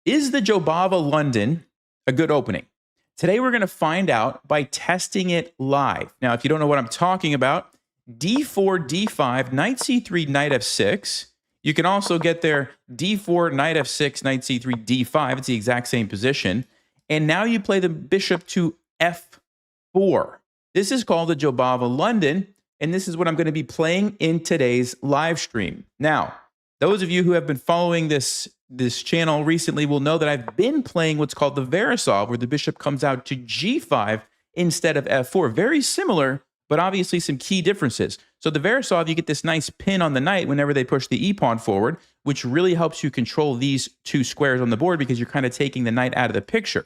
Is the Jobava London a good opening? Today we're going to find out by testing it live. Now, if you don't know what I'm talking about, d4, d5, knight c3, knight f6. You can also get there d4, knight f6, knight c3, d5. It's the exact same position. And now you play the bishop to f4. This is called the Jobava London, and this is what I'm going to be playing in today's live stream. Now, those of you who have been following this channel recently will know that I've been playing what's called the Verisov, where the bishop comes out to g5 instead of f4. Very similar, but obviously some key differences. So the Verisov, you get this nice pin on the knight whenever they push the e-pawn forward, which really helps you control these two squares on the board because you're kind of taking the knight out of the picture.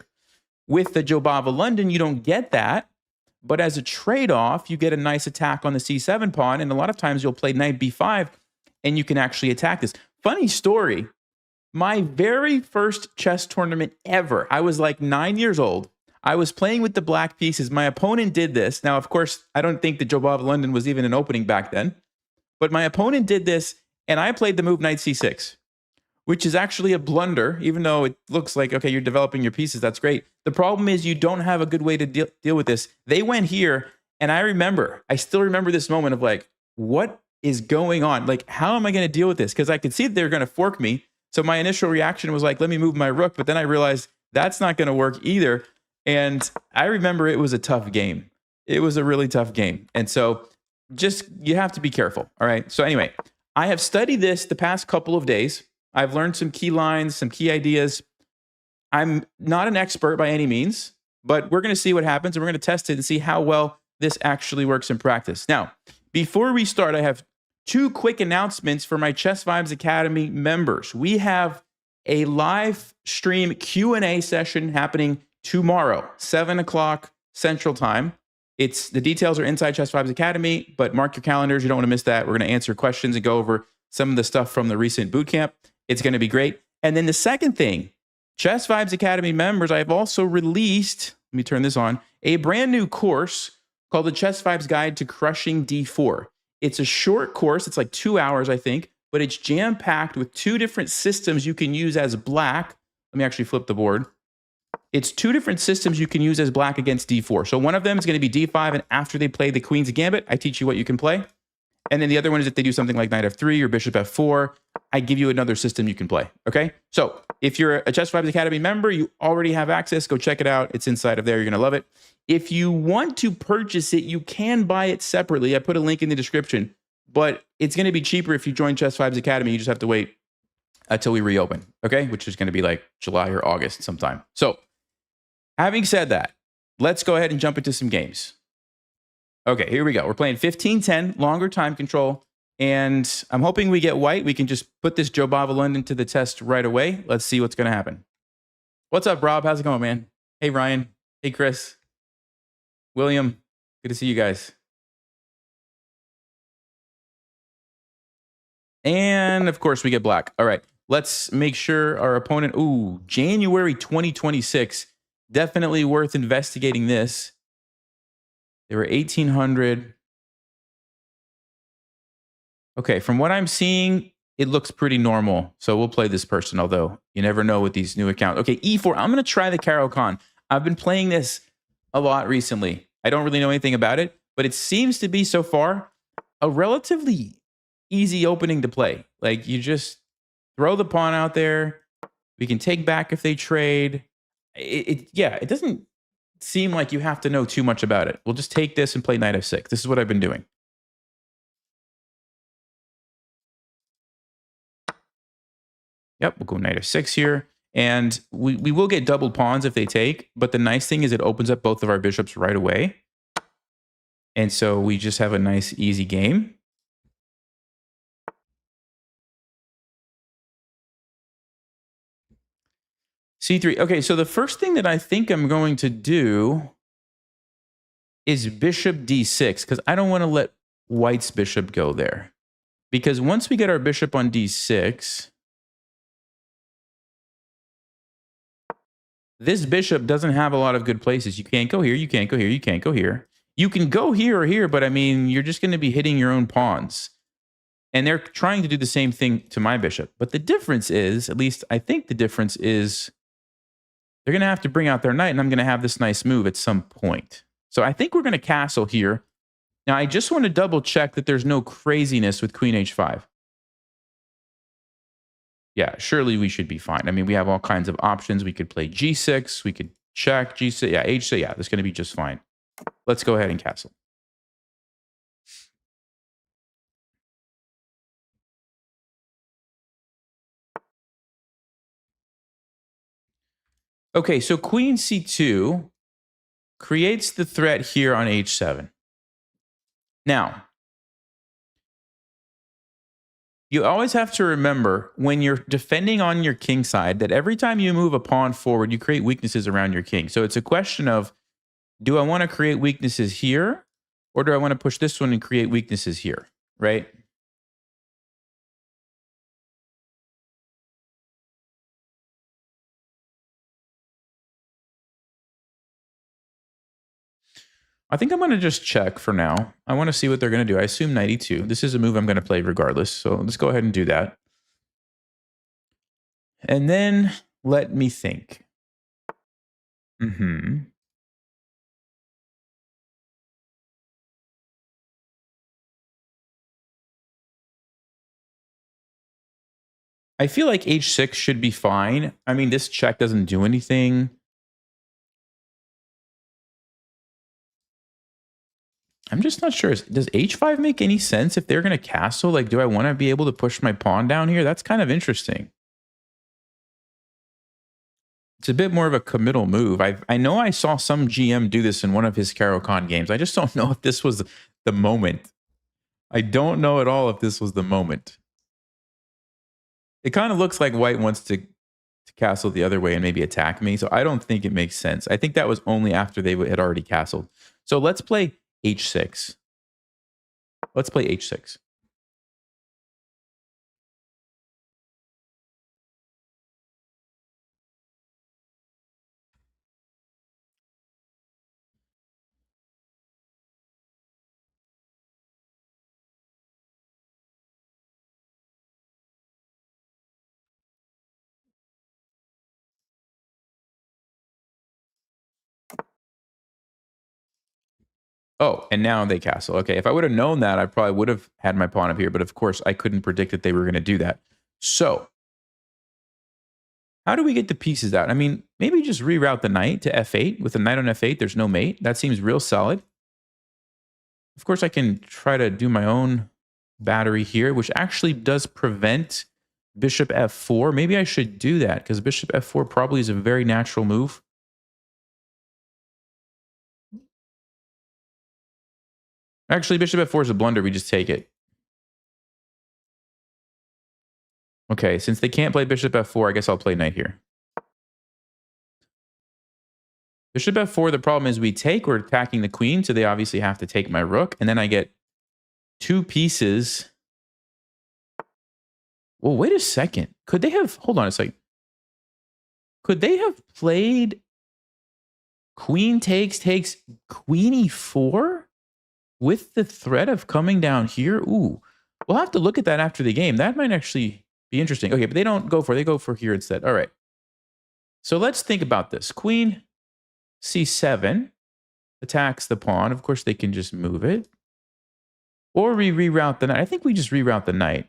With the Jobava London, you don't get that, but as a trade-off, you get a nice attack on the c7 pawn, and a lot of times you'll play knight b5, and you can actually attack this. Funny story, my very first chess tournament ever, I was like 9 years old. I was playing with the black pieces. My opponent did this. Now, of course, I don't think the Jobava London was even an opening back then, but my opponent did this, and I played the move knight c6, which is actually a blunder, even though it looks like, okay, you're developing your pieces. That's great. The problem is you don't have a good way to deal with this. They went here, and I still remember this moment of like, what is going on? Like, how am I going to deal with this? Because I could see that they're going to fork me. So my initial reaction was like, let me move my rook. But then I realized that's not going to work either. And I remember it was a tough game. It was a really tough game. And so just, you have to be careful. All right. So anyway, I have studied this the past couple of days. I've learned some key lines, some key ideas. I'm not an expert by any means, but we're going to see what happens. And we're going to test it and see how well this actually works in practice. Now, before we start, I have two quick announcements for my Chess Vibes Academy members. We have a live stream Q&A session happening tomorrow, 7 o'clock Central Time. The details are inside Chess Vibes Academy, but mark your calendars. You don't want to miss that. We're going to answer questions and go over some of the stuff from the recent boot camp. It's going to be great. And then the second thing, Chess Vibes Academy members, I have also released, let me turn this on, a brand new course called the Chess Vibes Guide to Crushing D4. It's a short course. It's like 2 hours, I think, but it's jam-packed with two different systems you can use as black. Let me actually flip the board. It's two different systems you can use as black against d4. So one of them is going to be d5, and after they play the Queen's Gambit, I teach you what you can play. And then the other one is if they do something like knight f3 or bishop f4, I give you another system you can play, okay? So if you're a Chess Vibes Academy member, you already have access. Go check it out. It's inside of there. You're going to love it. If you want to purchase it, you can buy it separately. I put a link in the description, but it's going to be cheaper if you join Chess Vibes Academy. You just have to wait until we reopen, okay? Which is going to be like July or August sometime. So having said that, let's go ahead and jump into some games. Okay, here we go. We're playing 15-10, longer time control, and I'm hoping we get white. We can just put this Jobava London to the test right away. Let's see what's going to happen. What's up, Rob? How's it going, man? Hey, Ryan. Hey, Chris. William. Good to see you guys. And, of course, we get black. All right, let's make sure our opponent... Ooh, January 2026. Definitely worth investigating this. They were 1,800. Okay, from what I'm seeing, it looks pretty normal. So we'll play this person, although you never know with these new accounts. Okay, e4. I'm going to try the Caro-Kann. I've been playing this a lot recently. I don't really know anything about it, but it seems to be, so far, a relatively easy opening to play. Like, you just throw the pawn out there. We can take back if they trade. Yeah, it doesn't seem like you have to know too much about it. We'll just take this and play knight f6. This is what I've been doing. Yep, we'll go knight f6 here. And we will get doubled pawns if they take, but the nice thing is it opens up both of our bishops right away. And so we just have a nice, easy game. c3. Okay, so the first thing that I think I'm going to do is bishop d6, because I don't want to let white's bishop go there. Because once we get our bishop on d6, this bishop doesn't have a lot of good places. You can't go here, you can't go here, you can't go here. You can go here or here, but I mean, you're just going to be hitting your own pawns. And they're trying to do the same thing to my bishop. But the difference is, at least I think the difference is, they're going to have to bring out their knight, and I'm going to have this nice move at some point. So I think we're going to castle here. Now, I just want to double check that there's no craziness with queen h5. Yeah, surely we should be fine. I mean, we have all kinds of options. We could play g6. We could check g6. Yeah, h6. Yeah, that's going to be just fine. Let's go ahead and castle. Okay, so queen c2 creates the threat here on h7. Now, you always have to remember when you're defending on your king side that every time you move a pawn forward, you create weaknesses around your king. So it's a question of, do I want to create weaknesses here, or do I want to push this one and create weaknesses here, right? I think I'm going to just check for now. I want to see what they're going to do. I assume knight e2. This is a move I'm going to play regardless. So let's go ahead and do that. And then let me think. I feel like h6 should be fine. I mean, this check doesn't do anything. I'm just not sure. Does h5 make any sense if they're going to castle? Like, do I want to be able to push my pawn down here? That's kind of interesting. It's a bit more of a committal move. I know I saw some GM do this in one of his Caro-Kann games. I just don't know if this was the moment. I don't know at all if this was the moment. It kind of looks like white wants to castle the other way and maybe attack me. So I don't think it makes sense. I think that was only after they had already castled. So let's play h6. Let's play h6. Oh, and now they castle. Okay, if I would have known that, I probably would have had my pawn up here. But of course, I couldn't predict that they were going to do that. So how do we get the pieces out? I mean, maybe just reroute the knight to f8. With the knight on f8, there's no mate. That seems real solid. Of course, I can try to do my own battery here, which actually does prevent bishop f4. Maybe I should do that because bishop f4 probably is a very natural move. Actually, bishop f4 is a blunder. We just take it. Okay, since they can't play bishop f4, I guess I'll play knight here. Bishop f4, the problem is we take, we're attacking the queen, so they obviously have to take my rook, and then I get two pieces. Well, wait a second. Could they have, hold on a second. Could they have played queen takes, queen e4 with the threat of coming down here? Ooh, we'll have to look at that after the game. That might actually be interesting. Okay, but they don't go for it. They go for here instead. All right. So let's think about this. Queen c7 attacks the pawn. Of course, they can just move it. Or we reroute the knight. I think we just reroute the knight.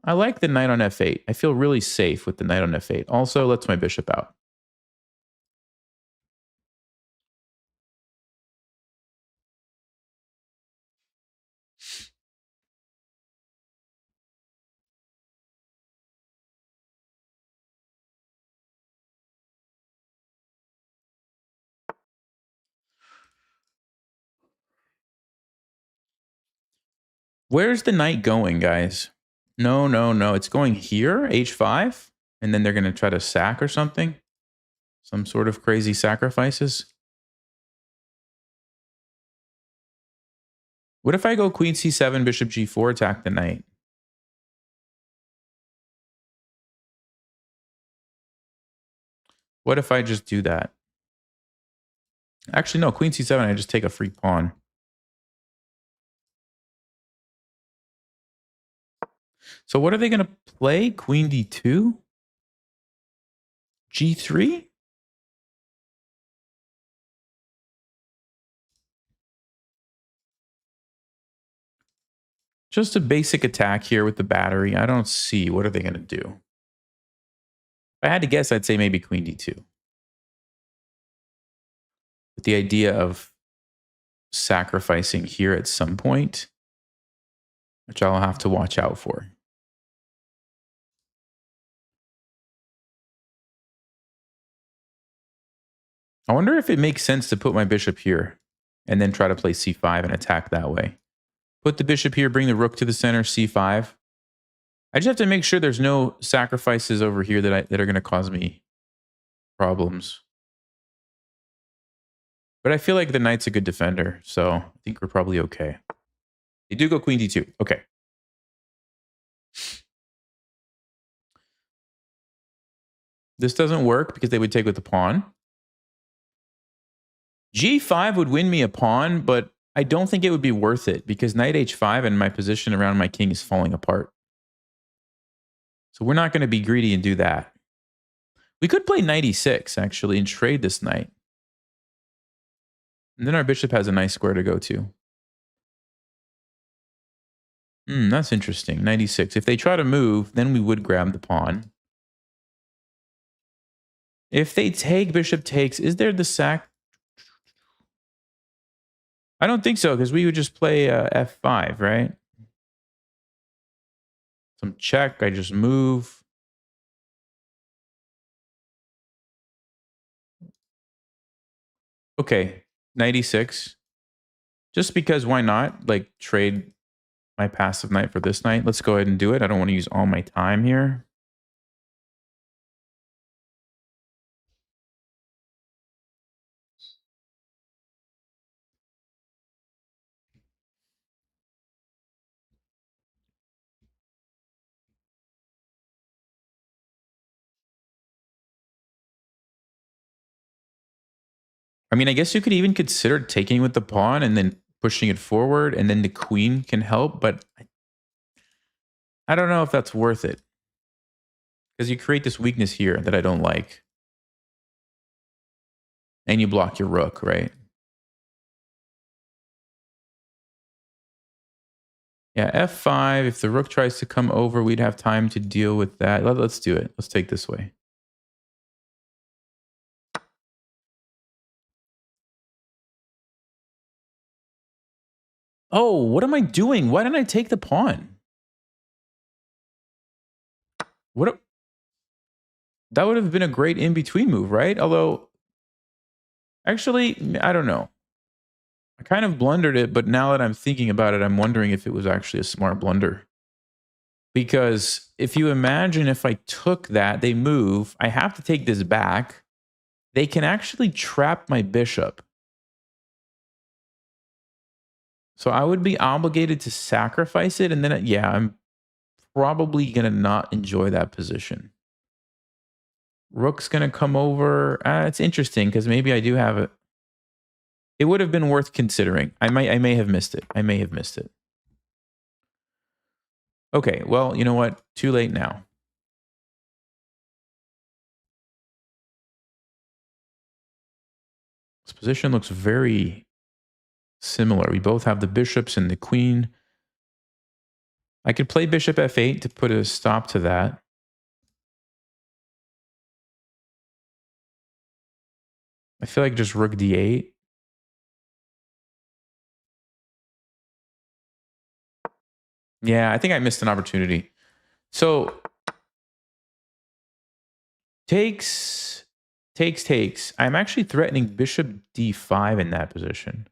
I like the knight on f8. I feel really safe with the knight on f8. Also, lets my bishop out. Where's the knight going, guys? No, no, no. It's going here, h5, and then they're going to try to sack or something. Some sort of crazy sacrifices. What if I go queen c7, bishop g4, attack the knight? What if I just do that? Actually, no, queen c7, I just take a free pawn. So what are they going to play? Queen d2? G3? Just a basic attack here with the battery. I don't see. What are they going to do? If I had to guess, I'd say maybe queen d2. With the idea of sacrificing here at some point, which I'll have to watch out for. I wonder if it makes sense to put my bishop here and then try to play c5 and attack that way. Put the bishop here, bring the rook to the center, c5. I just have to make sure there's no sacrifices over here that are going to cause me problems. But I feel like the knight's a good defender, so I think we're probably okay. They do go queen d2. Okay. This doesn't work because they would take with the pawn. G5 would win me a pawn, but I don't think it would be worth it because knight h5 and my position around my king is falling apart. So we're not going to be greedy and do that. We could play knight e6, actually, and trade this knight. And then our bishop has a nice square to go to. That's interesting. Knight e6. If they try to move, then we would grab the pawn. If they take, bishop takes, is there the sack? I don't think so, because we would just play f5, right? Some check, I just move. Okay, knight e6. Just because, why not? Like, trade my passive knight for this knight. Let's go ahead and do it. I don't want to use all my time here. I mean, I guess you could even consider taking with the pawn and then pushing it forward, and then the queen can help, but I don't know if that's worth it. Because you create this weakness here that I don't like. And you block your rook, right? Yeah, f5. If the rook tries to come over, we'd have time to deal with that. Let's do it. Let's take this way. Oh, what am I doing? Why didn't I take the pawn? That would have been a great in-between move, right? Although, actually, I don't know. I kind of blundered it, but now that I'm thinking about it, I'm wondering if it was actually a smart blunder. Because if you imagine if I took that, they move, I have to take this back. They can actually trap my bishop. So I would be obligated to sacrifice it. And then, yeah, I'm probably going to not enjoy that position. Rook's going to come over. It's interesting because maybe I do have it. It would have been worth considering. I may have missed it. I may have missed it. Okay, well, you know what? Too late now. This position looks very similar. We both have the bishops and the queen. I could play bishop f8 to put a stop to that. I feel like just rook d8. Yeah, I think I missed an opportunity. So takes. I'm actually threatening bishop d5 in that position.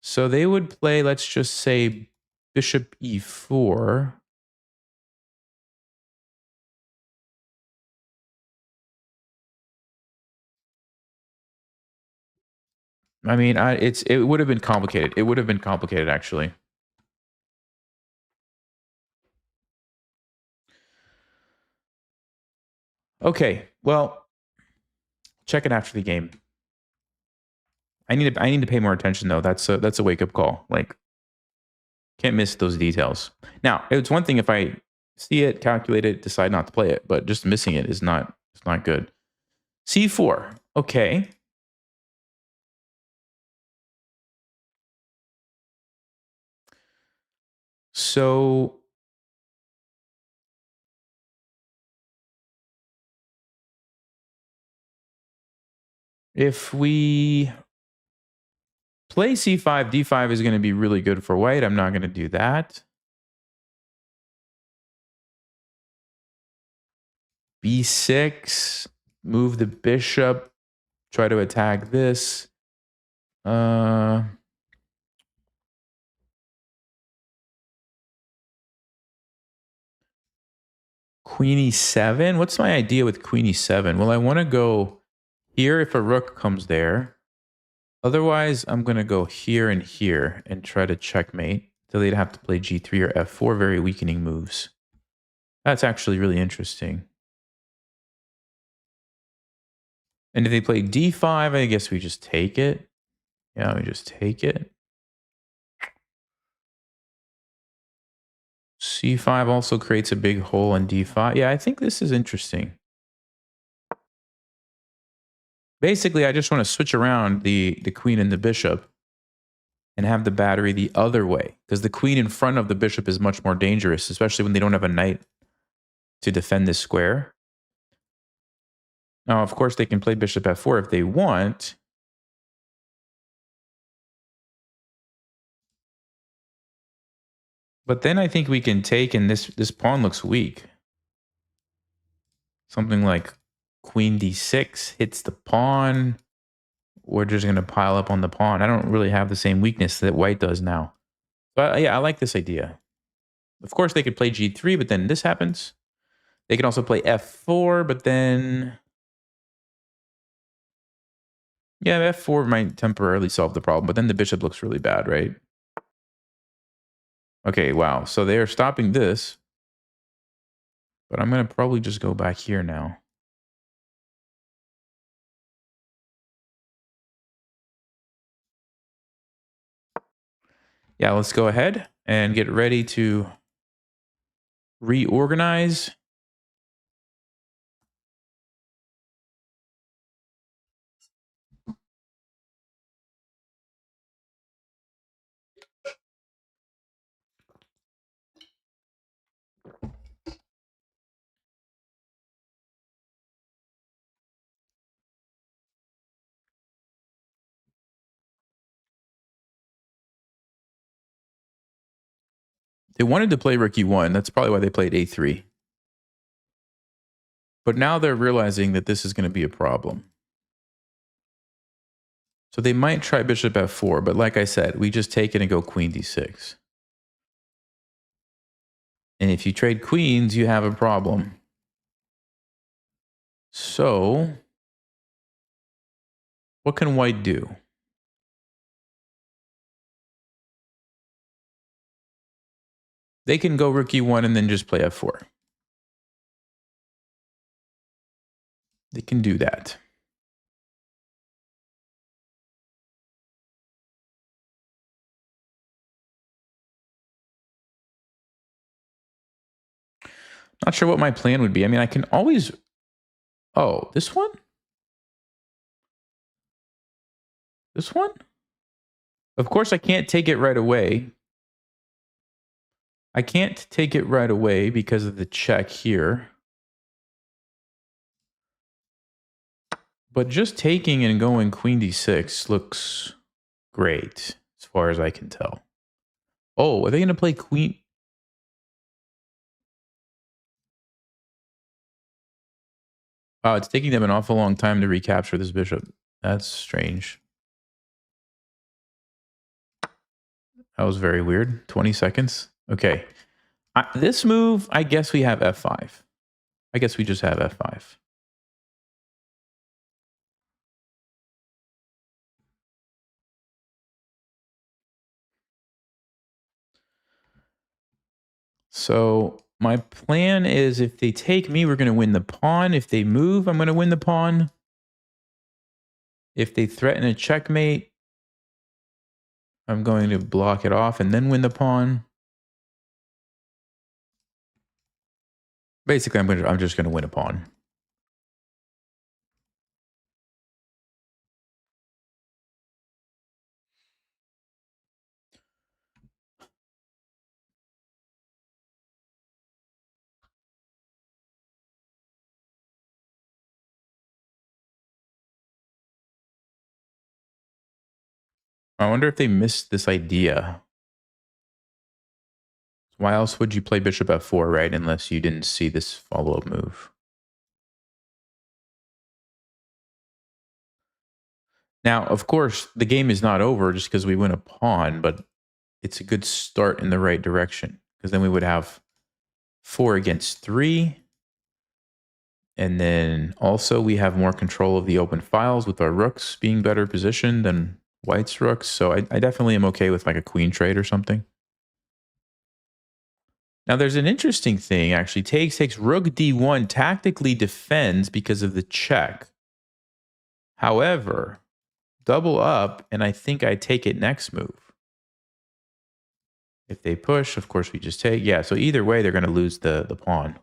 So they would play, let's just say, bishop e4. I mean, it would have been complicated. It would have been complicated, actually. Okay, well, check it after the game. I need to pay more attention though. That's a wake up call. Like, Can't miss those details. Now, it's one thing if I see it, calculate it, decide not to play it, but just missing it is not, it's not good. C4. Okay. So if we play C5, D5 is going to be really good for white. I'm not going to do that. B6, move the bishop, try to attack this. Queen e7. What's my idea with queen e7? Well, I want to go here if a rook comes there. Otherwise, I'm going to go here and try to checkmate. So they'd have to play g3 or f4, very weakening moves. That's actually really interesting. And if they play d5, I guess we just take it. Yeah, we just take it. c5 also creates a big hole in d5. Yeah, I think this is interesting. Basically, I just want to switch around the queen and the bishop and have the battery the other way, because the queen in front of the bishop is much more dangerous, especially when they don't have a knight to defend this square. Now, of course, they can play bishop f4 if they want. But then I think we can take, and this pawn looks weak. Something like queen d6 hits the pawn. We're just going to pile up on the pawn. I don't really have the same weakness that white does now. But yeah, I like this idea. Of course, they could play g3, but then this happens. They can also play f4, but then... yeah, f4 might temporarily solve the problem, but then the bishop looks really bad, right? Okay, wow. So they are stopping this. But I'm going to probably just go back here now. Yeah, let's go ahead and get ready to reorganize. They wanted to play rook e1. That's probably why they played a3. But now they're realizing that this is going to be a problem. So they might try bishop f4, but like I said, we just take it and go queen d6. And if you trade queens, you have a problem. So what can white do? They can go rook e1 and then just play f4. They can do that. Not sure what my plan would be. I mean, I can always... oh, this one? This one? Of course, I can't take it right away. I can't take it right away because of the check here. But just taking and going queen d6 looks great, as far as I can tell. Oh, are they going to play queen? Wow, it's taking them an awful long time to recapture this bishop. That's strange. That was very weird. 20 seconds. Okay. This move, I guess we have f5. I guess we just have f5. So my plan is if they take me, we're going to win the pawn. If they move, I'm going to win the pawn. If they threaten a checkmate, I'm going to block it off and then win the pawn. Basically, I'm just gonna win a pawn. I wonder if they missed this idea. Why else would you play bishop f4, right? Unless you didn't see this follow-up move. Now, of course, the game is not over just because we win a pawn, but it's a good start in the right direction. Because then we would have 4 against 3. And then also we have more control of the open files with our rooks being better positioned than white's rooks. So I definitely am okay with like a queen trade or something. Now there's an interesting thing actually. Takes rook d1, tactically defends because of the check. However, double up, and I think I take it next move. If they push, of course we just take. Yeah, so either way, they're going to lose the pawn.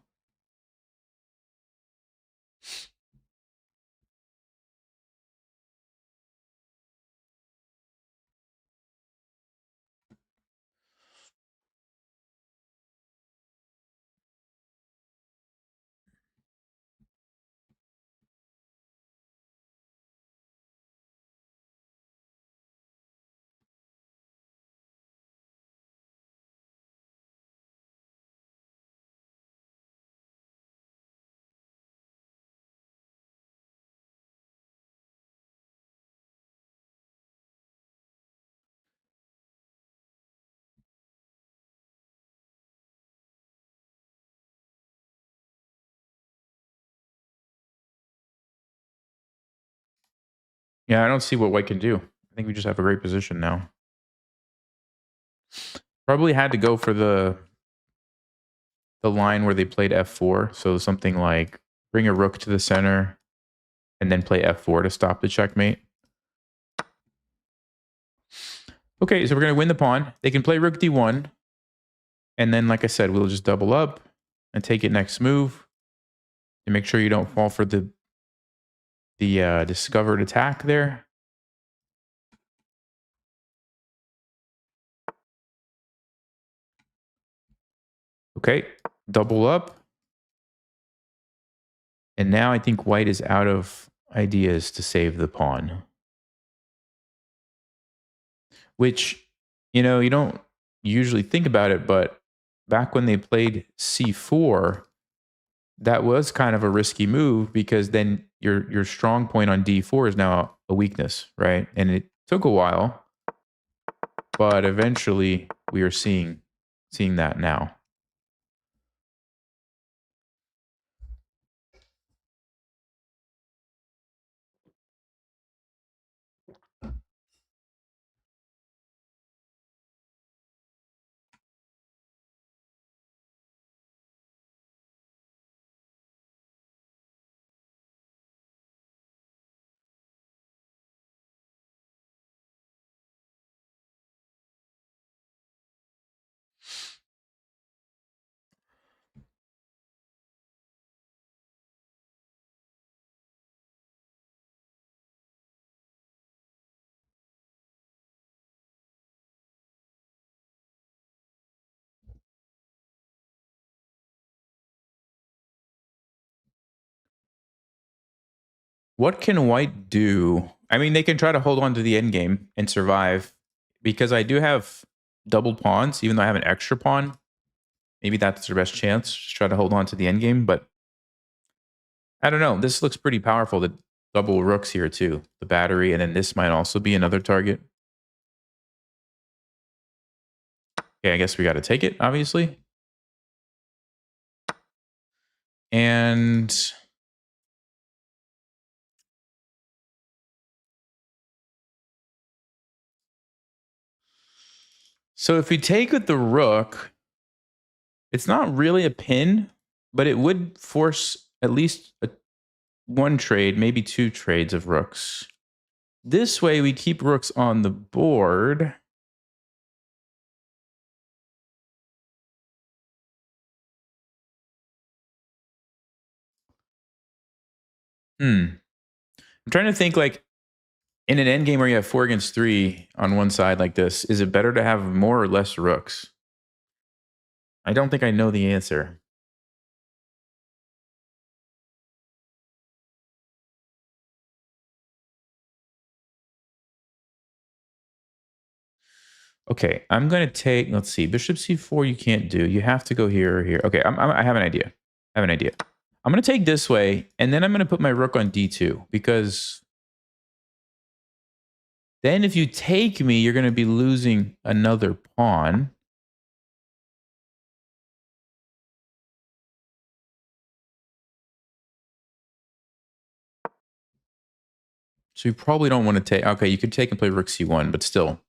Yeah, I don't see what white can do. I think we just have a great position now. Probably had to go for the line where they played f4. So something like bring a rook to the center and then play f4 to stop the checkmate. Okay, so we're going to win the pawn. They can play rook d1. And then, like I said, we'll just double up and take it next move. And make sure you don't fall for the discovered attack there. Okay, double up. And now I think white is out of ideas to save the pawn. Which, you know, you don't usually think about it, but back when they played c4, that was kind of a risky move because then your strong point on d4 is now a weakness, right? And it took a while, but eventually we are seeing that now. What can white do? I mean, they can try to hold on to the endgame and survive because I do have double pawns, even though I have an extra pawn. Maybe that's their best chance. Just try to hold on to the endgame, but I don't know. This looks pretty powerful. The double rooks here too. The battery, and then this might also be another target. Okay, I guess we got to take it, obviously. And so if we take with the rook, it's not really a pin, but it would force at least one trade, maybe 2 trades of rooks. This way we keep rooks on the board. I'm trying to think like in an endgame where you have 4 against 3 on one side like this, is it better to have more or less rooks? I don't think I know the answer. Okay, I'm going to take, let's see, bishop c4 you can't do. You have to go here or here. Okay, I have an idea. I have an idea. I'm going to take this way, and then I'm going to put my rook on d2, because then if you take me, you're going to be losing another pawn. So you probably don't want to take, okay, you could take and play rook c1, but still.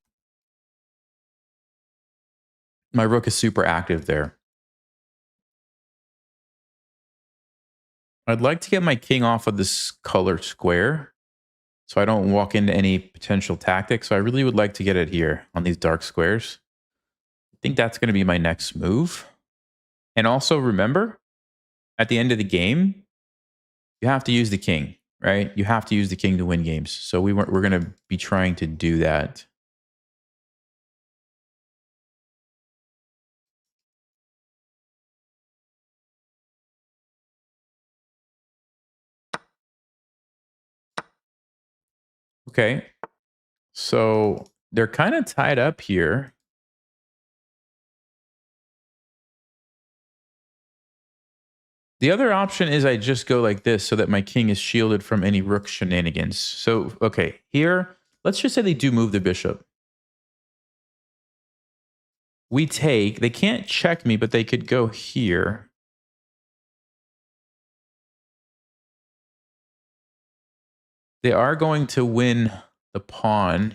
My rook is super active there. I'd like to get my king off of this color square so I don't walk into any potential tactics. So I really would like to get it here on these dark squares. I think that's going to be my next move. And also remember, at the end of the game, you have to use the king, right? You have to use the king to win games. So we're going to be trying to do that. Okay. So they're kind of tied up here. The other option is I just go like this so that my king is shielded from any rook shenanigans. So, okay, here, let's just say they do move the bishop. We take, they can't check me, but they could go here. They are going to win the pawn.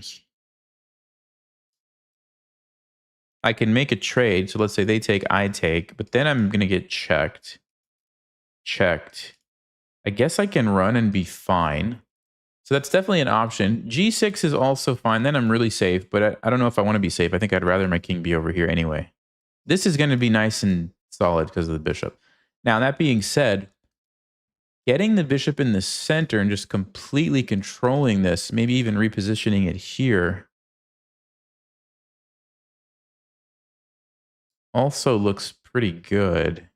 I can make a trade. So let's say they take, I take, but then I'm going to get checked. Checked. I guess I can run and be fine. So that's definitely an option. G6 is also fine. Then I'm really safe, but I don't know if I want to be safe. I think I'd rather my king be over here anyway. This is going to be nice and solid because of the bishop. Now, that being said, getting the bishop in the center and just completely controlling this, maybe even repositioning it here, also looks pretty good.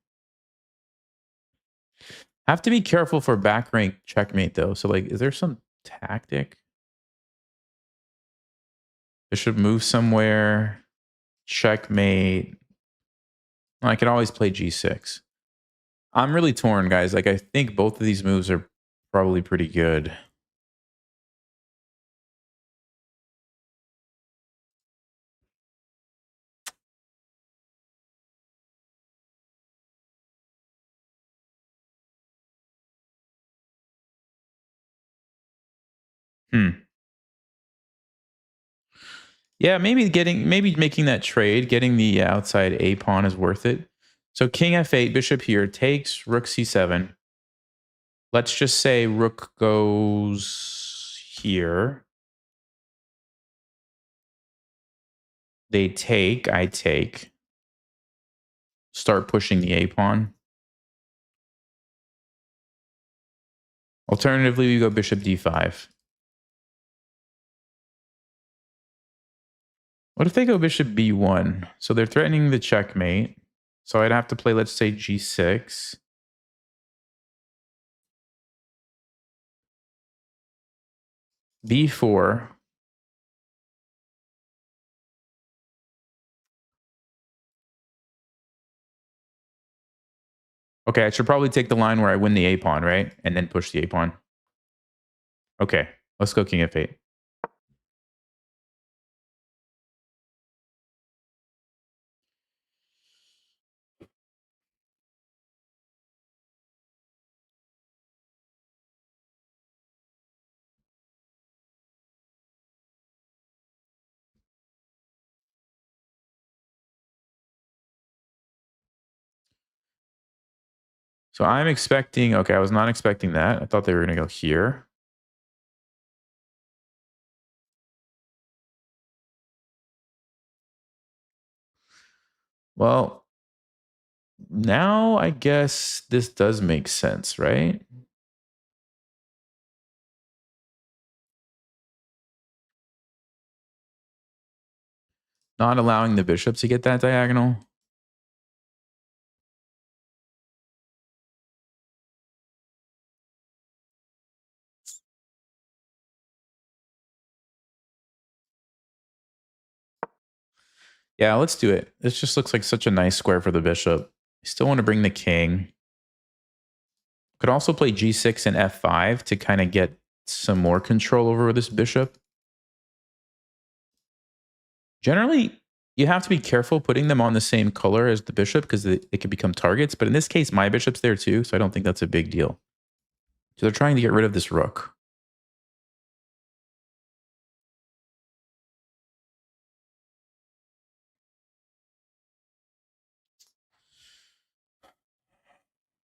Have to be careful for back rank checkmate though. So like, is there some tactic? Bishop move somewhere, checkmate. I can always play g6. I'm really torn, guys. Like, I think both of these moves are probably pretty good. Yeah, maybe making that trade, getting the outside A pawn is worth it. So king f8, bishop here, takes rook c7. Let's just say rook goes here. They take, I take. Start pushing the A pawn. Alternatively, we go bishop d5. What if they go bishop b1? So they're threatening the checkmate. So I'd have to play, let's say, g6. b4. Okay, I should probably take the line where I win the A pawn, right? And then push the A pawn. Okay, let's go king f8. So I'm expecting, okay, I was not expecting that. I thought they were going to go here. Well, now I guess this does make sense, right? Not allowing the bishop to get that diagonal. Yeah, let's do it. This just looks like such a nice square for the bishop. I still want to bring the king. Could also play g6 and f5 to kind of get some more control over this bishop. Generally, you have to be careful putting them on the same color as the bishop because it could become targets. But in this case, my bishop's there too, so I don't think that's a big deal. So they're trying to get rid of this rook.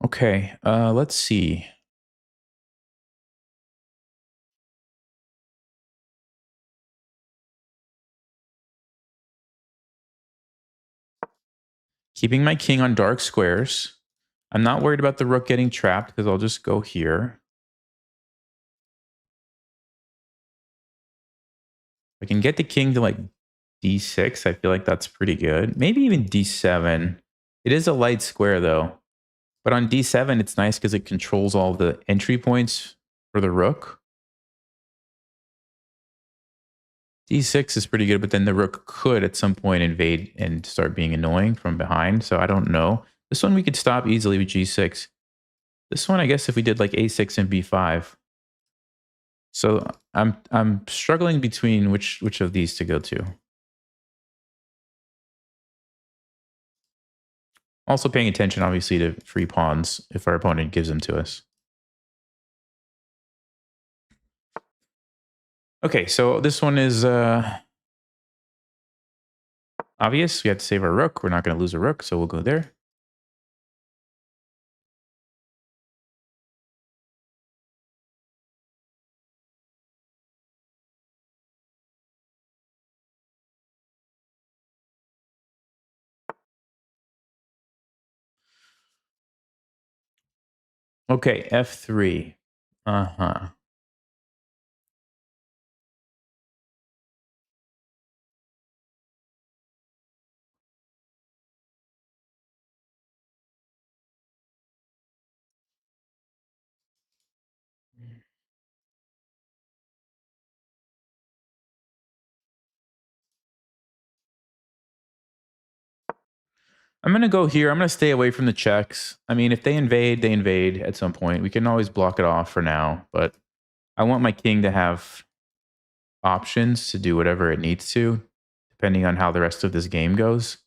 Okay, let's see. Keeping my king on dark squares. I'm not worried about the rook getting trapped because I'll just go here. I can get the king to like d6. I feel like that's pretty good. Maybe even d7. It is a light square though. But on d7, it's nice because it controls all the entry points for the rook. d6 is pretty good, but then the rook could at some point invade and start being annoying from behind. So I don't know. This one we could stop easily with g6. This one, I guess if we did like a6 and b5. So I'm struggling between which of these to go to. Also paying attention, obviously, to free pawns if our opponent gives them to us. Okay, so this one is obvious. We have to save our rook. We're not going to lose a rook, so we'll go there. Okay, f3. Uh-huh. I'm going to go here. I'm going to stay away from the checks. I mean, if they invade at some point. We can always block it off for now, but I want my king to have options to do whatever it needs to, depending on how the rest of this game goes.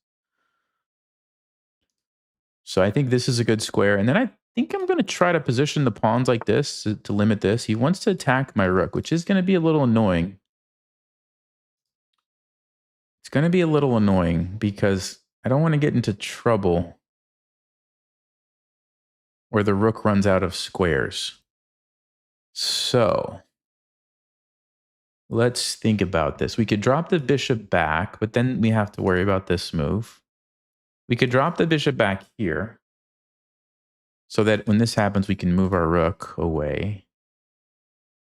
So I think this is a good square. And then I think I'm going to try to position the pawns like this to limit this. He wants to attack my rook, which is going to be a little annoying. It's going to be a little annoying because I don't want to get into trouble where the rook runs out of squares. So let's think about this. We could drop the bishop back, but then we have to worry about this move. We could drop the bishop back here so that when this happens, we can move our rook away.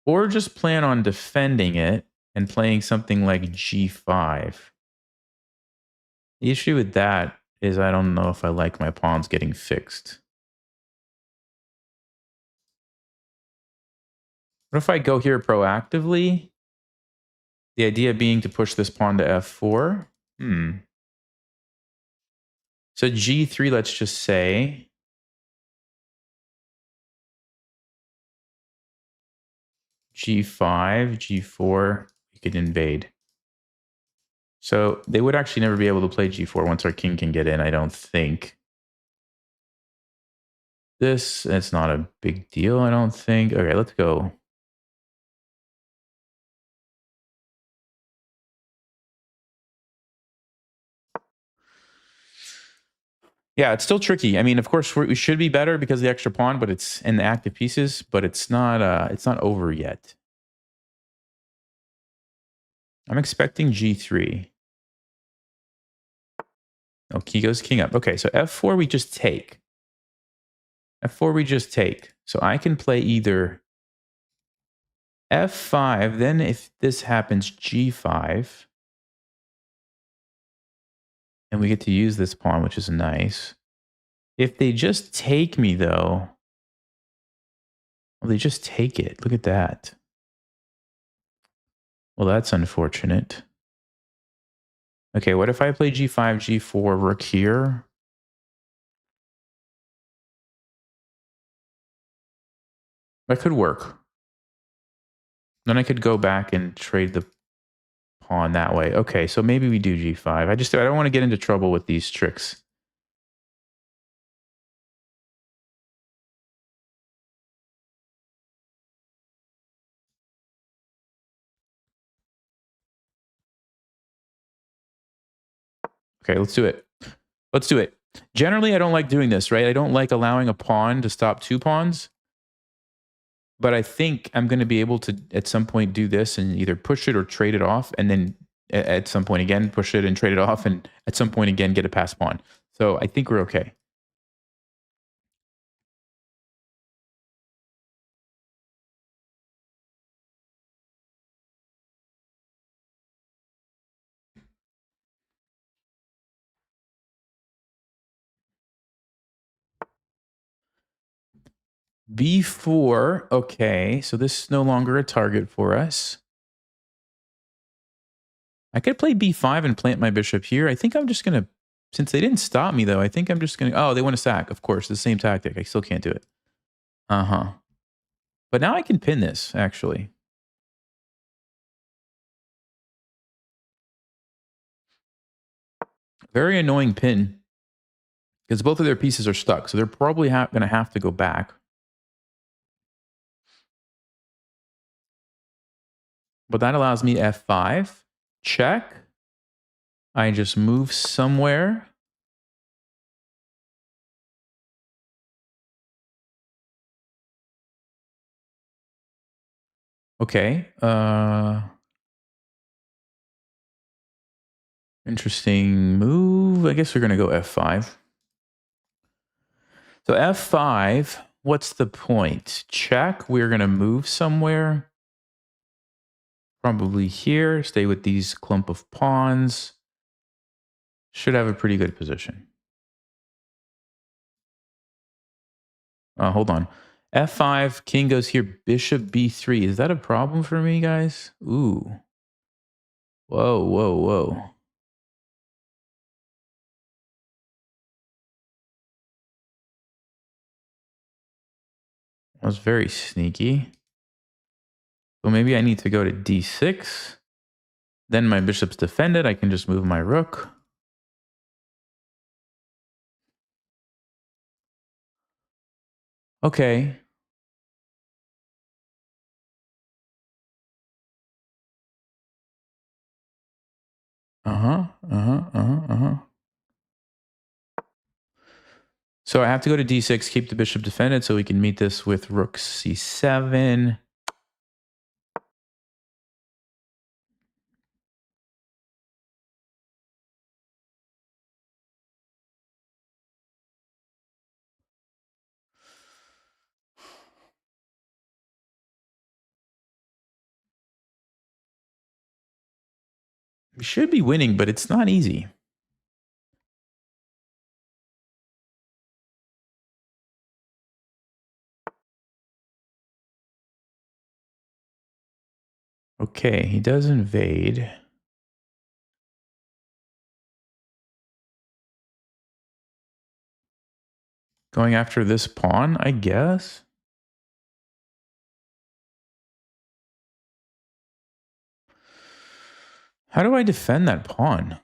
Or just plan on defending it and playing something like g5. The issue with that is I don't know if I like my pawns getting fixed. What if I go here proactively? The idea being to push this pawn to f4. So g3, let's just say. g5, g4, we could invade. So they would actually never be able to play g4 once our king can get in, I don't think. It's not a big deal, I don't think. Okay, let's go. Yeah, it's still tricky. I mean, of course, we should be better because of the extra pawn, but it's in the active pieces, but it's not over yet. I'm expecting g3. Oh, he goes king up. Okay, so f4 we just take. f4 we just take. So I can play either f5, then if this happens, g5. And we get to use this pawn, which is nice. If they just take me, though, well, they just take it. Look at that. Well, that's unfortunate. Okay, what if I play g5, g4, rook here? That could work. Then I could go back and trade the pawn that way. Okay, so maybe we do g5. I don't want to get into trouble with these tricks. Okay, let's do it. Let's do it. Generally, I don't like doing this, right? I don't like allowing a pawn to stop two pawns. But I think I'm going to be able to, at some point, do this and either push it or trade it off. And then at some point, again, push it and trade it off. And at some point, again, get a pass pawn. So I think we're okay. B4. Okay, so this is no longer a target for us. I could play B5 and plant my bishop here. I think I'm just going to, since they didn't stop me, though, I think I'm just going to, oh, they want to sack. Of course, the same tactic. I still can't do it. Uh-huh. But now I can pin this, actually. Very annoying pin. Because both of their pieces are stuck. So they're probably going to have to go back. But that allows me f5. Check. I just move somewhere. Okay. Interesting move. I guess we're going to go f5. So f5, what's the point? Check. We're going to move somewhere. Probably here. Stay with these clump of pawns. Should have a pretty good position. Hold on. f5, king goes here, bishop b3. Is that a problem for me, guys? Ooh. Whoa, whoa, whoa. That was very sneaky. So maybe I need to go to d6. Then my bishop's defended. I can just move my rook. Okay. So I have to go to d6, keep the bishop defended so we can meet this with rook c7. We should be winning, but it's not easy. Okay, he does invade. Going after this pawn, I guess. How do I defend that pawn?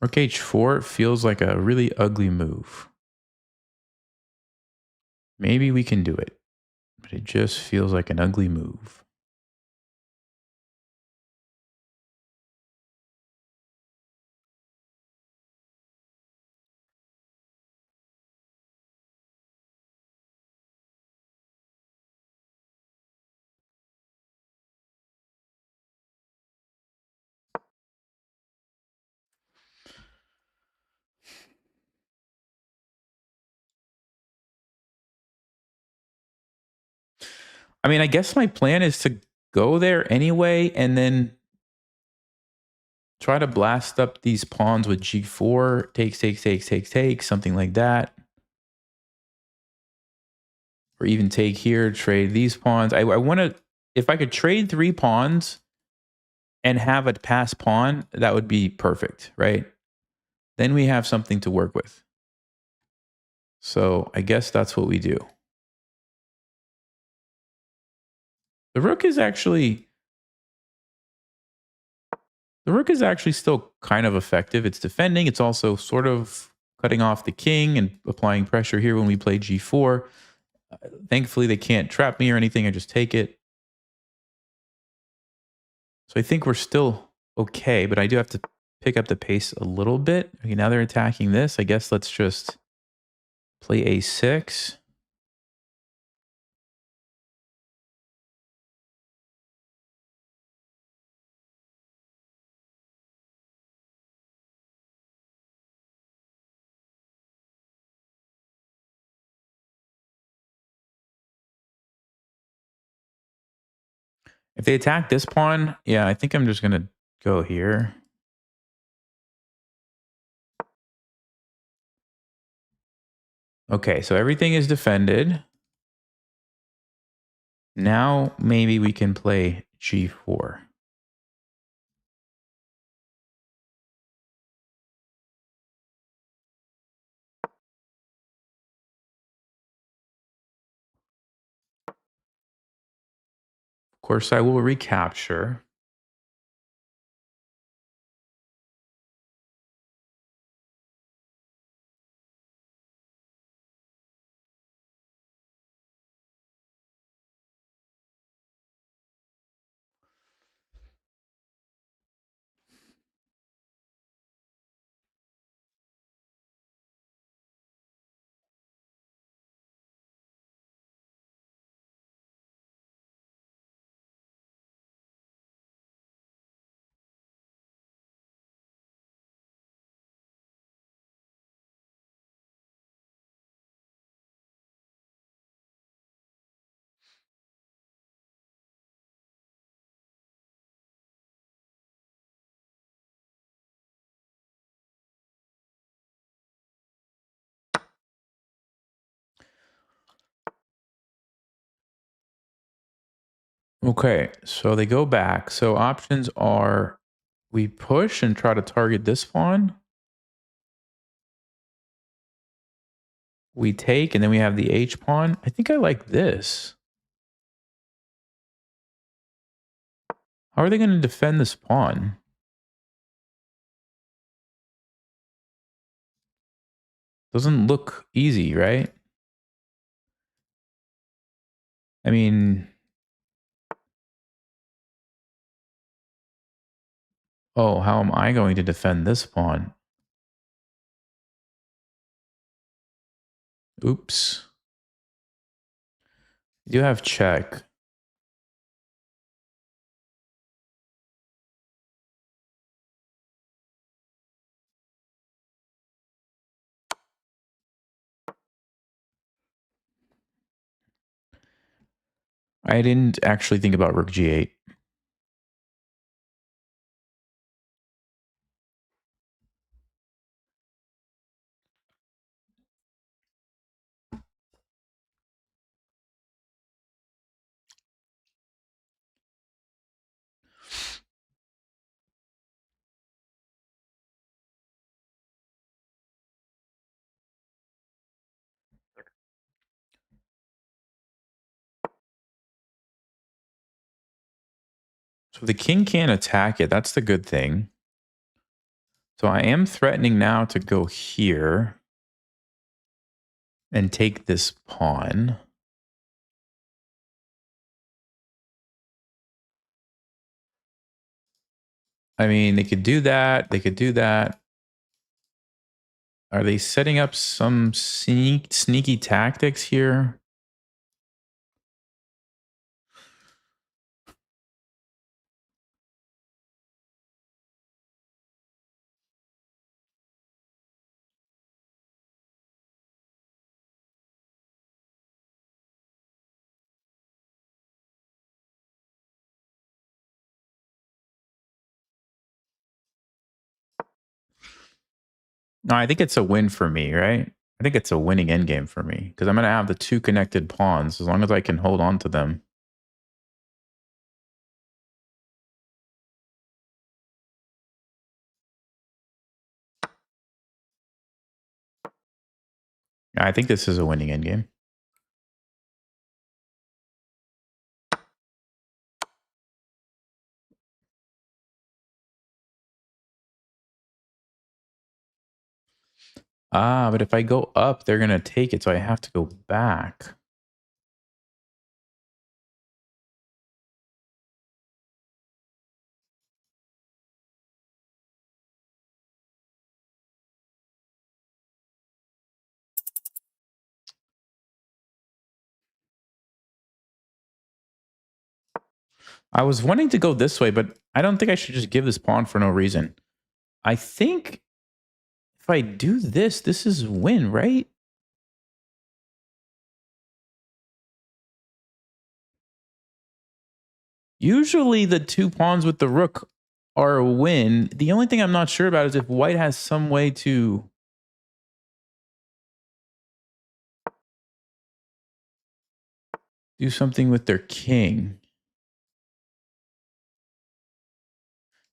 Rook h4 feels like a really ugly move. Maybe we can do it, but it just feels like an ugly move. I mean, I guess my plan is to go there anyway and then try to blast up these pawns with G4, take, something like that. Or even take here, trade these pawns. I want to, if I could trade 3 pawns and have a pass pawn, that would be perfect, right? Then we have something to work with. So I guess that's what we do. The rook is actually still kind of effective. It's defending. It's also sort of cutting off the king and applying pressure here when we play G4. Thankfully, they can't trap me or anything. I just take it. So I think we're still okay, but I do have to pick up the pace a little bit. Okay, now they're attacking this. I guess let's just play A6. If they attack this pawn, yeah, I think I'm just going to go here. Okay, so everything is defended. Now maybe we can play G4. Of course, I will recapture. Okay, so they go back. So options are we push and try to target this pawn. We take, and then we have the H pawn. I think I like this. How are they going to defend this pawn? Doesn't look easy, right? I mean, oh, how am I going to defend this pawn? Oops. You have check. I didn't actually think about rook G8. So the king can't attack it. That's the good thing. So I am threatening now to go here and take this pawn. I mean, they could do that. They could do that. Are they setting up some sneaky tactics here? No, I think it's a win for me, right? I think it's a winning endgame for me because I'm going to have the two connected pawns as long as I can hold on to them. I think this is a winning endgame. Ah, but if I go up, they're going to take it, so I have to go back. I was wanting to go this way, but I don't think I should just give this pawn for no reason. I think if I do this, this is win, right? Usually the two pawns with the rook are a win. The only thing I'm not sure about is if white has some way to do something with their king.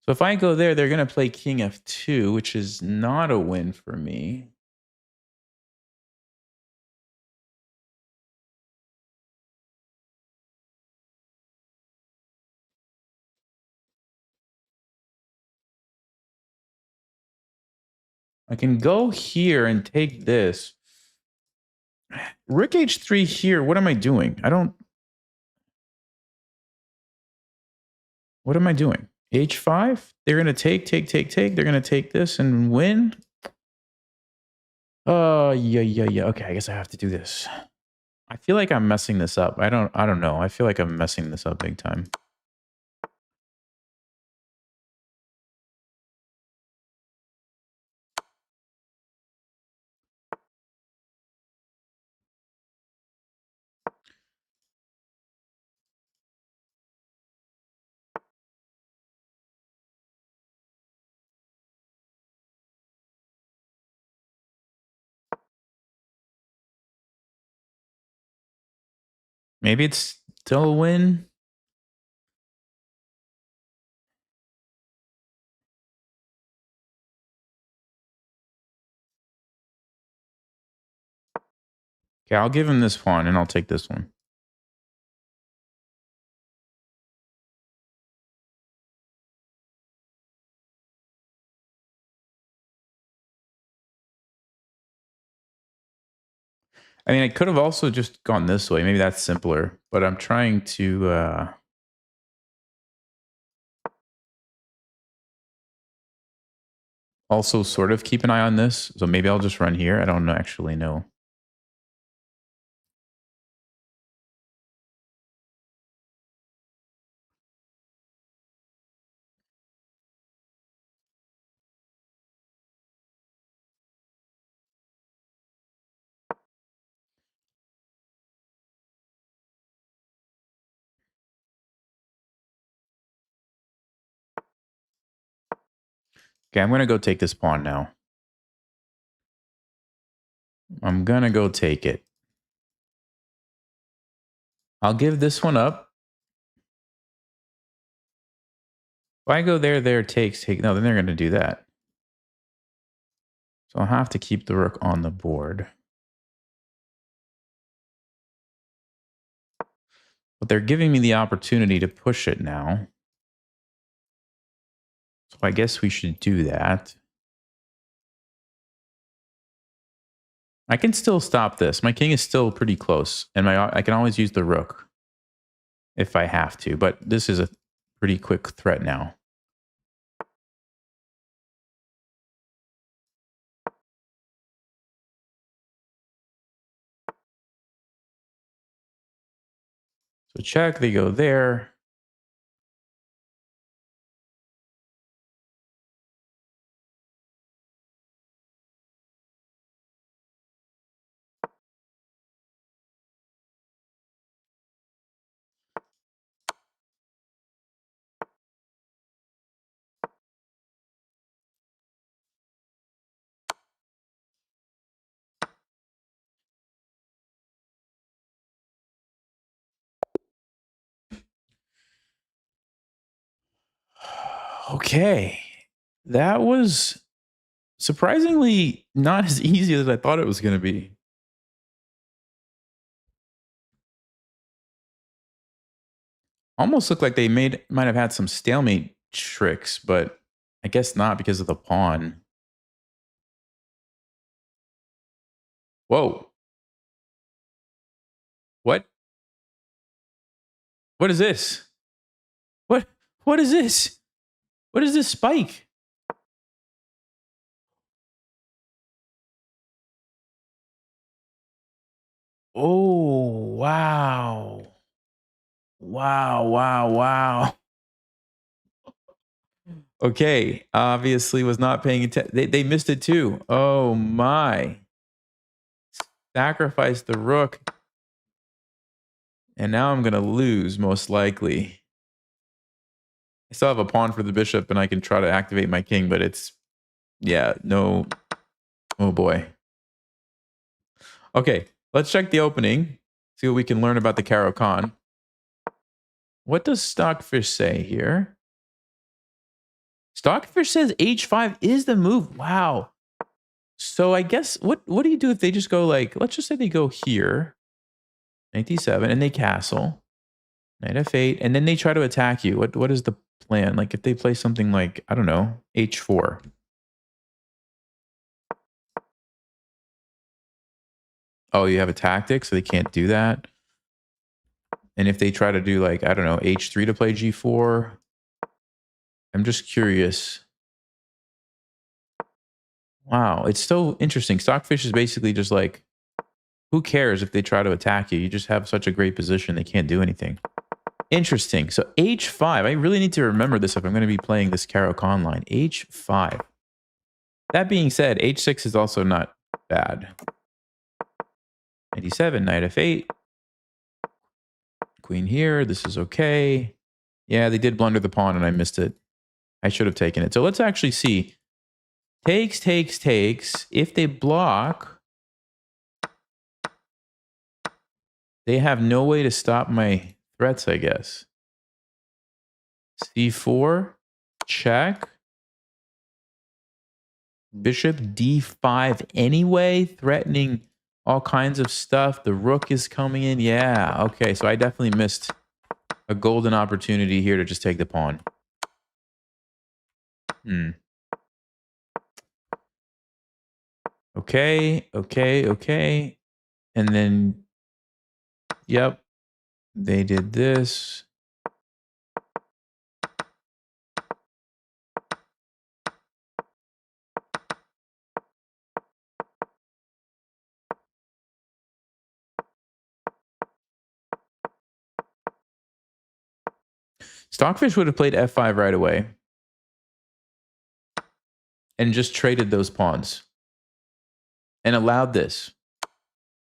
So if I go there, they're going to play king f2, which is not a win for me. I can go here and take this. Rook h3 here. What am I doing? What am I doing? h5? They're going to take. They're going to take this and win. Oh, yeah. Okay, I guess I have to do this. I feel like I'm messing this up. I don't know. I feel like I'm messing this up big time. Maybe it's still a win. Okay, I'll give him this pawn and I'll take this one. I mean, I could have also just gone this way. Maybe that's simpler, but I'm trying to also sort of keep an eye on this. So maybe I'll just run here. I don't actually know. Okay, I'm going to go take this pawn now. I'm going to go take it. I'll give this one up. If I go there, take. No, then they're going to do that. So I'll have to keep the rook on the board. But they're giving me the opportunity to push it now. So I guess we should do that. I can still stop this. My king is still pretty close. And I can always use the rook if I have to. But this is a pretty quick threat now. So check, they go there. Okay. That was surprisingly not as easy as I thought it was going to be. Almost looked like they might have had some stalemate tricks, but I guess not because of the pawn. Whoa. What? What is this? What? What is this? What is this spike? Oh, wow. Wow, wow, wow. Okay, obviously was not paying attention. They missed it too. Oh my. Sacrifice the rook. And now I'm going to lose, most likely. I still have a pawn for the bishop, and I can try to activate my king, but it's, yeah, no. Oh boy. Okay, let's check the opening. See what we can learn about the Caro-Kann. What does Stockfish say here? Stockfish says h5 is the move. Wow. So I guess, what do you do if they just go like, let's just say they go here, knight d7, and they castle, knight f8, and then they try to attack you. What is the plan? Like if they play something like, I don't know, h4. Oh, you have a tactic, so they can't do that. And if they try to do like, I don't know, h3 to play g4, I'm just curious. Wow, it's so interesting. Stockfish is basically just like, who cares if they try to attack you? You just have such a great position, they can't do anything. Interesting. So h5, I really need to remember this if I'm going to be playing this Caro-Kann line. h5. That being said, h6 is also not bad. Knight d7, knight f8. Queen here, this is okay. Yeah, they did blunder the pawn and I missed it. I should have taken it. So let's actually see. Takes, takes, takes. If they block, they have no way to stop my threats, I guess. c4, check. Bishop d5 anyway, threatening all kinds of stuff. The rook is coming in. Yeah, okay. So I definitely missed a golden opportunity here to just take the pawn. Okay, okay, okay. And then, yep, they did this. Stockfish would have played f5 right away and just traded those pawns and allowed this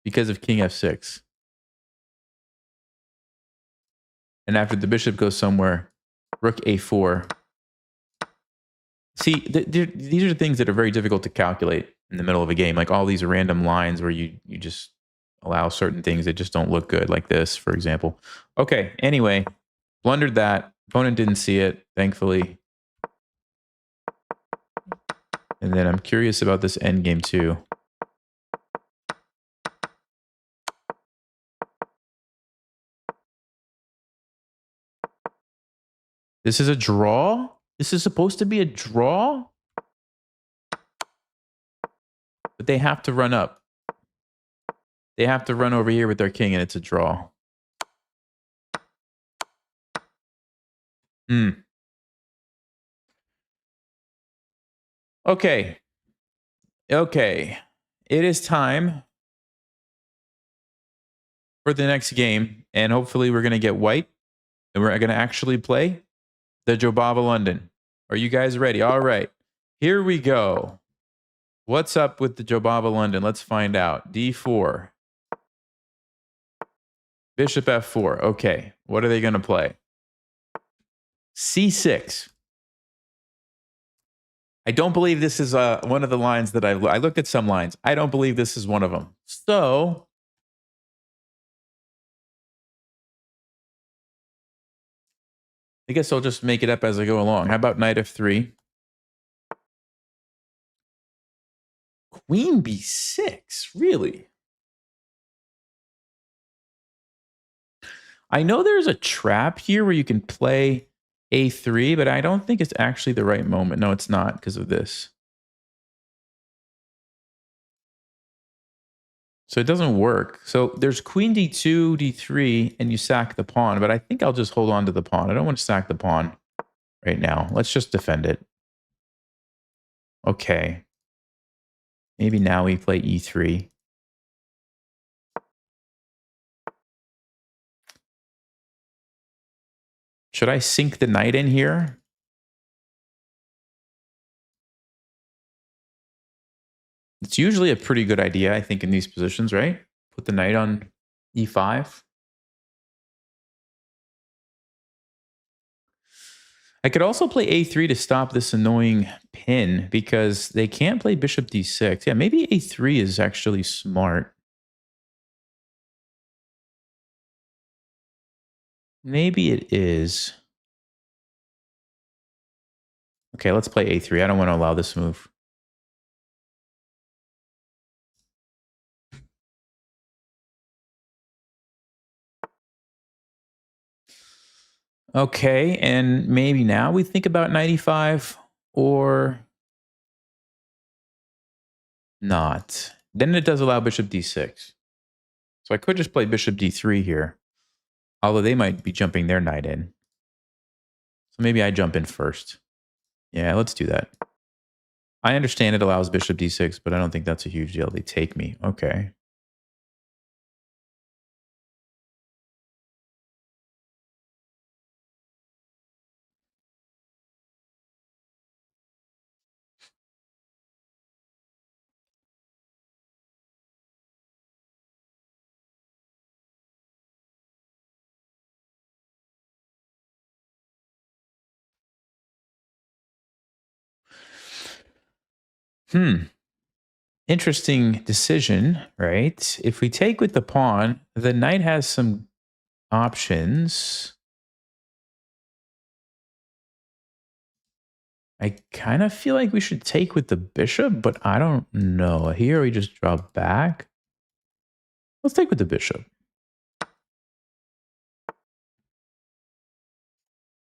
because of king f6. And after the bishop goes somewhere, rook a4. See, these are things that are very difficult to calculate in the middle of a game. Like all these random lines where you just allow certain things that just don't look good, like this, for example. Okay, anyway, blundered that. Opponent didn't see it, thankfully. And then I'm curious about this endgame too. This is a draw? This is supposed to be a draw? But they have to run up. They have to run over here with their king and it's a draw. Okay. Okay. It is time for the next game. And hopefully we're going to get white. And we're going to actually play the Jobaba London. Are you guys ready? All right. Here we go. What's up with the Jobaba London? Let's find out. D4. Bishop F4. Okay. What are they going to play? C6. I don't believe this is one of the lines that I looked at some lines. I don't believe this is one of them. So I guess I'll just make it up as I go along. How about knight f3? Queen b6, really? I know there's a trap here where you can play a3, but I don't think it's actually the right moment. No, it's not because of this. So it doesn't work. So there's queen d2, d3, and you sack the pawn, but I think I'll just hold on to the pawn. I don't want to sack the pawn right now. Let's just defend it. Okay. Maybe now we play e3. Should I sink the knight in here? It's usually a pretty good idea, I think, in these positions, right? Put the knight on e5. I could also play a3 to stop this annoying pin because they can't play bishop d6. Yeah, maybe a3 is actually smart. Maybe it is. Okay, let's play a3. I don't want to allow this move. Okay, and maybe now we think about 95 or not. Then it does allow bishop d6. So I could just play bishop d3 here, although they might be jumping their knight in. So maybe I jump in first. Yeah, let's do that. I understand it allows bishop d6, but I don't think that's a huge deal. They take me. Okay. Interesting decision, right? If we take with the pawn, the knight has some options. I kind of feel like we should take with the bishop, but I don't know. Here we just draw back. Let's take with the bishop.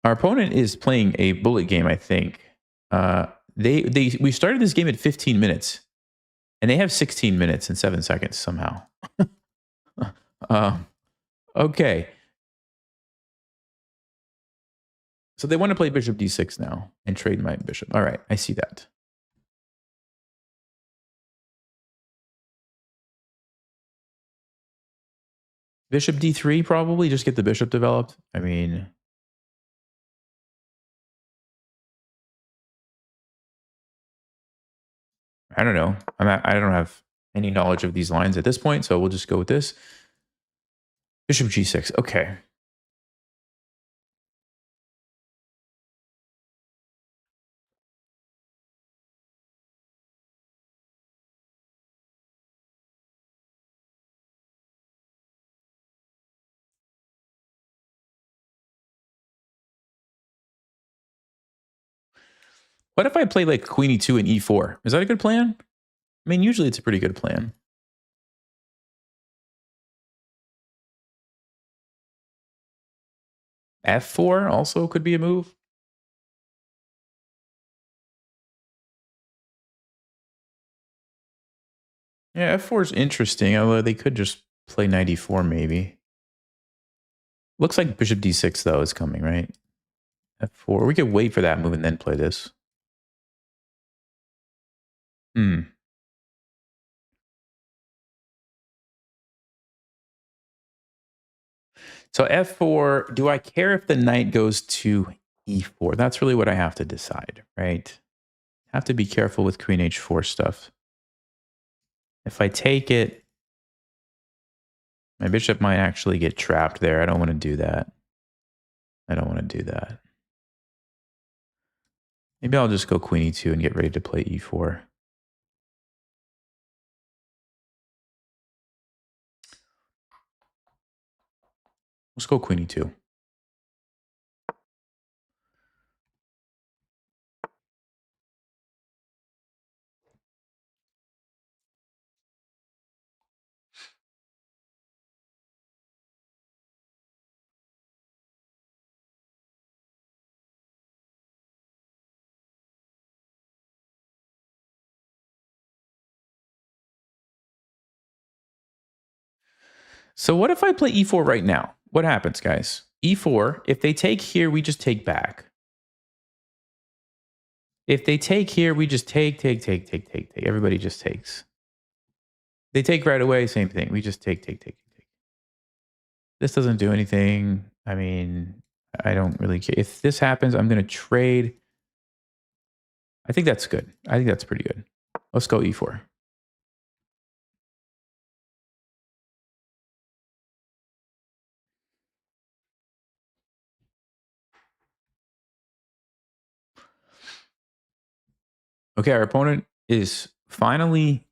Our opponent is playing a bullet game, I think. We started this game at 15 minutes, and they have 16 minutes and 7 seconds somehow. Okay. So they want to play bishop d6 now and trade my bishop. All right, I see that. Bishop d3 probably, just get the bishop developed. I mean, I don't know. I don't have any knowledge of these lines at this point, so we'll just go with this. Bishop g6. Okay. What if I play like queen e2 and e4? Is that a good plan? I mean, usually it's a pretty good plan. f4 also could be a move. Yeah, f4 is interesting, although they could just play knight e4 maybe. Looks like bishop d6 though is coming, right? f4. We could wait for that move and then play this. So f4, do I care if the knight goes to e4? That's really what I have to decide, right? Have to be careful with queen h4 stuff. If I take it, my bishop might actually get trapped there. I don't want to do that. I don't want to do that. Maybe I'll just go queen e2 and get ready to play e4. Let's go queen e2. So what if I play e4 right now? What happens, guys? E4, if they take here, we just take back. If they take here, we just take. Everybody just takes. They take right away, same thing. We just take. This doesn't do anything. I mean, I don't really care. If this happens, I'm going to trade. I think that's good. I think that's pretty good. Let's go e4. Okay, our opponent is finally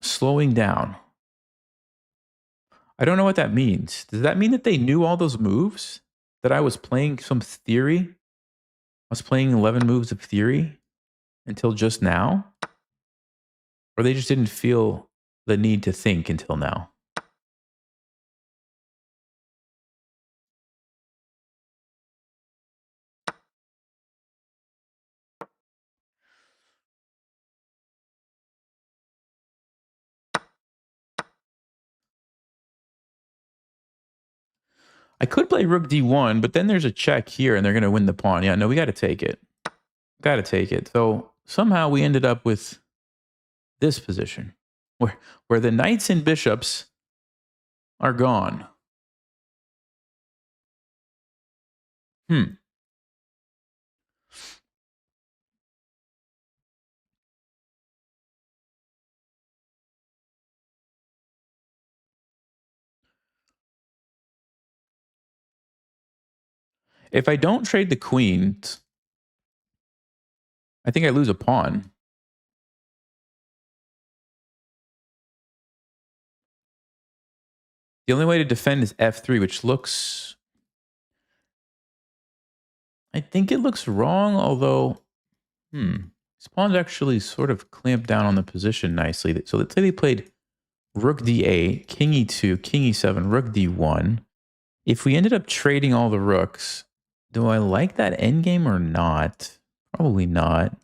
slowing down. I don't know what that means. Does that mean that they knew all those moves? That I was playing some theory? I was playing 11 moves of theory until just now? Or they just didn't feel the need to think until now? I could play rook d1, but then there's a check here and they're going to win the pawn. Yeah, no, we got to take it. Got to take it. So somehow we ended up with this position where the knights and bishops are gone. If I don't trade the queens, I think I lose a pawn. The only way to defend is f3, which looks... I think it looks wrong, although... This pawn's actually sort of clamped down on the position nicely. So let's say they played rook d8, king e2, king e7, rook d1. If we ended up trading all the rooks, do I like that endgame or not? Probably not.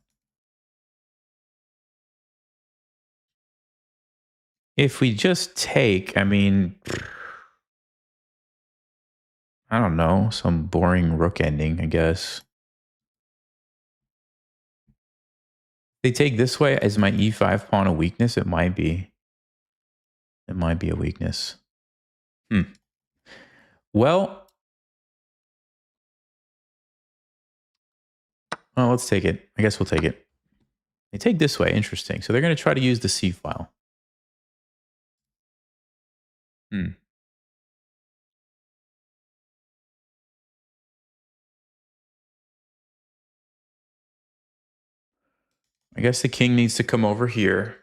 If we just take, I mean... I don't know, some boring rook ending, I guess. They take this way. Is my e5 pawn a weakness? It might be. It might be a weakness. Well, let's take it. I guess we'll take it. They take this way. Interesting. So they're going to try to use the C file. I guess the king needs to come over here.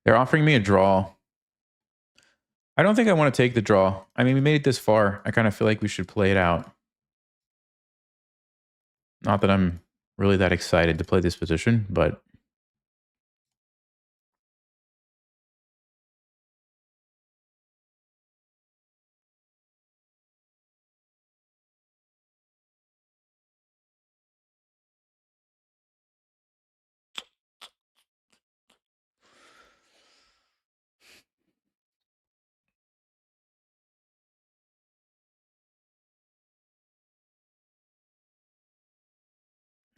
They're offering me a draw. I don't think I want to take the draw. I mean, we made it this far. I kind of feel like we should play it out. Not that I'm really that excited to play this position, but...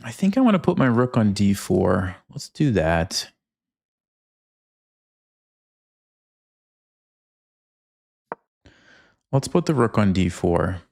I think I want to put my rook on d4. Let's do that. Let's put the rook on d4.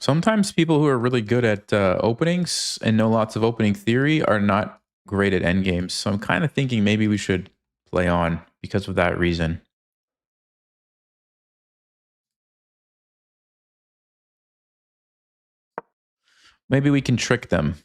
Sometimes people who are really good at openings and know lots of opening theory are not great at endgames. So I'm kind of thinking maybe we should play on because of that reason. Maybe we can trick them.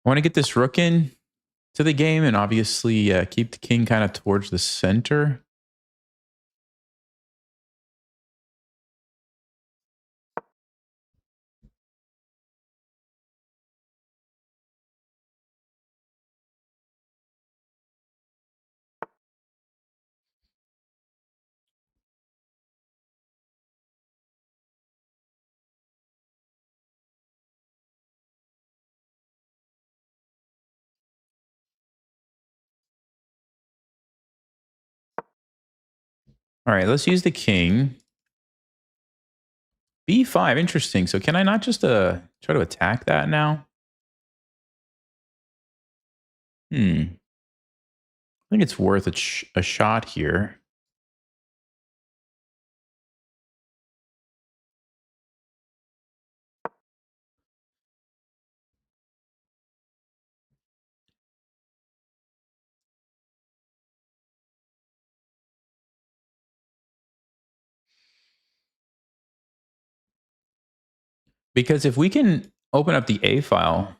I want to get this rook in to the game and obviously keep the king kind of towards the center. All right, let's use the king. B5, interesting. So can I not just try to attack that now? I think it's worth a shot here. Because if we can open up the A file,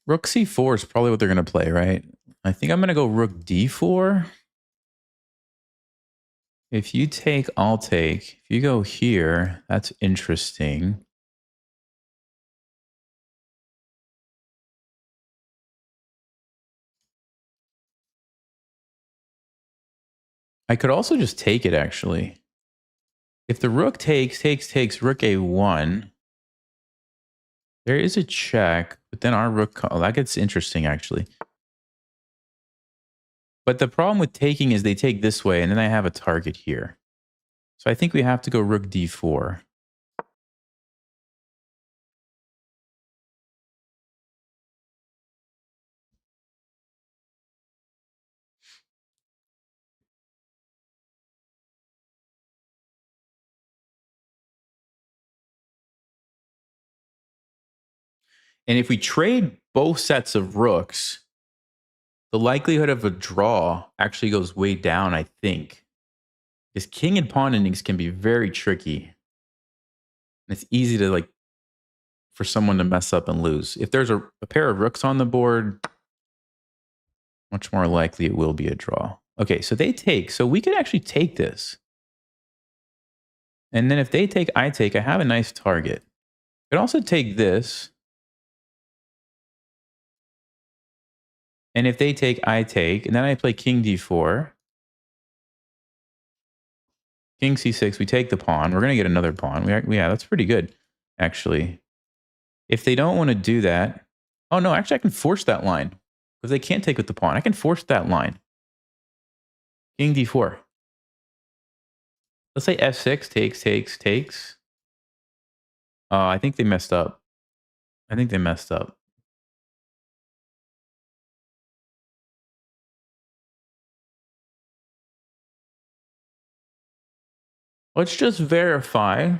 rook C4 is probably what they're going to play, right? I think I'm going to go rook D4. If you take, I'll take. If you go here, that's interesting. I could also just take it, actually. If the rook takes rook A1, there is a check, but then our rook, oh, that gets interesting, actually. But the problem with taking is they take this way, and then I have a target here. So I think we have to go rook D4. And if we trade both sets of rooks, the likelihood of a draw actually goes way down, I think. Because king and pawn endings can be very tricky. And it's easy to, like, for someone to mess up and lose. If there's a pair of rooks on the board, much more likely it will be a draw. Okay, so they take. So we could actually take this. And then if they take, I take, I have a nice target. I could also take this. And if they take, I take. And then I play king d4. King c6, we take the pawn. We're going to get another pawn. Yeah, that's pretty good, actually. If they don't want to do that... Oh, no, actually, I can force that line. Because they can't take with the pawn. I can force that line. King d4. Let's say f6, takes. I think they messed up. I think they messed up. Let's just verify.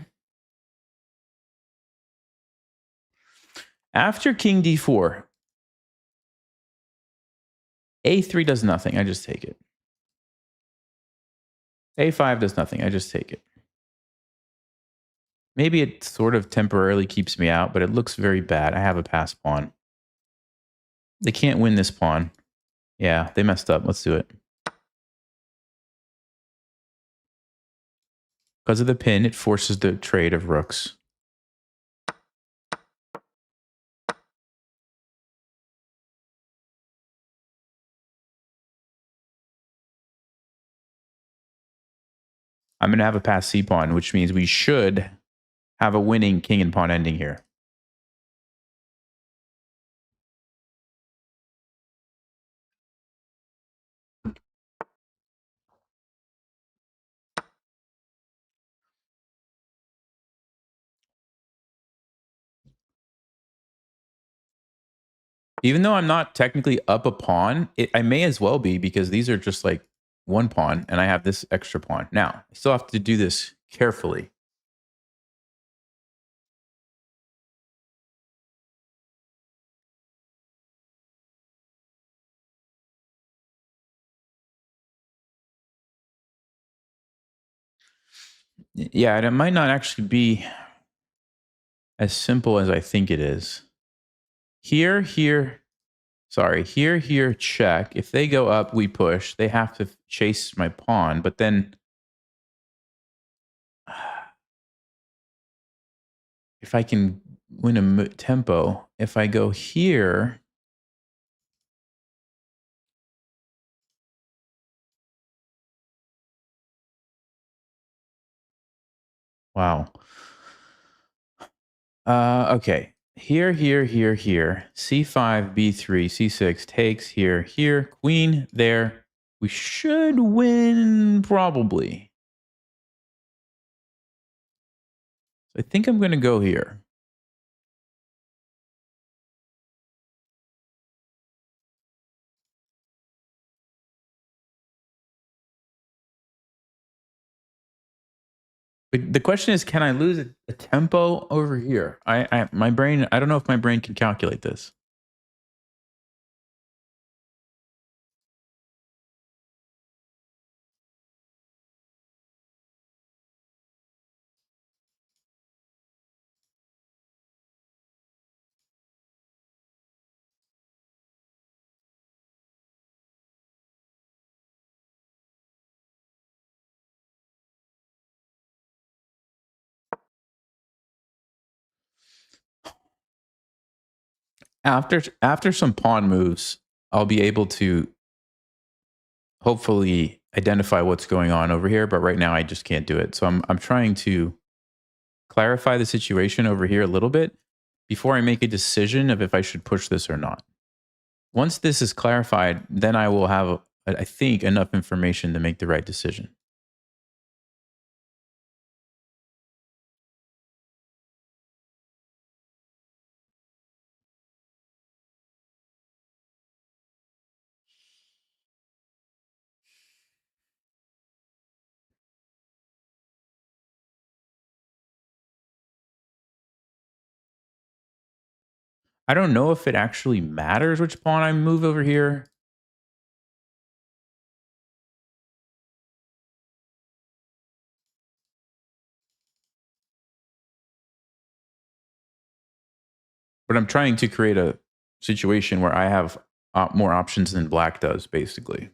After king d4, a3 does nothing. I just take it. a5 does nothing. I just take it. Maybe it sort of temporarily keeps me out, but it looks very bad. I have a pass pawn. They can't win this pawn. Yeah, they messed up. Let's do it. Because of the pin, it forces the trade of rooks. I'm going to have a pass c pawn, which means we should have a winning king and pawn ending here. Even though I'm not technically up a pawn, I may as well be because these are just like one pawn and I have this extra pawn. Now, I still have to do this carefully. Yeah, and it might not actually be as simple as I think it is. Here, check. If they go up, we push. They have to chase my pawn, but then if I can win a tempo, if I go here, wow. Okay. Here, C5, B3, C6 takes here, queen there. We should win probably. I think I'm going to go here. But the question is, can I lose a tempo over here? My brain, I don't know if my brain can calculate this. After some pawn moves, I'll be able to hopefully identify what's going on over here, but right now I just can't do it. So I'm trying to clarify the situation over here a little bit before I make a decision of if I should push this or not. Once this is clarified, then I will have, I think, enough information to make the right decision. I don't know if it actually matters which pawn I move over here. But I'm trying to create a situation where I have more options than black does, basically.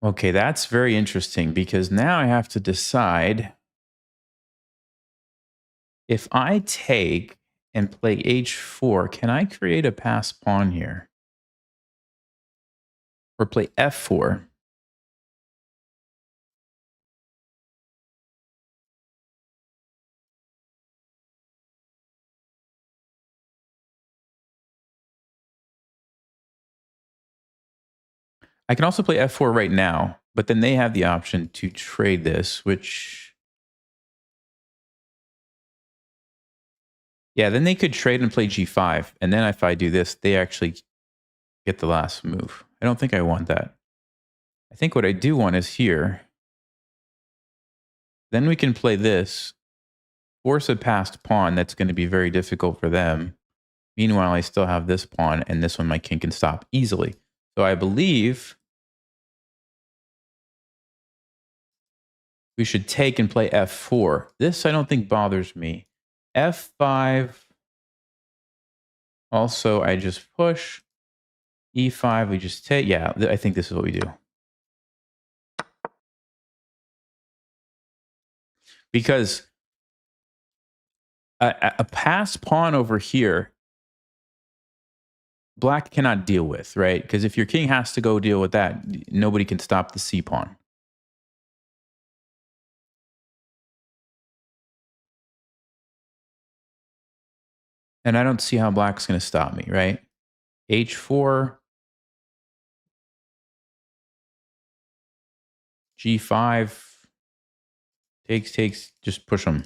Okay, that's very interesting because now I have to decide if I take and play h4, can I create a pass pawn here? or play f4. I can also play f4 right now, but then they have the option to trade this, which, yeah, then they could trade and play g5. And then if I do this, they actually get the last move. I don't think I want that. I think what I do want is here. Then we can play this, force a passed pawn that's going to be very difficult for them. Meanwhile, I still have this pawn, and this one my king can stop easily. So I believe we should take and play f4. This I don't think bothers me. f5. Also, I just push. e5, we just take. Yeah, I think this is what we do. Because a passed pawn over here, black cannot deal with, right? Because if your king has to go deal with that, nobody can stop the c pawn. And I don't see how black's going to stop me, right? h4, g5, takes, just push them.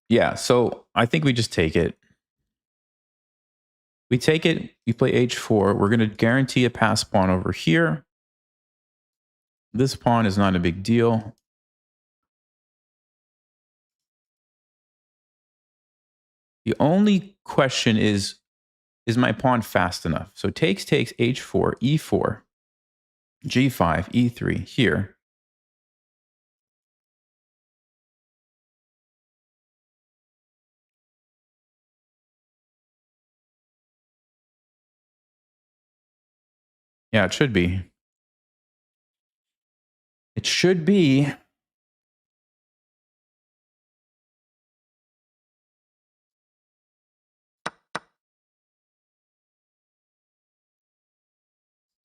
Yeah, so I think we just take it. We take it, we play h4. We're going to guarantee a pass pawn over here. This pawn is not a big deal. The only question is my pawn fast enough? So takes, h4, e4, g5, e3 here. Yeah, it should be. It should be. I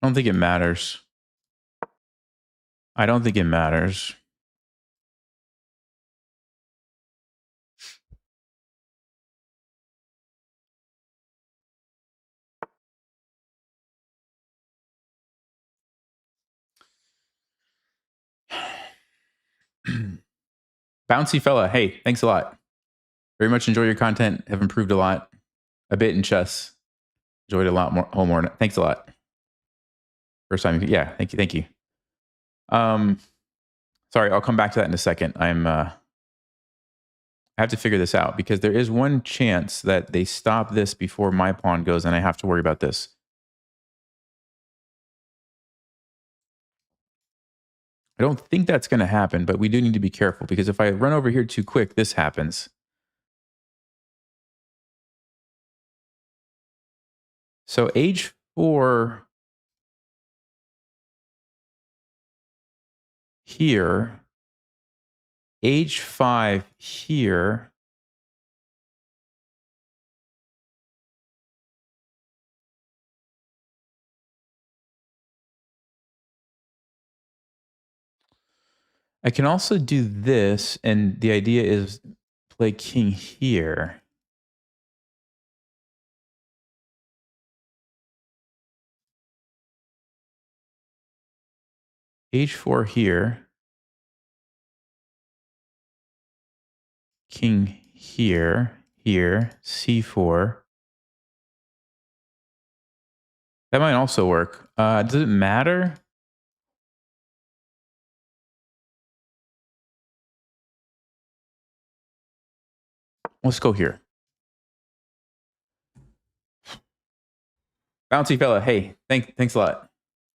don't think it matters. I don't think it matters. Bouncy fella, hey, thanks a lot. Very much enjoy your content. Have improved a lot. A bit in chess. Enjoyed a lot more. Thanks a lot. First time. Yeah, thank you. Sorry, I'll come back to that in a second. I have to figure this out because there is one chance that they stop this before my pawn goes, and I have to worry about this. I don't think that's going to happen, but we do need to be careful because if I run over here too quick, this happens. So h4 here, h5 here. I can also do this, and the idea is play king here. h4 here, king here, c4. That might also work. Does it matter? Let's go here. Bouncy fella, hey, thanks a lot.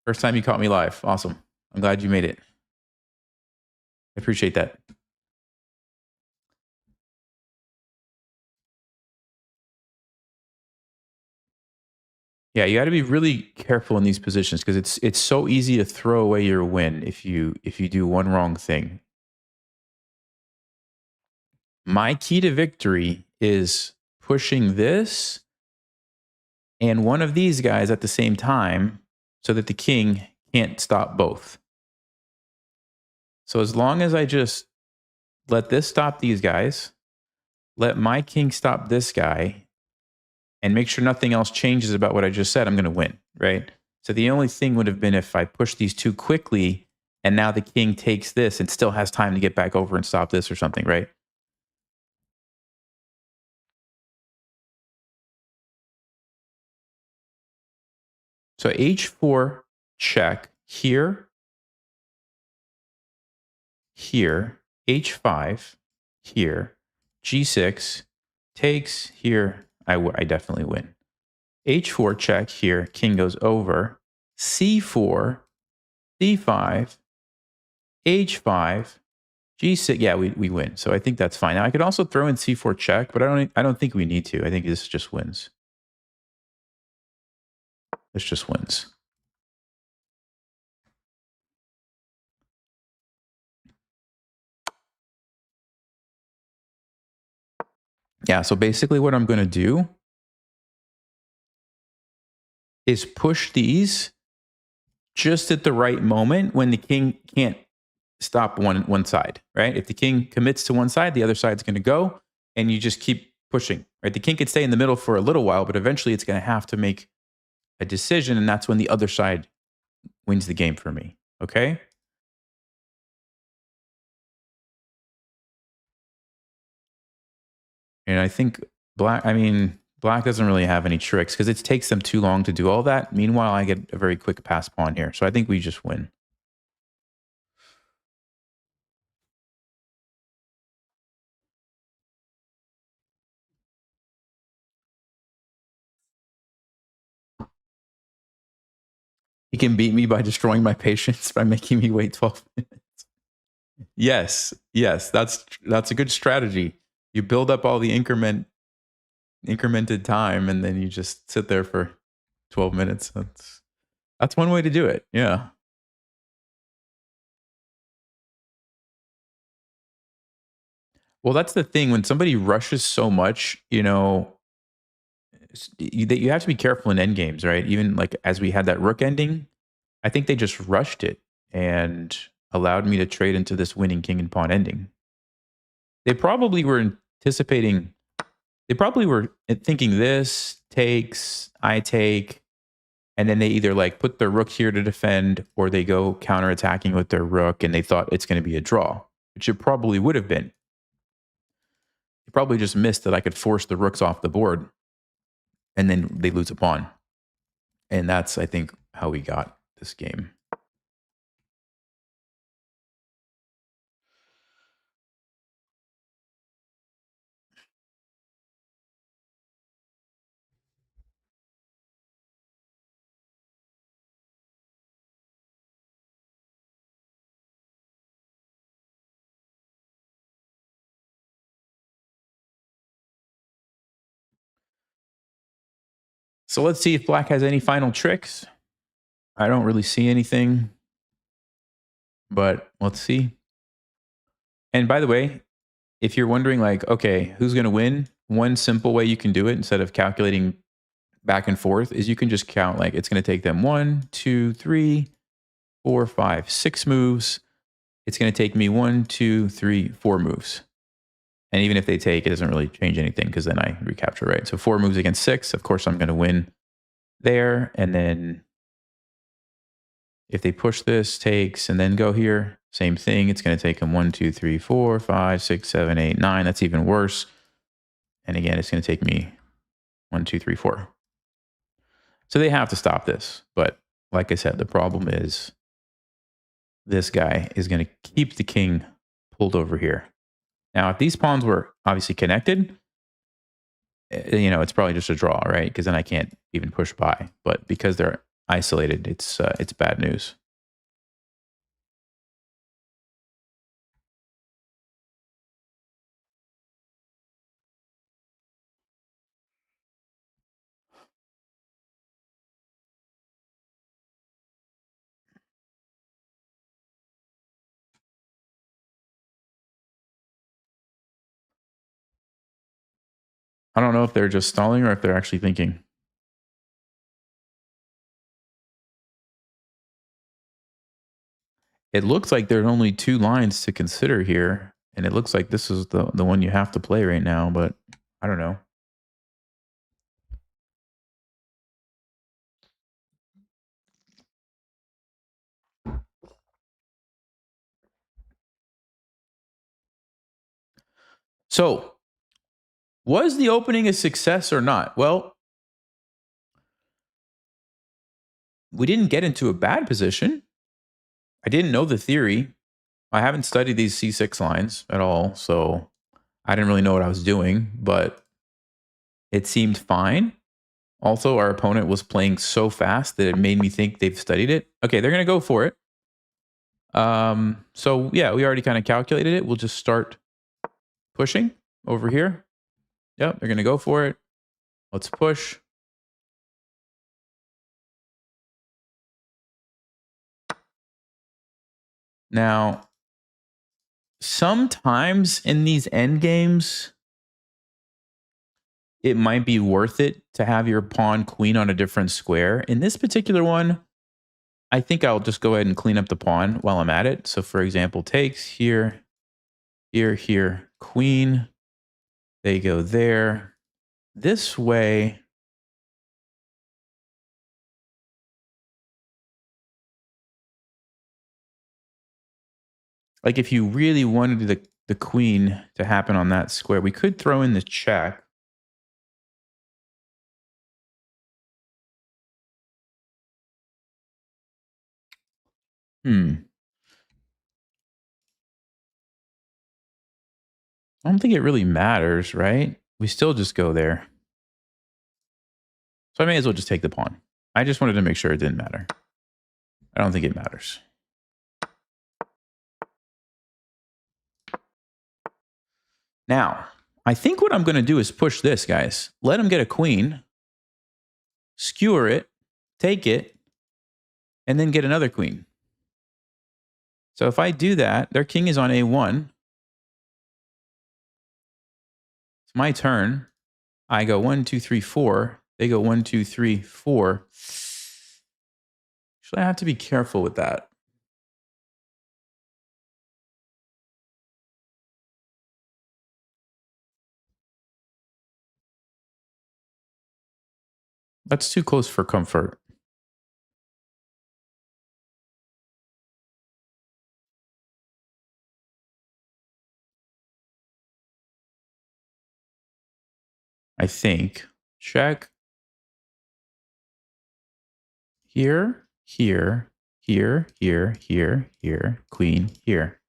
First time you caught me live. Awesome. I'm glad you made it. I appreciate that. Yeah, you got to be really careful in these positions because it's so easy to throw away your win if you do one wrong thing. My key to victory is pushing this and one of these guys at the same time so that the king can't stop both. So as long as I just let this stop these guys, let my king stop this guy, and make sure nothing else changes about what I just said, I'm going to win, right? So the only thing would have been if I push these two quickly and now the king takes this and still has time to get back over and stop this or something, right? So h4 check here, h5 here, g6 takes here. I definitely win. h4 check here, king goes over, c4, d5, h5, g6. Yeah, we win. So I think that's fine. Now I could also throw in c4 check, but I don't think we need to. I think this just wins. This just wins. Yeah, so basically what I'm going to do is push these just at the right moment when the king can't stop one side, right? If the king commits to one side, the other side's going to go, and you just keep pushing, right? The king could stay in the middle for a little while, but eventually it's going to have to make a decision, and that's when the other side wins the game for me, okay? And I think black doesn't really have any tricks because it takes them too long to do all that. Meanwhile, I get a very quick pass pawn here. So I think we just win. He can beat me by destroying my patience by making me wait 12 minutes. Yes, that's a good strategy. You build up all the incremented time and then you just sit there for 12 minutes. That's one way to do it. Yeah. Well, that's the thing when somebody rushes so much, you have to be careful in end games, right? Even like as we had that rook ending, I think they just rushed it and allowed me to trade into this winning king and pawn ending. They probably were anticipating, they probably were thinking this takes, I take, and then they either like put their rook here to defend or they go counterattacking with their rook and they thought it's going to be a draw, which it probably would have been. They probably just missed that I could force the rooks off the board and then they lose a pawn. And that's, I think, how we got this game. So let's see if black has any final tricks. I don't really see anything, but let's see. And by the way, if you're wondering like, okay, who's going to win? One simple way you can do it instead of calculating back and forth is you can just count like it's going to take them 1, 2, 3, 4, 5, 6 moves. It's going to take me 1, 2, 3, 4 moves. And even if they take, it doesn't really change anything because then I recapture, right? So 4 moves against 6. Of course, I'm going to win there. And then If they push this, takes, and then go here, same thing. It's going to take them 1, 2, 3, 4, 5, 6, 7, 8, 9. That's even worse. And again, it's going to take me 1, 2, 3, 4. So they have to stop this. But like I said, the problem is this guy is going to keep the king pulled over here. Now, if these pawns were obviously connected, it's probably just a draw, right? Because then I can't even push by. But because they're isolated, it's bad news. I don't know if they're just stalling or if they're actually thinking. It looks like there are only 2 lines to consider here, and it looks like this is the one you have to play right now, but I don't know. So, was the opening a success or not? Well, we didn't get into a bad position. I didn't know the theory. I haven't studied these C6 lines at all, so I didn't really know what I was doing, but it seemed fine. Also, our opponent was playing so fast that it made me think they've studied it. Okay, they're going to go for it. So yeah, we already kind of calculated it. We'll just start pushing over here. Yep, they're going to go for it. Let's push. Now, sometimes in these end games, it might be worth it to have your pawn queen on a different square. In this particular one, I think I'll just go ahead and clean up the pawn while I'm at it. So for example, takes here, here, here, queen. They go there. This way, like if you really wanted the queen to happen on that square, we could throw in the check. I don't think it really matters, right? We still just go there. So I may as well just take the pawn. I just wanted to make sure it didn't matter. I don't think it matters. Now, I think what I'm going to do is push this, guys. Let him get a queen, skewer it, take it, and then get another queen. So if I do that, their king is on A1. It's my turn. I go 1, 2, 3, 4. They go 1, 2, 3, 4. Actually, I have to be careful with that. That's too close for comfort. I think. Check. Here, here, here, here, here, here, queen, here.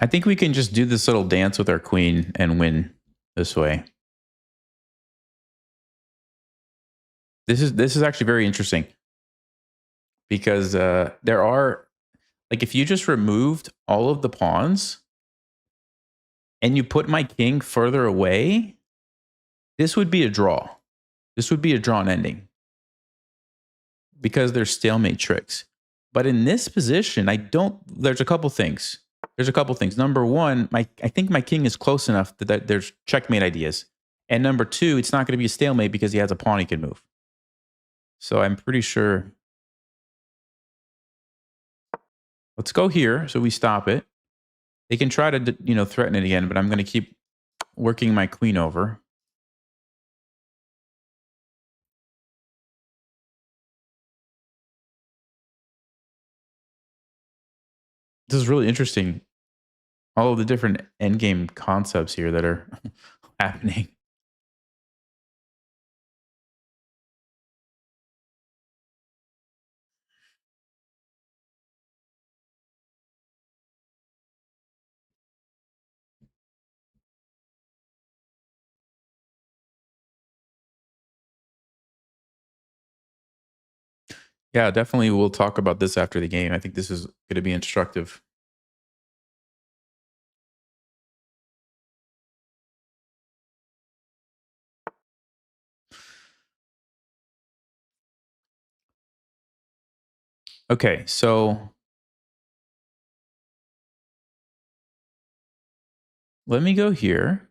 I think we can just do this little dance with our queen and win this way. This is actually very interesting because there are, like, if you just removed all of the pawns and you put my king further away, this would be a draw. This would be a drawn ending because there's stalemate tricks. But in this position, there's a couple things. Number one, I think my king is close enough that there's checkmate ideas. And number two, it's not going to be a stalemate because he has a pawn he can move. So I'm pretty sure. Let's go here so we stop it. They can try to, threaten it again, but I'm going to keep working my queen over. This is really interesting. All of the different endgame concepts here that are happening. Yeah, definitely we'll talk about this after the game. I think this is going to be instructive. Okay, so let me go here.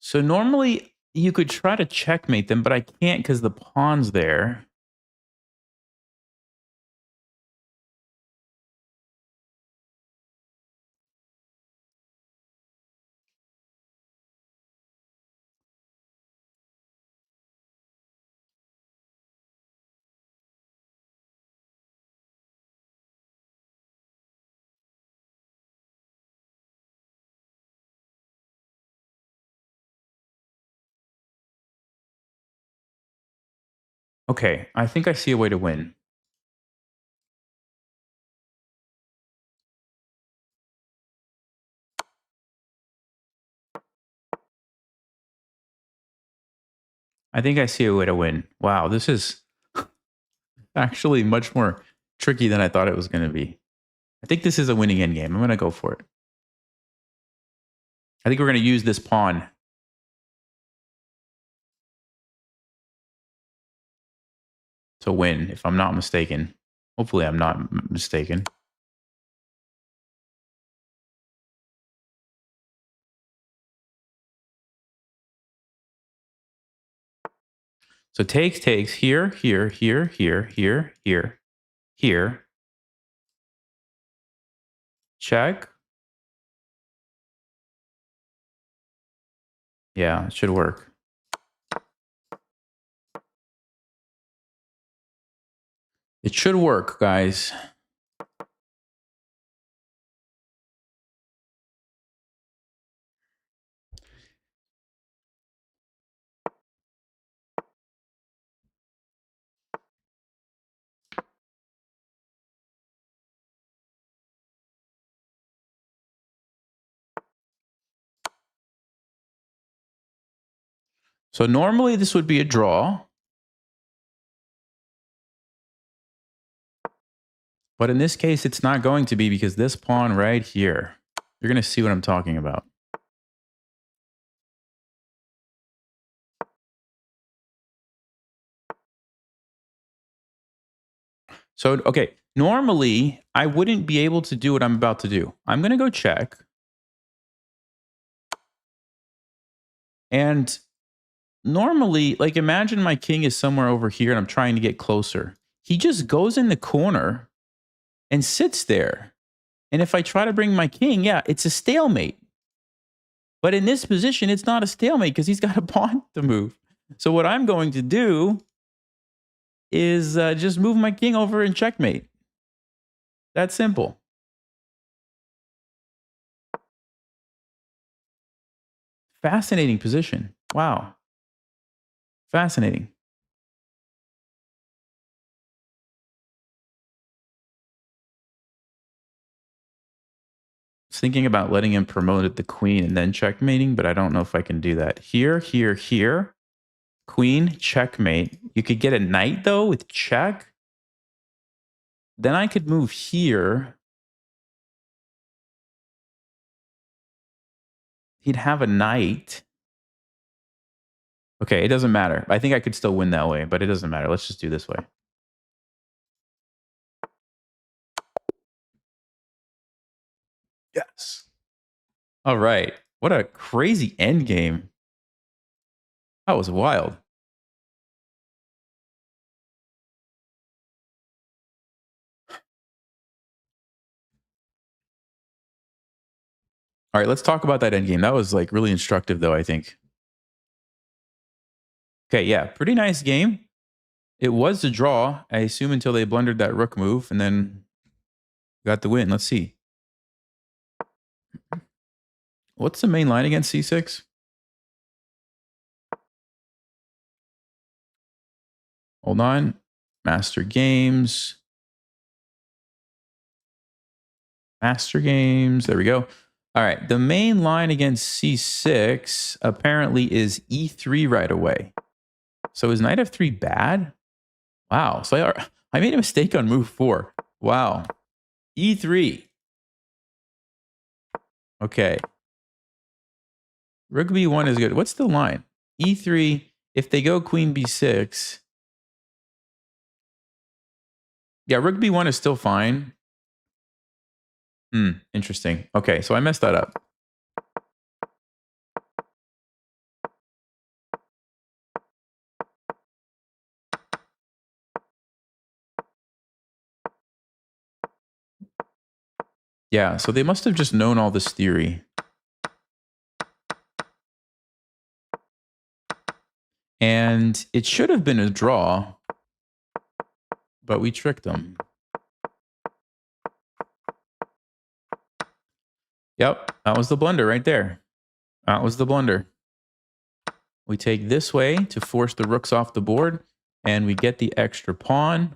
So normally you could try to checkmate them, but I can't because the pawn's there. Okay, I think I see a way to win. I think I see a way to win. Wow, this is actually much more tricky than I thought it was going to be. I think this is a winning endgame. I'm going to go for it. I think we're going to use this pawn to win, if I'm not mistaken. Hopefully, I'm not mistaken. So takes here, here, here, here, here, here, here. Check. Yeah, it should work. It should work, guys. So normally this would be a draw. But in this case, it's not going to be because this pawn right here, you're going to see what I'm talking about. So, okay, normally I wouldn't be able to do what I'm about to do. I'm going to go check. And normally, like imagine my king is somewhere over here and I'm trying to get closer. He just goes in the corner and sits there. And if I try to bring my king, yeah, it's a stalemate. But in this position, it's not a stalemate because he's got a pawn to move. So what I'm going to do is just move my king over and checkmate. That's simple. Fascinating position. Wow. Fascinating. I was thinking about letting him promote at the queen and then checkmating, but I don't know if I can do that. Here, here, here. Queen, checkmate. You could get a knight, though, with check. Then I could move here. He'd have a knight. Okay, it doesn't matter. I think I could still win that way, but it doesn't matter. Let's just do this way. Yes. All right. What a crazy end game. That was wild. All right, let's talk about that end game. That was like really instructive, though, I think. Okay, yeah, pretty nice game. It was a draw, I assume, until they blundered that rook move and then got the win. Let's see. What's the main line against c6? Hold on. Master Games. Master Games. There we go. All right. The main line against c6 apparently is e3 right away. So is knight f3 bad? Wow. So I made a mistake on move 4. Wow. e3. Okay. Rook b1 is good. What's the line? e3. If they go queen b6. Yeah, rook b1 is still fine. Interesting. Okay, so I messed that up. Yeah, so they must have just known all this theory. And it should have been a draw, but we tricked them. Yep, that was the blunder right there. That was the blunder. We take this way to force the rooks off the board, and we get the extra pawn.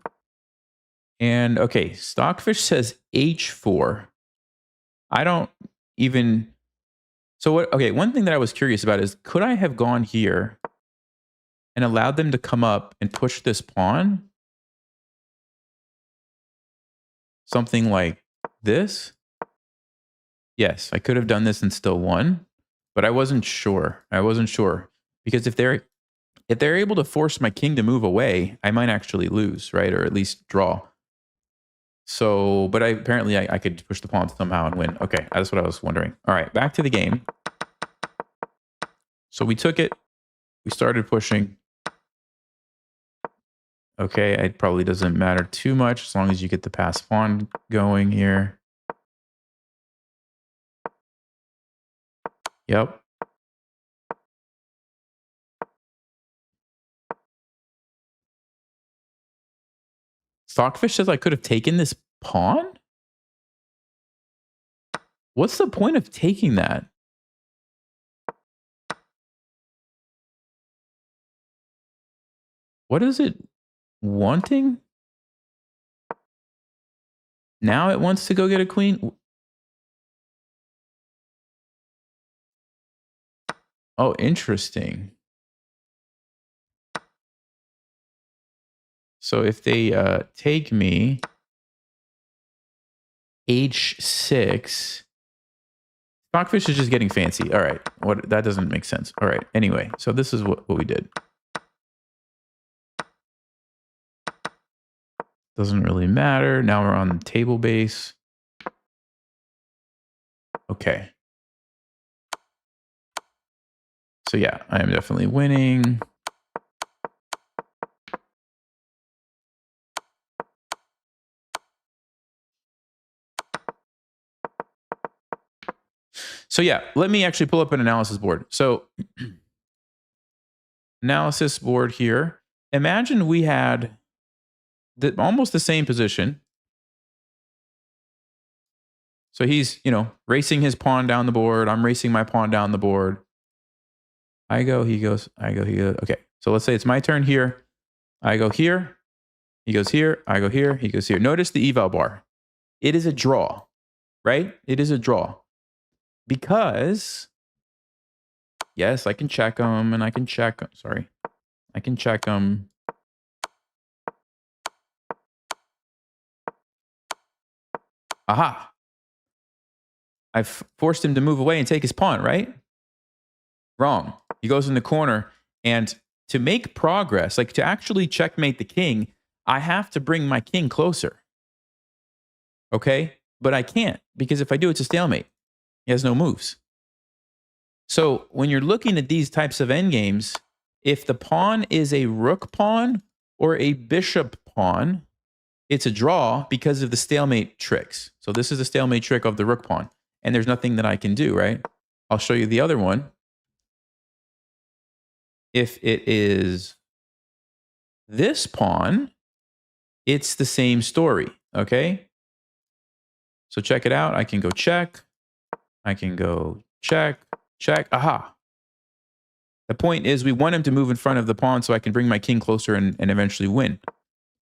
And okay, Stockfish says h4. I don't even... So what? Okay, one thing that I was curious about is, could I have gone here and allowed them to come up and push this pawn? Something like this? Yes, I could have done this and still won, but I wasn't sure. I wasn't sure because if they're able to force my king to move away, I might actually lose, right? Or at least draw. So, but apparently I could push the pawn somehow and win. Okay, that's what I was wondering. All right, back to the game. So we took it. We started pushing. Okay, it probably doesn't matter too much as long as you get the pass pawn going here. Yep. Stockfish says I could have taken this pawn? What's the point of taking that? What is it wanting? Now it wants to go get a queen? Oh, interesting. So if they take me, h6, Stockfish is just getting fancy. All right, that doesn't make sense. All right, anyway, so this is what we did. Doesn't really matter. Now we're on table base. Okay. So yeah, I am definitely winning. So yeah, let me actually pull up an analysis board. So analysis board here. Imagine we had almost the same position. So he's, racing his pawn down the board. I'm racing my pawn down the board. I go, he goes, I go, he goes. Okay. So let's say it's my turn here. I go here. He goes here. I go here. He goes here. Notice the eval bar. It is a draw, right? It is a draw. Because, yes, I can check them and I can check. Sorry. I can check them. Aha. I've forced him to move away and take his pawn, right? Wrong. He goes in the corner. And to make progress, like to actually checkmate the king, I have to bring my king closer. Okay? But I can't, because if I do, it's a stalemate. He has no moves. So when you're looking at these types of endgames, if the pawn is a rook pawn or a bishop pawn, it's a draw because of the stalemate tricks. So this is the stalemate trick of the rook pawn. And there's nothing that I can do, right? I'll show you the other one. If it is this pawn, it's the same story, okay? So check it out. I can go check. I can go check, check. Aha. The point is we want him to move in front of the pawn so I can bring my king closer and eventually win.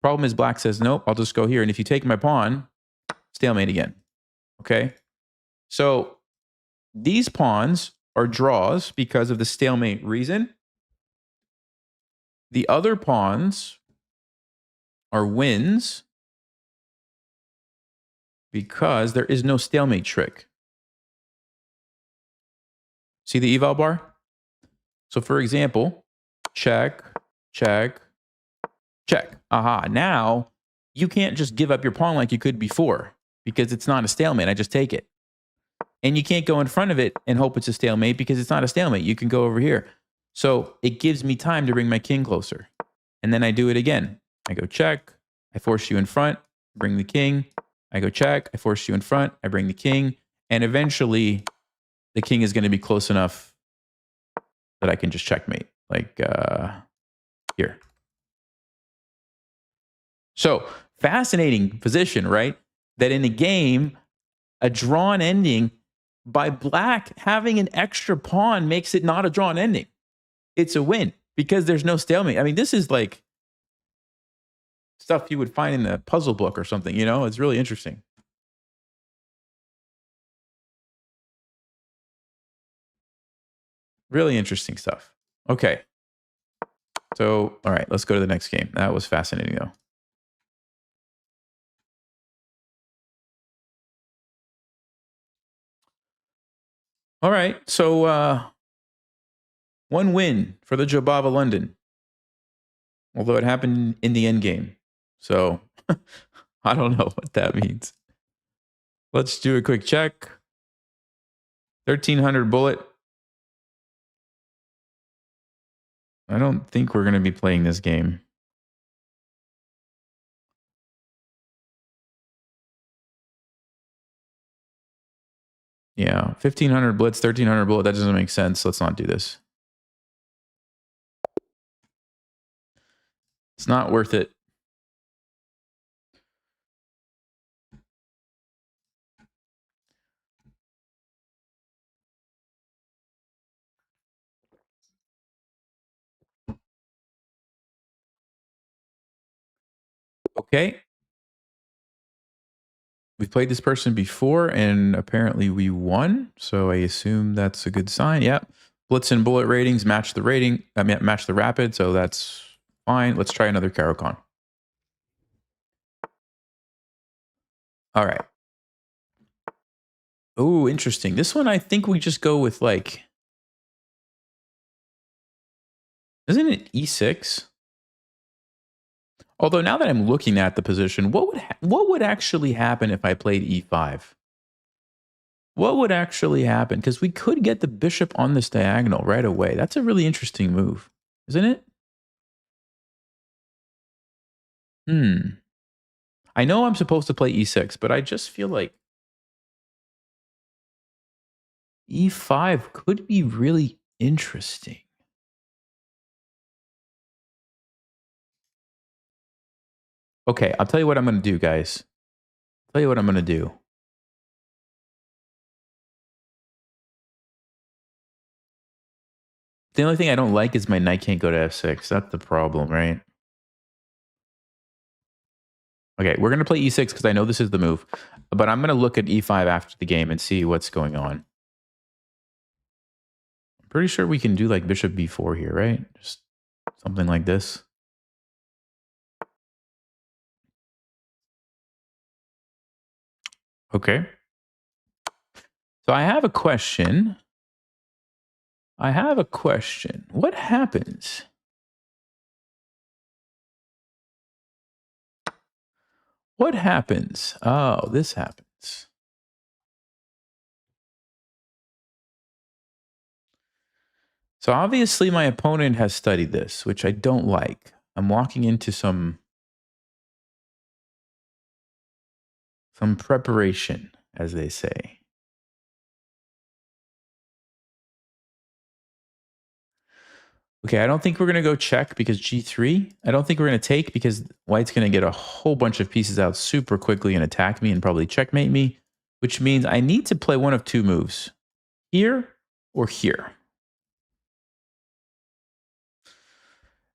Problem is black says, nope, I'll just go here. And if you take my pawn, stalemate again. Okay? So these pawns are draws because of the stalemate reason. The other pawns are wins because there is no stalemate trick. See the eval bar? So for example, check, check, check. Aha. Now you can't just give up your pawn like you could before because it's not a stalemate. I just take it. And you can't go in front of it and hope it's a stalemate because it's not a stalemate. You can go over here. So it gives me time to bring my king closer. And then I do it again. I go check. I force you in front. Bring the king. I go check. I force you in front. I bring the king. And eventually the king is going to be close enough that I can just checkmate. Like here. So fascinating position, right? That in a game, a drawn ending by black having an extra pawn makes it not a drawn ending. It's a win because there's no stalemate. I mean, this is like stuff you would find in a puzzle book or something, It's really interesting. Really interesting stuff. Okay. So, all right, let's go to the next game. That was fascinating, though. All right. So, one win for the Jobava London. Although it happened in the end game. So, I don't know what that means. Let's do a quick check. 1300 bullet. I don't think we're going to be playing this game. Yeah, 1500 blitz, 1300 bullet. That doesn't make sense. Let's not do this. It's not worth it. Okay. We've played this person before, and apparently we won. So I assume that's a good sign. Yep. Blitz and bullet ratings match the rating. I mean, match the rapid. So that's fine. Let's try another Caro-Kann. All right. Oh, interesting. This one, I think we just go with like, isn't it E6? Although now that I'm looking at the position, what would actually happen if I played e5? What would actually happen? Because we could get the bishop on this diagonal right away. That's a really interesting move, isn't it? Hmm. I know I'm supposed to play e6, but I just feel like e5 could be really interesting. Okay, I'll tell you what I'm going to do, guys. I'll tell you what I'm going to do. The only thing I don't like is my knight can't go to f6. That's the problem, right? Okay, we're going to play e6 because I know this is the move. But I'm going to look at e5 after the game and see what's going on. I'm pretty sure we can do like bishop b4 here, right? Just something like this. Okay. So I have a question. What happens? What happens? Oh, this happens. So obviously my opponent has studied this, which I don't like. I'm walking into some preparation, as they say. Okay, I don't think we're going to go check because g3. I don't think we're going to take because white's going to get a whole bunch of pieces out super quickly and attack me and probably checkmate me, which means I need to play one of two moves, here or here.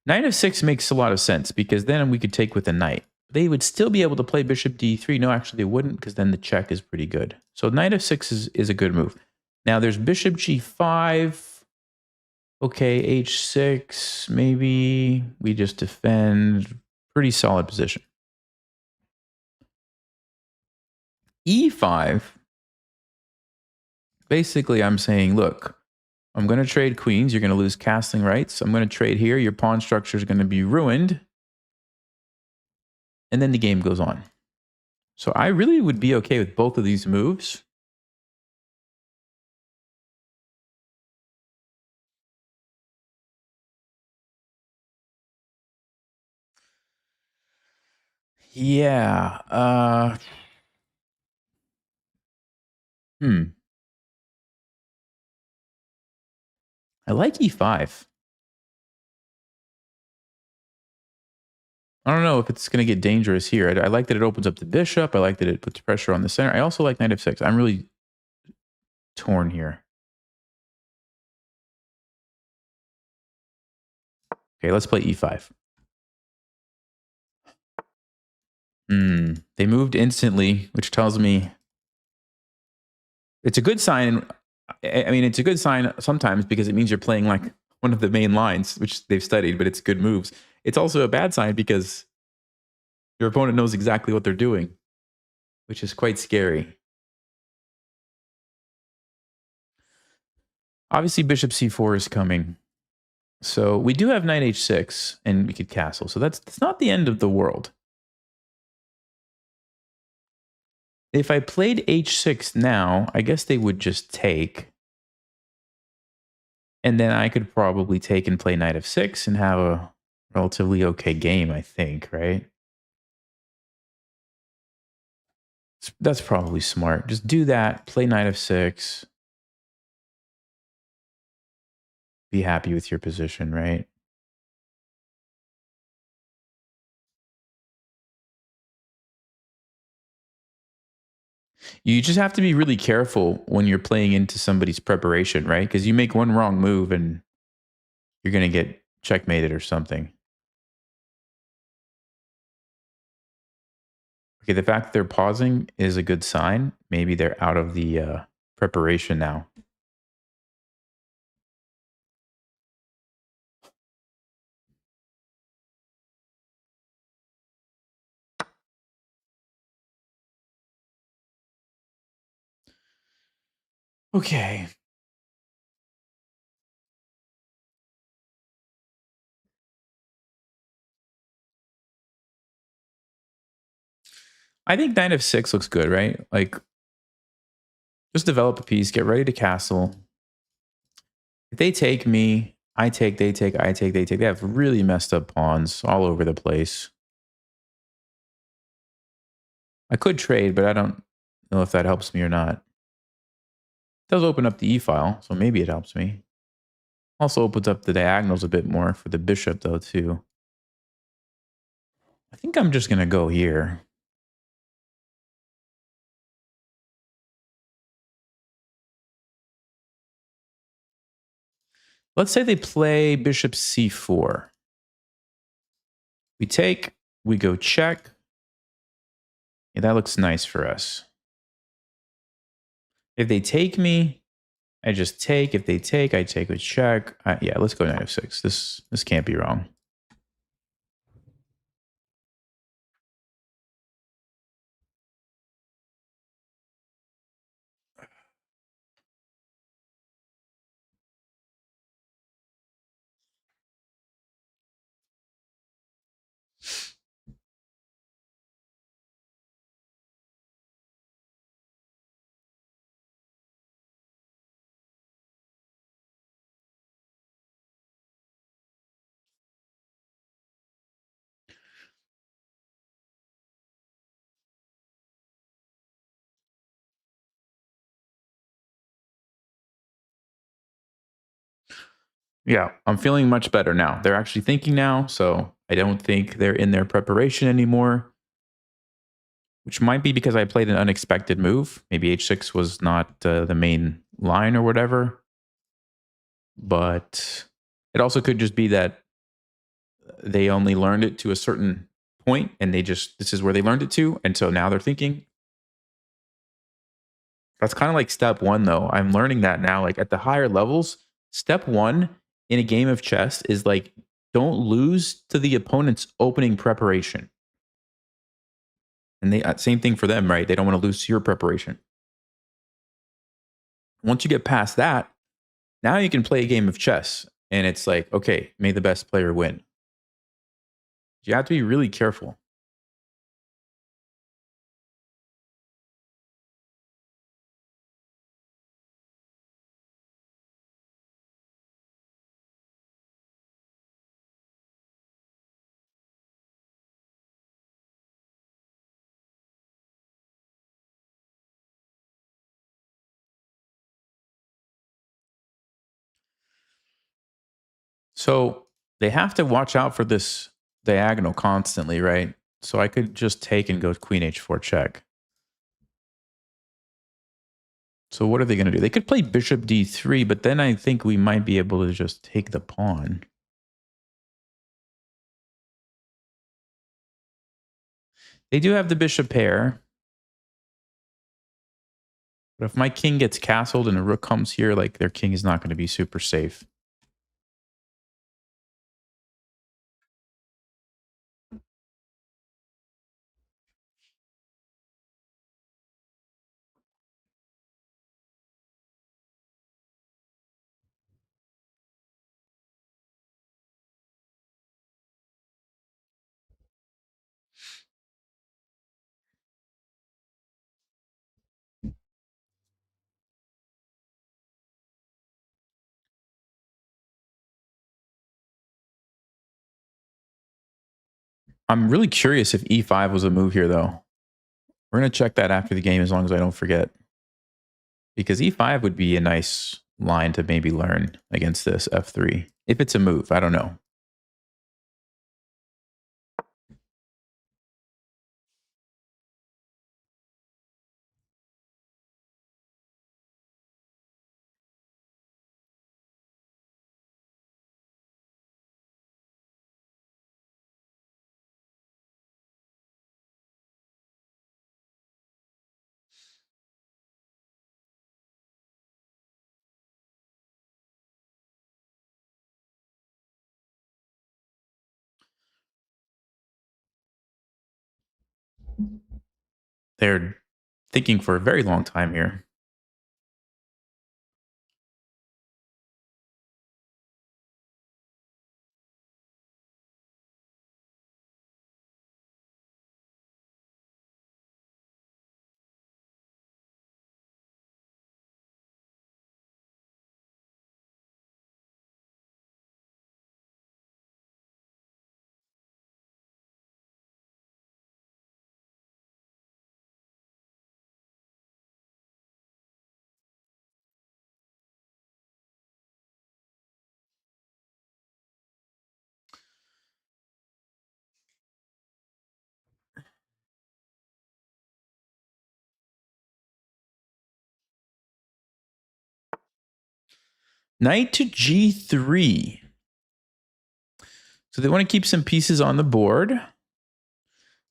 Knight of 6 makes a lot of sense because then we could take with the knight. They would still be able to play bishop d3. No, actually they wouldn't because then the check is pretty good. So knight of 6 is a good move. Now there's bishop g5. Okay, h6, maybe we just defend. Pretty solid position. e5, basically I'm saying, look, I'm going to trade queens. You're going to lose castling rights. I'm going to trade here. Your pawn structure is going to be ruined. And then the game goes on. So I really would be okay with both of these moves. Yeah. I like e5. I don't know if it's going to get dangerous here. I like that it opens up the bishop. I like that it puts pressure on the center. I also like knight of 6. I'm really torn here. Okay, let's play e5. They moved instantly, which tells me it's a good sign. I mean, it's a good sign sometimes because it means you're playing like one of the main lines, which they've studied, but it's good moves. It's also a bad sign because your opponent knows exactly what they're doing, which is quite scary. Obviously, bishop c4 is coming. So we do have knight h6, and we could castle. So that's not the end of the world. If I played h6 now, I guess they would just take. And then I could probably take and play knight of 6 and have a relatively okay game, I think, right? That's probably smart. Just do that, play knight of 6. Be happy with your position, right? You just have to be really careful when you're playing into somebody's preparation, right? Because you make one wrong move and you're going to get checkmated or something. Okay, the fact that they're pausing is a good sign. Maybe they're out of the preparation now. Okay. I think knight f6 looks good, right? Like, just develop a piece, get ready to castle. If they take me, I take, they take, I take, they take. They have really messed up pawns all over the place. I could trade, but I don't know if that helps me or not. It does open up the e-file, so maybe it helps me. Also opens up the diagonals a bit more for the bishop, though, too. I think I'm just going to go here. Let's say they play bishop c4. We take, we go check. Yeah, that looks nice for us. If they take me, I just take. If they take, I take with check. Yeah, let's go knight f6. This can't be wrong. Yeah, I'm feeling much better now. They're actually thinking now, so I don't think they're in their preparation anymore, which might be because I played an unexpected move. Maybe h6 was not the main line or whatever, but it also could just be that they only learned it to a certain point and this is where they learned it to, and so now they're thinking. That's kind of like step one, though. I'm learning that now. Like at the higher levels, step one in a game of chess is like, don't lose to the opponent's opening preparation. And they same thing for them, right? They don't want to lose to your preparation. Once you get past that, now you can play a game of chess. And it's like, okay, may the best player win. You have to be really careful. So they have to watch out for this diagonal constantly, right? So I could just take and go queen h4 check. So what are they going to do? They could play bishop d3, but then I think we might be able to just take the pawn. They do have the bishop pair. But if my king gets castled and a rook comes here, like their king is not going to be super safe. I'm really curious if e5 was a move here, though. We're going to check that after the game as long as I don't forget. Because e5 would be a nice line to maybe learn against this f3. If it's a move, I don't know. They're thinking for a very long time here. Knight to g3. So they want to keep some pieces on the board.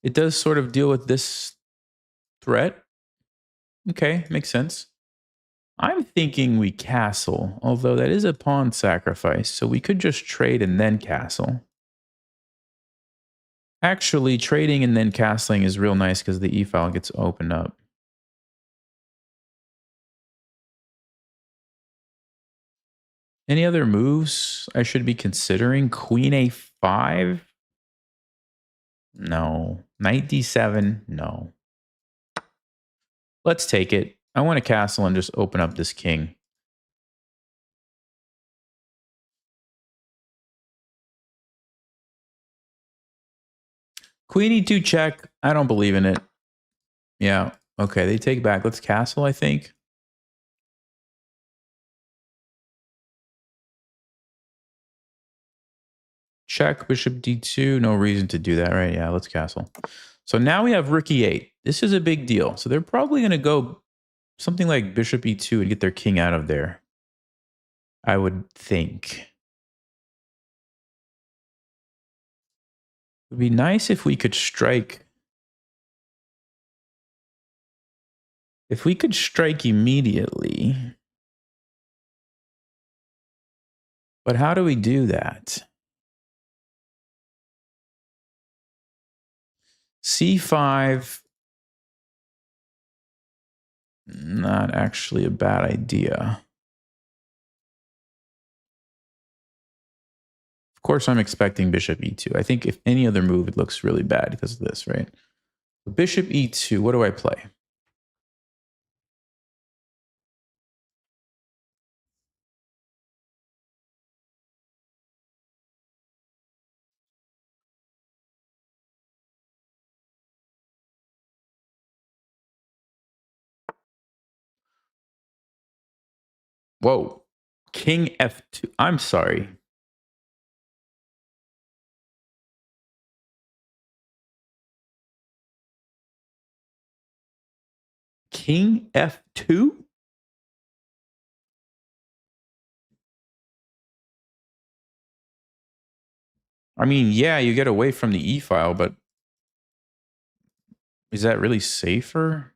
It does sort of deal with this threat. Okay, makes sense. I'm thinking we castle, although that is a pawn sacrifice, so we could just trade and then castle. Actually, trading and then castling is real nice because the e-file gets opened up. Any other moves I should be considering? Queen a5? No. Knight d7? No. Let's take it. I want to castle and just open up this king. Queen e2 check. I don't believe in it. Yeah. Okay, they take back. Let's castle, I think. Check, bishop d2. No reason to do that, right? Yeah, let's castle. So now we have rook e8. This is a big deal. So they're probably going to go something like bishop e2 and get their king out of there, I would think. It would be nice if we could strike. If we could strike immediately. But how do we do that? c5. Not actually a bad idea. Of course, I'm expecting bishop e2. I think if any other move, it looks really bad because of this, right? Bishop e2, what do I play? Whoa. King f2. I'm sorry. King f2? I mean, yeah, you get away from the e-file, but is that really safer?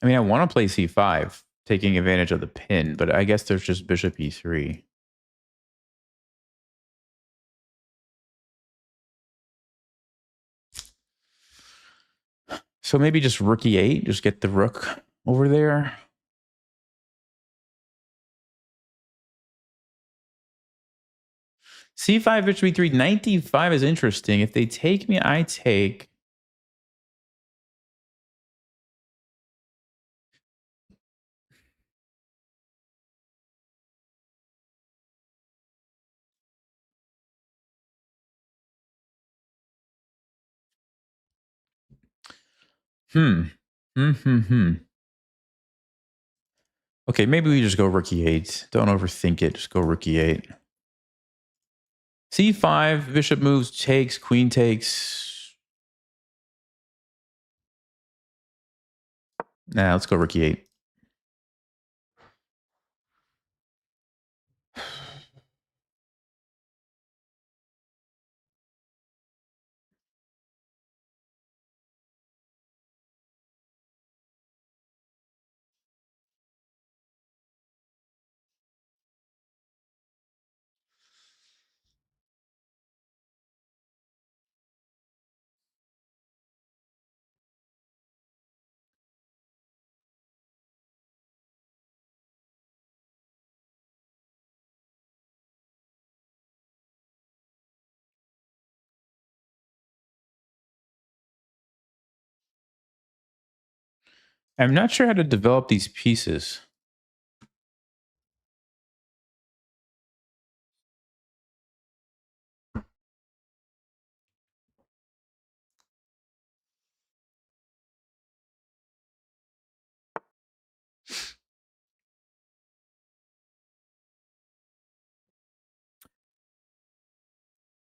I mean, I want to play c5, taking advantage of the pin, but I guess there's just bishop e3. So maybe just rook e8, just get the rook over there. c5, bishop e3, knight d5 is interesting. If they take me, I take. Okay, maybe we just go rook e8. Don't overthink it. Just go rook e8. c5, bishop moves, takes, queen takes. Nah, let's go rook e8. I'm not sure how to develop these pieces.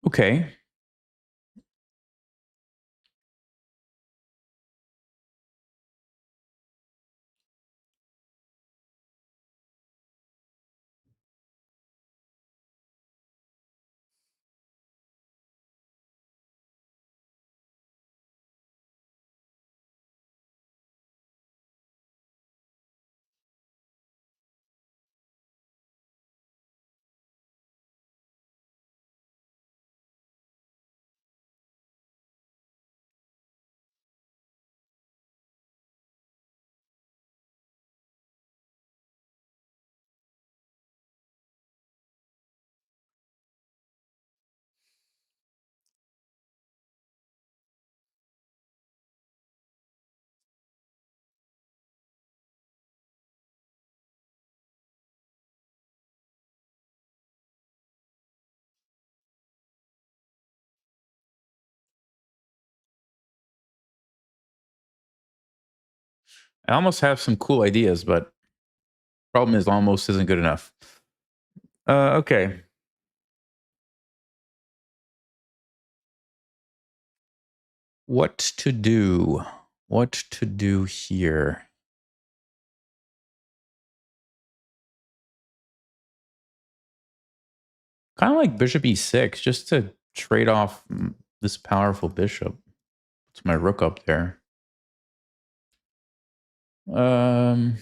Okay. I almost have some cool ideas, but problem is almost isn't good enough. Okay. What to do? What to do here? Kind of like bishop e6, just to trade off this powerful bishop. It's my rook up there. Um,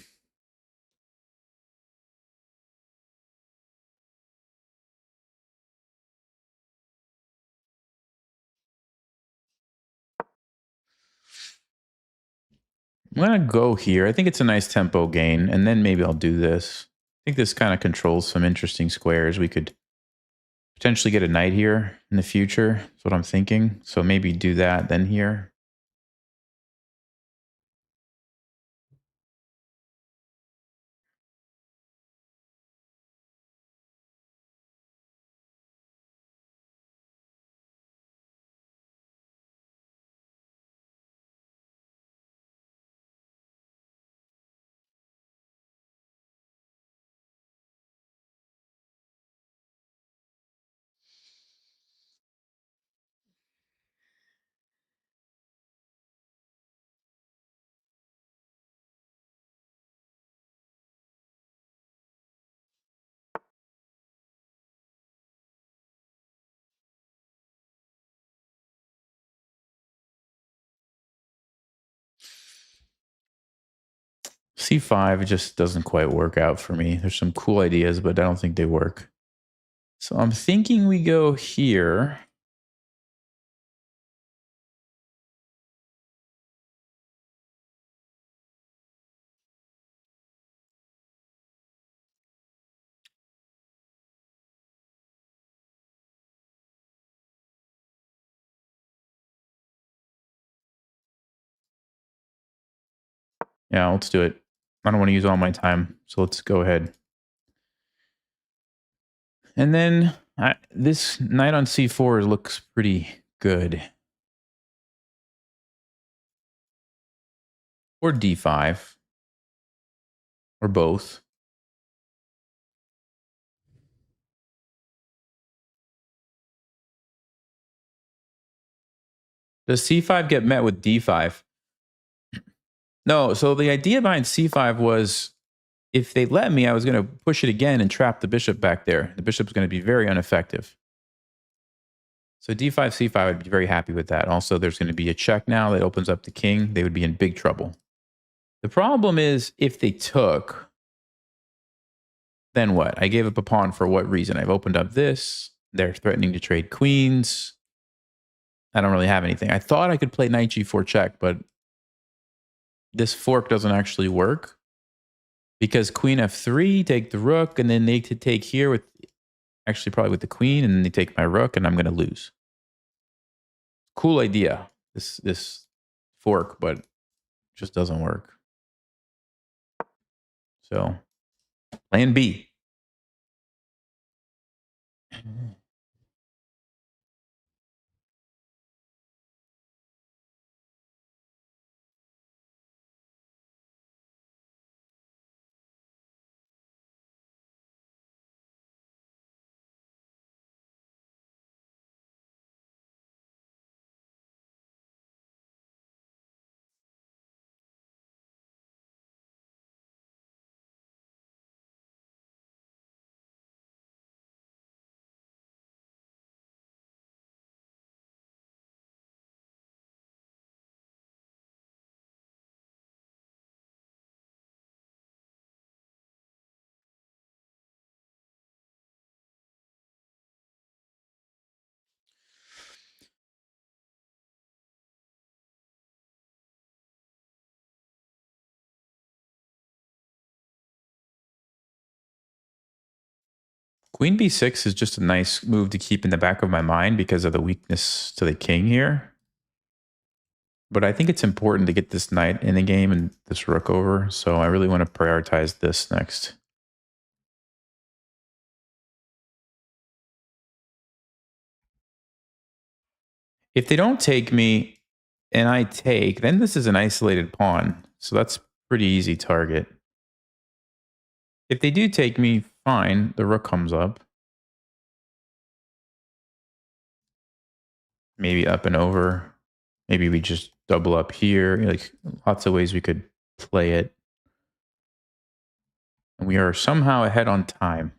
I'm gonna go here. I think it's a nice tempo gain, and then maybe I'll do this. I think this kind of controls some interesting squares. We could potentially get a knight here in the future. That's what I'm thinking. So maybe do that, then here. C5 just doesn't quite work out for me. There's some cool ideas, but I don't think they work. So I'm thinking we go here. Yeah, let's do it. I don't want to use all my time, so let's go ahead. And then this knight on c4 looks pretty good. Or d5. Or both. Does c5 get met with d5? No, so the idea behind c5 was if they let me, I was going to push it again and trap the bishop back there. The bishop's going to be very ineffective. So d5, c5, I'd be very happy with that. Also, there's going to be a check now that opens up the king. They would be in big trouble. The problem is if they took, then what? I gave up a pawn for what reason? I've opened up this. They're threatening to trade queens. I don't really have anything. I thought I could play knight g4 check, but this fork doesn't actually work because queen f3, take the rook, and then they could take here with, actually probably with the queen, and then they take my rook, and I'm going to lose. Cool idea, this fork, but just doesn't work. So plan B. Queen b6 is just a nice move to keep in the back of my mind because of the weakness to the king here. But I think it's important to get this knight in the game and this rook over, so I really want to prioritize this next. If they don't take me and I take, then this is an isolated pawn, so that's pretty easy target. If they do take me, fine, the rook comes up. Maybe up and over. Maybe we just double up here. Like lots of ways we could play it. And we are somehow ahead on time.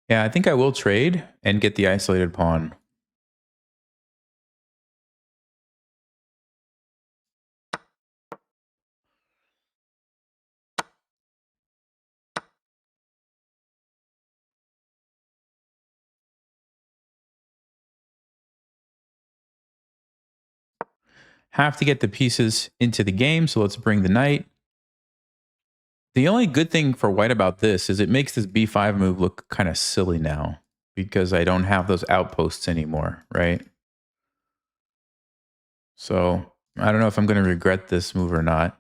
Yeah, I think I will trade and get the isolated pawn. Have to get the pieces into the game, so let's bring the knight. The only good thing for white about this is it makes this b5 move look kind of silly now because I don't have those outposts anymore, right? So I don't know if I'm going to regret this move or not,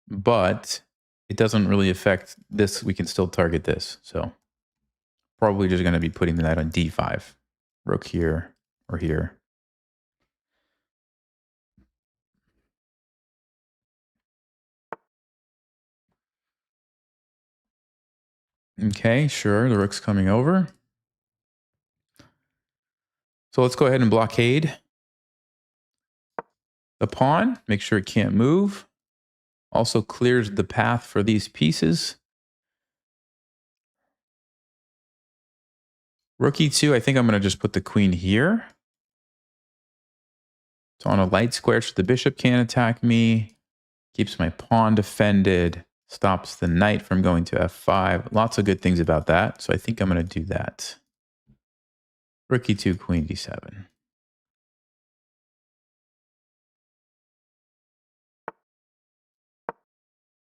but it doesn't really affect this. We can still target this. So probably just going to be putting the knight on d5, rook here or here. Okay, sure, the rook's coming over. So let's go ahead and blockade the pawn, make sure it can't move. Also clears the path for these pieces. Rook e2, I think I'm going to just put the queen here. It's on a light square so the bishop can't attack me. Keeps my pawn defended. Stops the knight from going to f5. Lots of good things about that. So I think I'm going to do that. Rook e2, queen d7.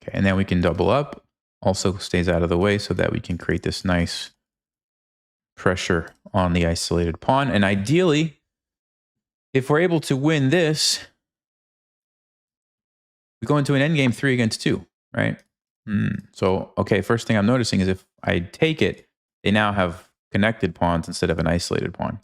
Okay, and then we can double up. Also stays out of the way so that we can create this nice pressure on the isolated pawn. And ideally, if we're able to win this, we go into an endgame 3 against 2, right? So, okay, first thing I'm noticing is if I take it, they now have connected pawns instead of an isolated pawn.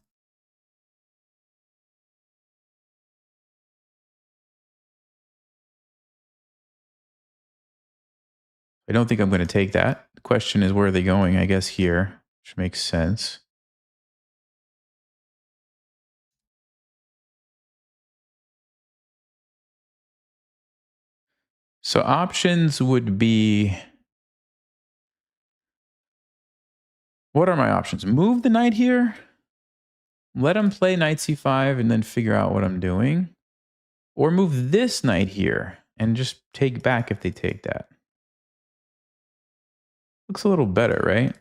I don't think I'm going to take that. The question is, where are they going? I guess here, which makes sense. So options would be... What are my options? Move the knight here? Let him play knight c5 and then figure out what I'm doing? Or move this knight here and just take back if they take that? Looks a little better, right?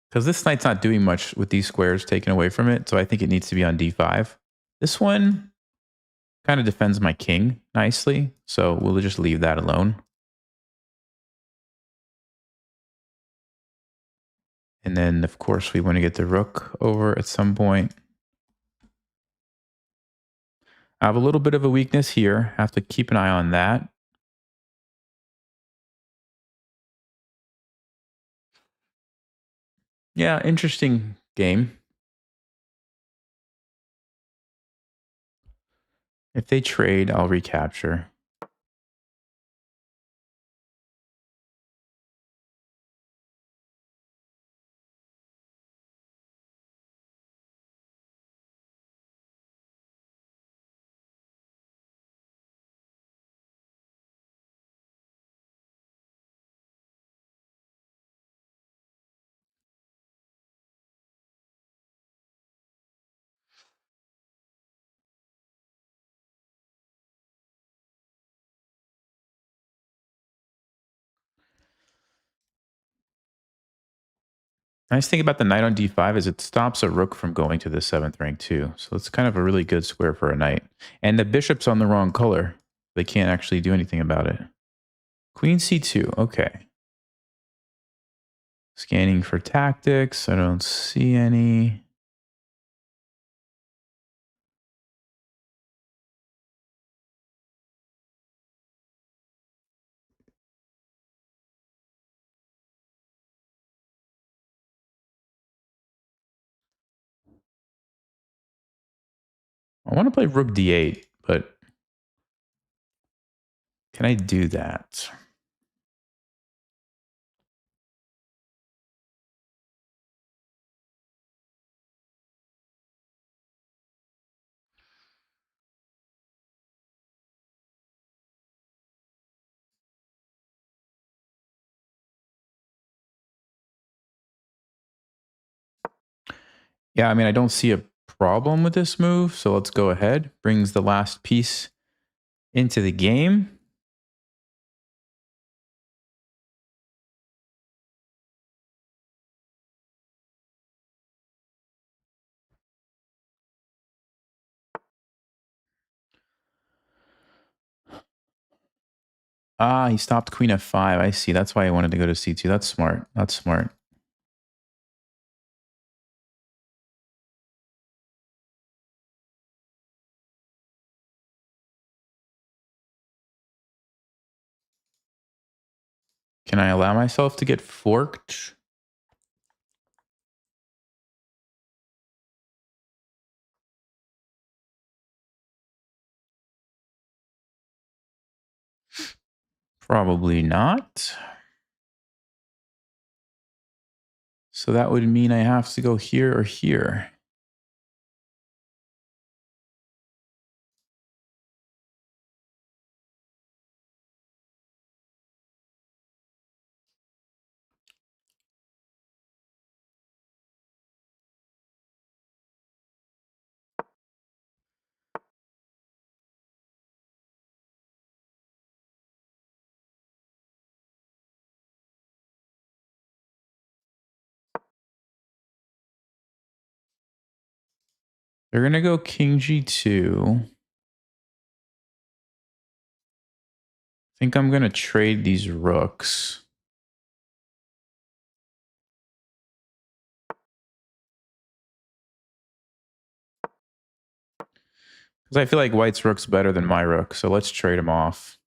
Because this knight's not doing much with these squares taken away from it, so I think it needs to be on d5. This one kind of defends my king nicely, so we'll just leave that alone. And then, of course, we want to get the rook over at some point. I have a little bit of a weakness here. Have to keep an eye on that. Yeah, interesting game. If they trade, I'll recapture. Nice thing about the knight on d5 is it stops a rook from going to the 7th rank too. So it's kind of a really good square for a knight. And the bishop's on the wrong color. They can't actually do anything about it. Queen c2. Okay. Scanning for tactics. I don't see any. I want to play rook d8, but can I do that? Yeah, I mean, I don't see a problem with this move, so let's go ahead. Brings the last piece into the game. Ah, he stopped queen f5. I see. That's why I wanted to go to c2. That's smart. That's smart. Can I allow myself to get forked? Probably not. So that would mean I have to go here or here. They're going to go king g2. I think I'm going to trade these rooks. Because I feel like white's rook's better than my rook, so let's trade them off.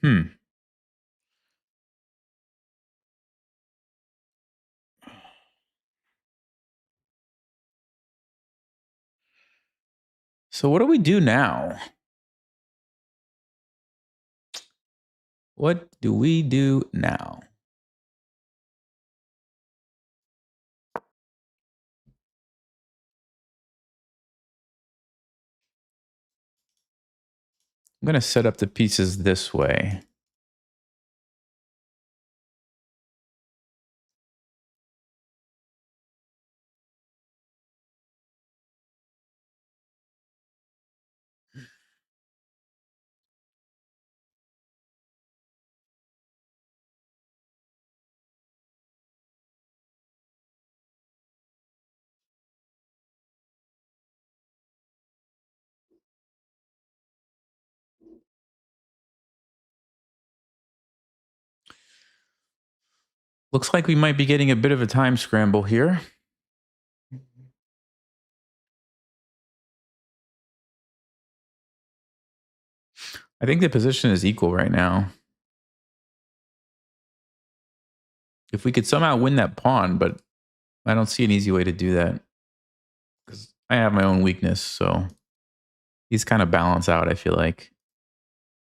Hmm. So what do we do now? What do we do now? I'm going to set up the pieces this way. Looks like we might be getting a bit of a time scramble here. I think the position is equal right now. If we could somehow win that pawn, but I don't see an easy way to do that. Because I have my own weakness, so these kind of balance out, I feel like.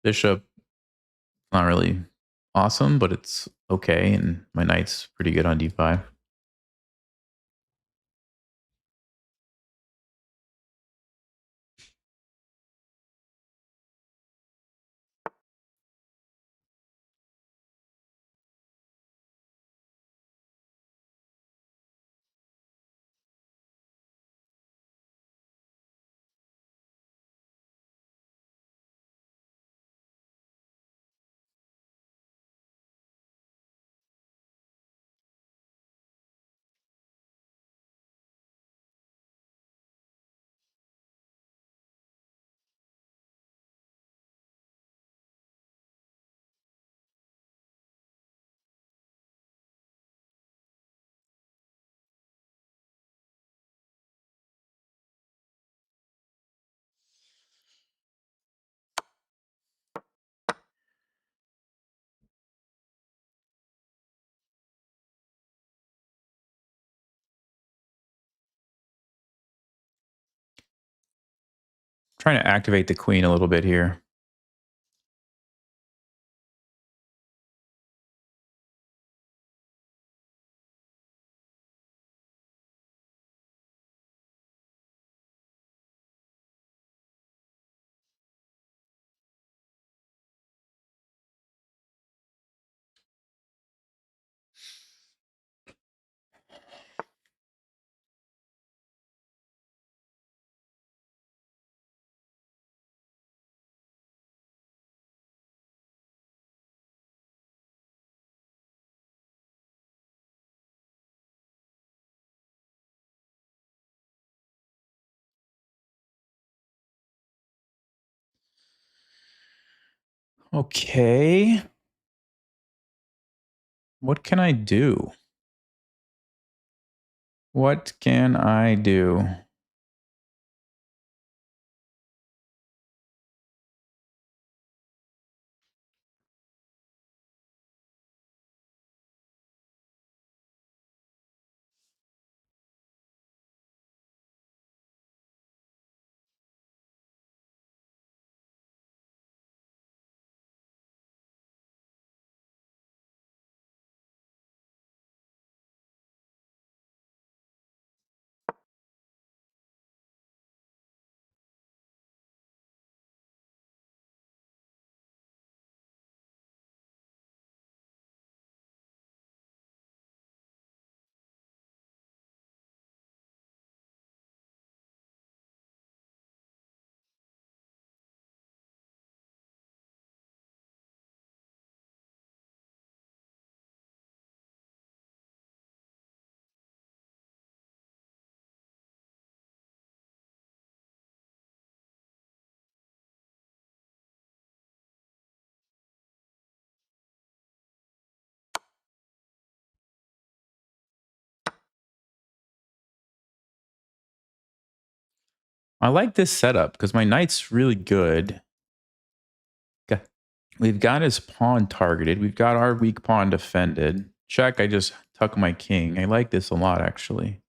Bishop, not really awesome, but it's okay, and my knight's pretty good on d5. Trying to activate the queen a little bit here. Okay. What can I do? What can I do? I like this setup because my knight's really good. We've got his pawn targeted. We've got our weak pawn defended. Check, I just tuck my king. I like this a lot, actually.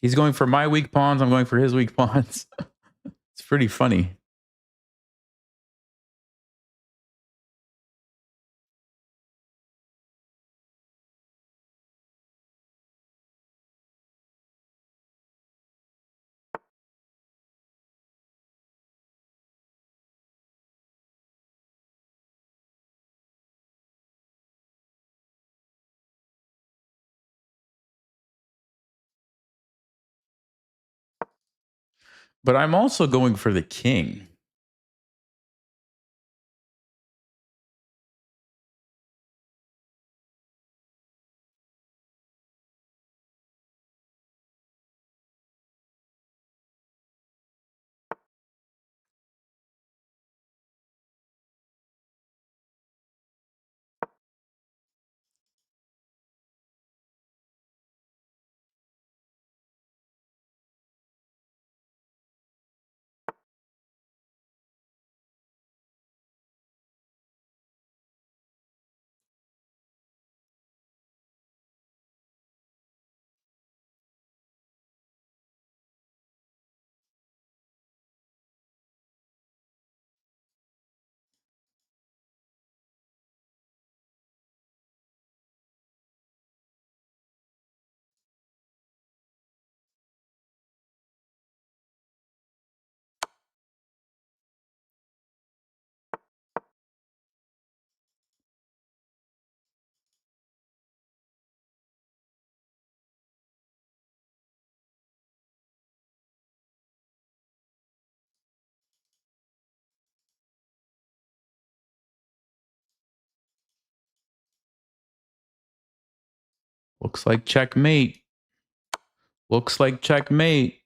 He's going for my weak pawns. I'm going for his weak pawns. It's pretty funny. But I'm also going for the king. Looks like checkmate. Looks like checkmate.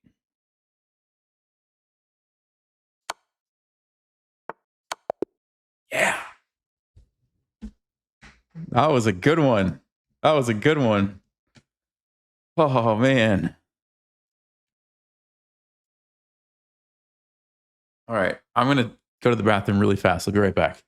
Yeah. That was a good one. That was a good one. Oh, man. All right. I'm going to go to the bathroom really fast. I'll be right back.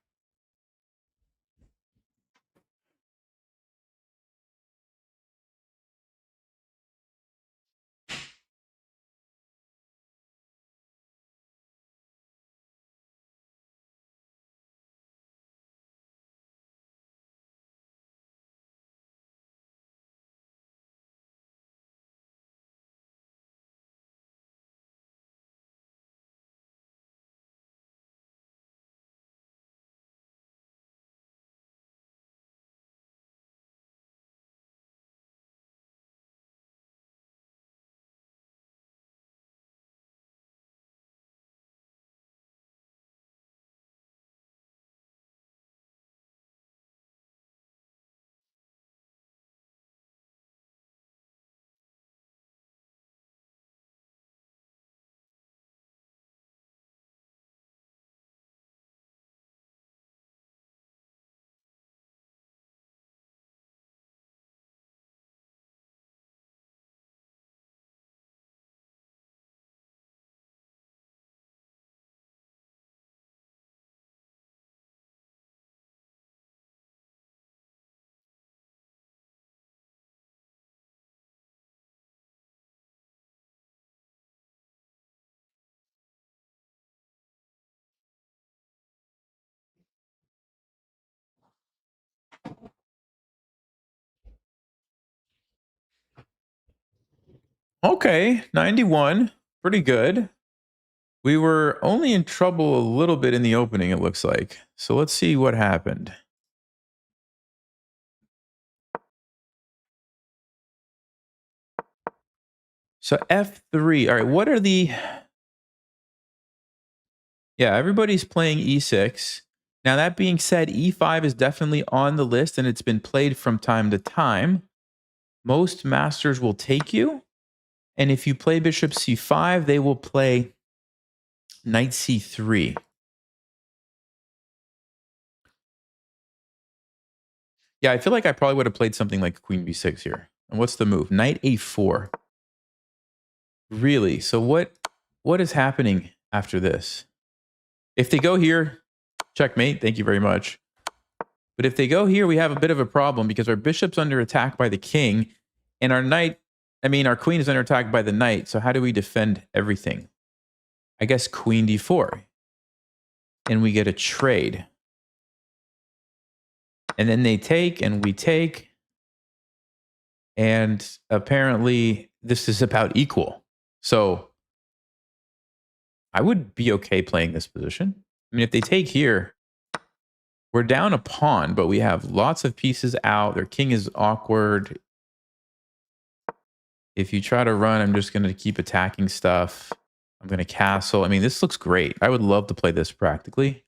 Okay. 91. Pretty good. We were only in trouble a little bit in the opening, it looks like. So let's see what happened. So F3. All right. What are the... Yeah, everybody's playing E6. Now, that being said, E5 is definitely on the list and it's been played from time to time. Most masters will take you. And if you play bishop C5, they will play knight C3. Yeah, I feel like I probably would have played something like queen B6 here. And what's the move? Knight A4. Really? So what is happening after this? If they go here, checkmate. Thank you very much. But if they go here, we have a bit of a problem because our bishop's under attack by the king and our queen is under attack by the knight. So how do we defend everything? I guess queen D4. And we get a trade. And then they take and we take. And apparently this is about equal. So I would be okay playing this position. I mean, if they take here, we're down a pawn, but we have lots of pieces out. Their king is awkward. If you try to run, I'm just going to keep attacking stuff. I'm going to castle. I mean, this looks great. I would love to play this practically.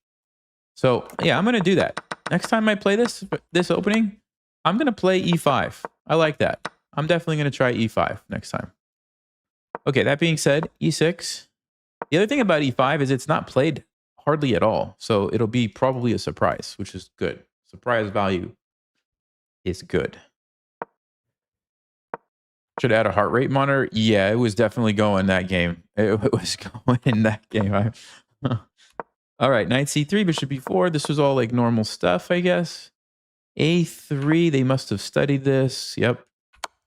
So yeah, I'm going to do that. Next time I play this opening, I'm going to play E5. I like that. I'm definitely going to try E5 next time. Okay, that being said, E6. The other thing about E5 is it's not played hardly at all. So it'll be probably a surprise, which is good. Surprise value is good. Should add a heart rate monitor? Yeah, it was definitely going that game. It was going in that game. All right, knight C3, bishop B4. This was all like normal stuff, I guess. A3, they must have studied this. Yep,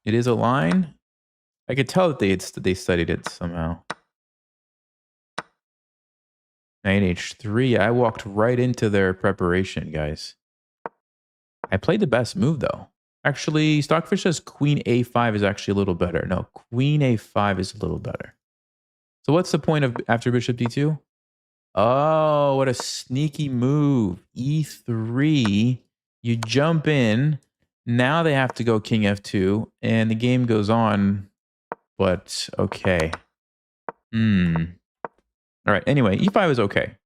it is a line. I could tell that they studied it somehow. Knight H3. I walked right into their preparation, guys. I played the best move, though. Actually, Stockfish says queen A5 is actually a little better. No, queen A5 is a little better. So what's the point of after bishop D2? Oh, what a sneaky move. E3. You jump in. Now they have to go king F2, and the game goes on. But, okay. All right, anyway, E5 is okay.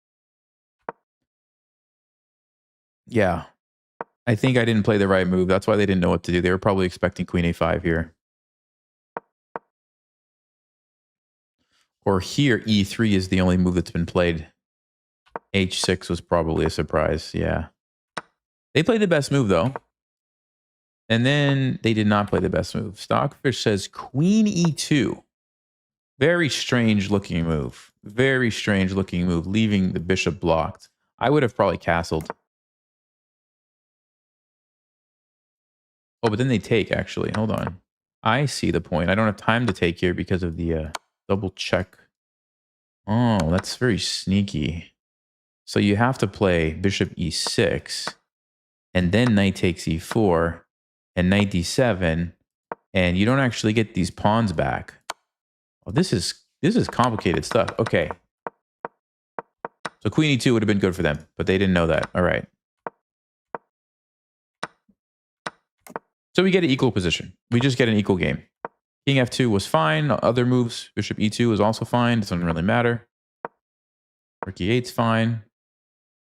Yeah. I think I didn't play the right move. That's why they didn't know what to do. They were probably expecting queen a5 here. Or here, e3 is the only move that's been played. h6 was probably a surprise. Yeah. They played the best move, though. And then they did not play the best move. Stockfish says queen e2. Very strange looking move. Very strange looking move, leaving the bishop blocked. I would have probably castled. Oh, but then they take, actually. Hold on. I see the point. I don't have time to take here because of the double check. Oh, that's very sneaky. So you have to play bishop e6, and then knight takes e4, and knight d7, and you don't actually get these pawns back. Oh, this is complicated stuff. Okay. So queen e2 would have been good for them, but they didn't know that. All right. So we get an equal position. We just get an equal game. King f2 was fine. Other moves, bishop e2 was also fine. Doesn't really matter. Rook e8's fine.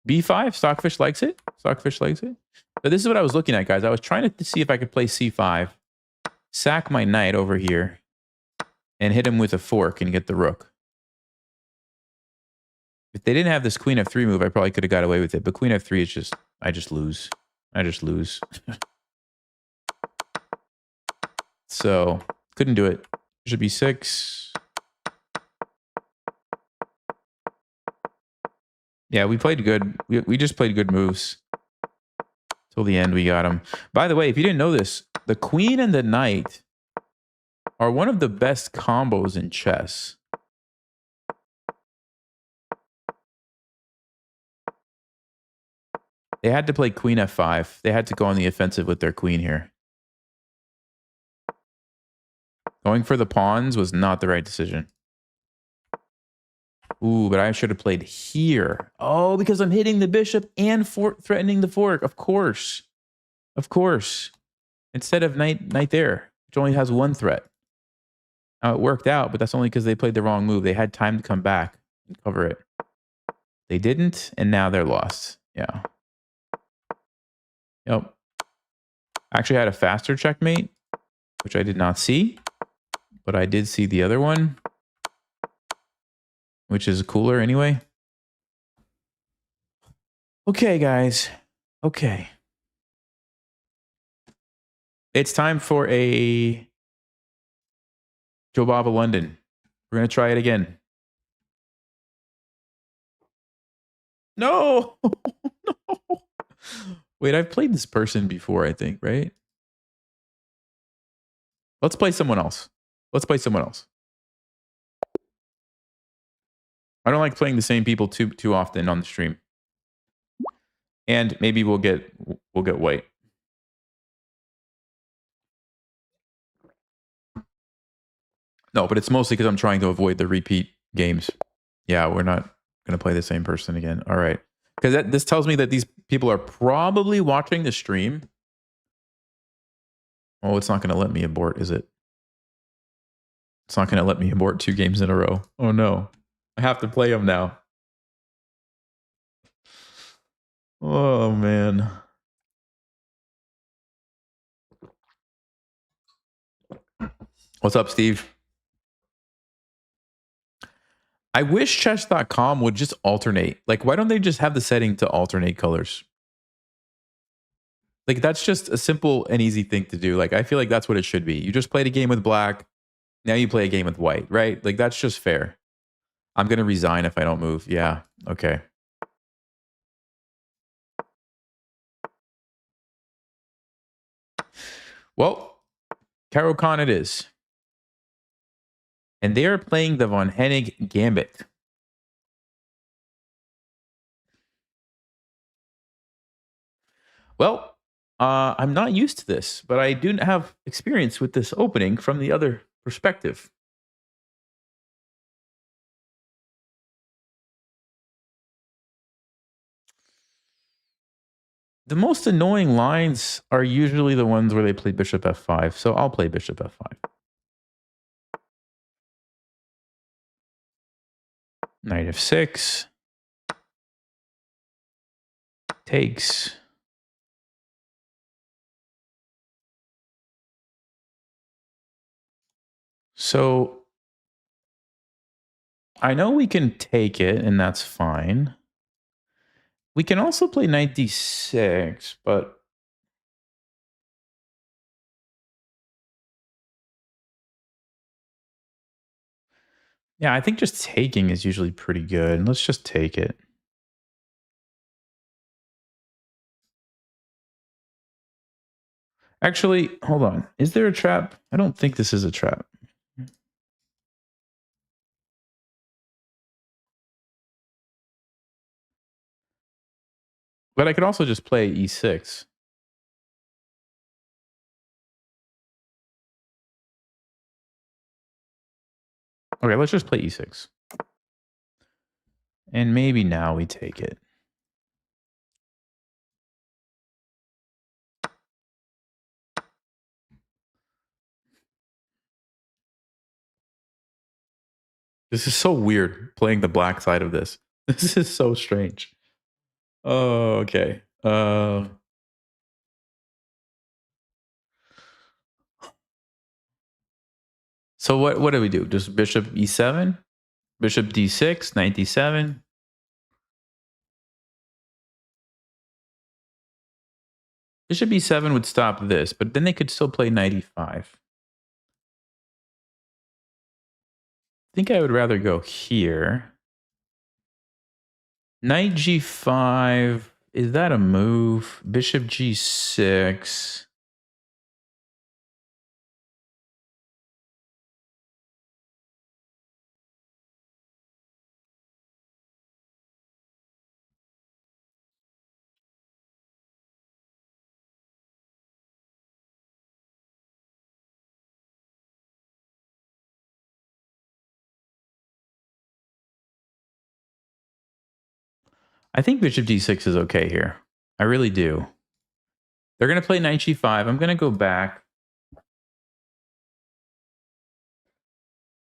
b5, Stockfish likes it. Stockfish likes it. But this is what I was looking at, guys. I was trying to see if I could play c5, sack my knight over here, and hit him with a fork and get the rook. If they didn't have this queen f3 move, I probably could have got away with it. But queen f3 is just, I just lose. I just lose. So, couldn't do it. Bishop e6. Yeah, we played good. We just played good moves. Till the end, we got him. By the way, if you didn't know this, the queen and the knight are one of the best combos in chess. They had to play queen f5. They had to go on the offensive with their queen here. Going for the pawns was not the right decision. Ooh, but I should have played here. Oh, because I'm hitting the bishop and threatening the fork. Of course. Of course. Instead of knight there, which only has one threat. Now, it worked out, but that's only because they played the wrong move. They had time to come back and cover it. They didn't, and now they're lost. Yeah. Yep. Actually, I had a faster checkmate, which I did not see. But I did see the other one, which is cooler anyway. Okay, guys. Okay. It's time for a Jobaba London. We're going to try it again. No! No! Wait, I've played this person before, I think, right? Let's play someone else. Let's play someone else. I don't like playing the same people too often on the stream. And maybe we'll get white. No, but it's mostly because I'm trying to avoid the repeat games. Yeah, we're not going to play the same person again. All right. Because this tells me that these people are probably watching the stream. Oh, it's not going to let me abort, is it? It's not going to let me abort 2 games in a row. Oh, no. I have to play them now. Oh, man. What's up, Steve? I wish chess.com would just alternate. Like, why don't they just have the setting to alternate colors? Like, that's just a simple and easy thing to do. Like, I feel like that's what it should be. You just played a game with black. Now you play a game with white, right? Like, that's just fair. I'm going to resign if I don't move. Yeah. Okay. Well, Caro-Kann it is. And they are playing the Von Hennig Gambit. Well, I'm not used to this, but I do have experience with this opening from the other perspective. The most annoying lines are usually the ones where they play bishop f5, so I'll play bishop f5. Knight f6. Takes. So I know we can take it, and that's fine. We can also play knight d6, but yeah, I think just taking is usually pretty good. Let's just take it. Actually, hold on. Is there a trap? I don't think this is a trap. But I could also just play e6. Okay, let's just play e6. And maybe now we take it. This is so weird playing the black side of this. This is so strange. Oh, okay. So what do we do? Just bishop e7, bishop d6, knight d7. Bishop e7 would stop this, but then they could still play knight e5. I think I would rather go here. Knight g5. Is that a move? Bishop g6. I think bishop d6 is okay here. I really do. They're going to play knight g5. I'm going to go back.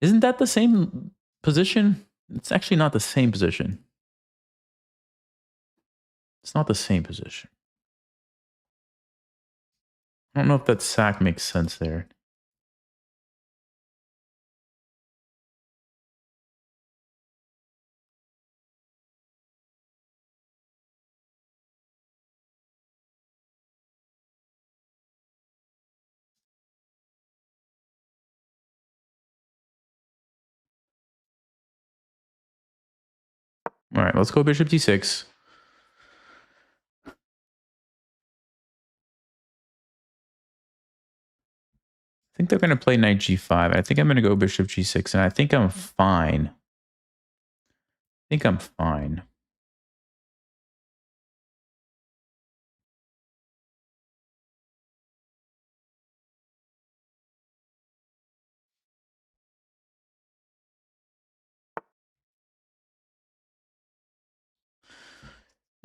Isn't that the same position? It's actually not the same position. It's not the same position. I don't know if that sack makes sense there. All right, let's go bishop d6. I think they're going to play knight g5. I think I'm going to go bishop g6, and I think I'm fine. I think I'm fine.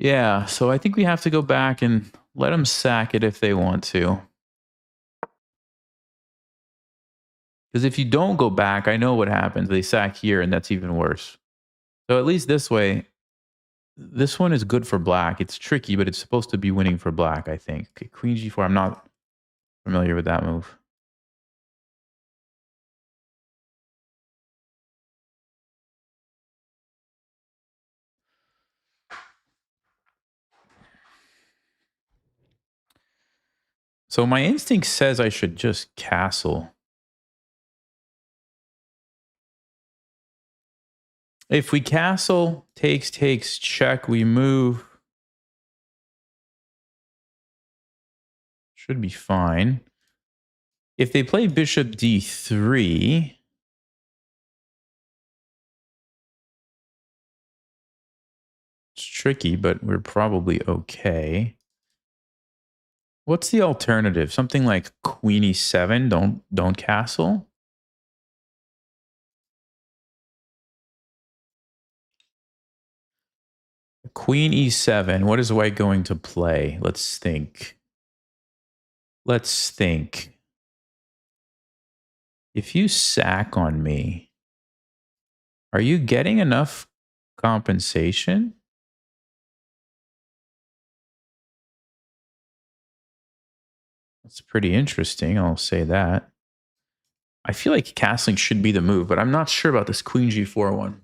Yeah, so I think we have to go back and let them sack it if they want to. Because if you don't go back, I know what happens. They sack here, and that's even worse. So at least this way, this one is good for black. It's tricky, but it's supposed to be winning for black, I think. Okay, queen g4, I'm not familiar with that move. So my instinct says I should just castle. If we castle, takes, check, we move. Should be fine. If they play bishop d3, it's tricky, but we're probably okay. What's the alternative? Something like queen e7, don't castle? Queen e7, what is white going to play? Let's think. Let's think. If you sack on me, are you getting enough compensation? That's pretty interesting, I'll say that. I feel like castling should be the move, but I'm not sure about this queen g4 one.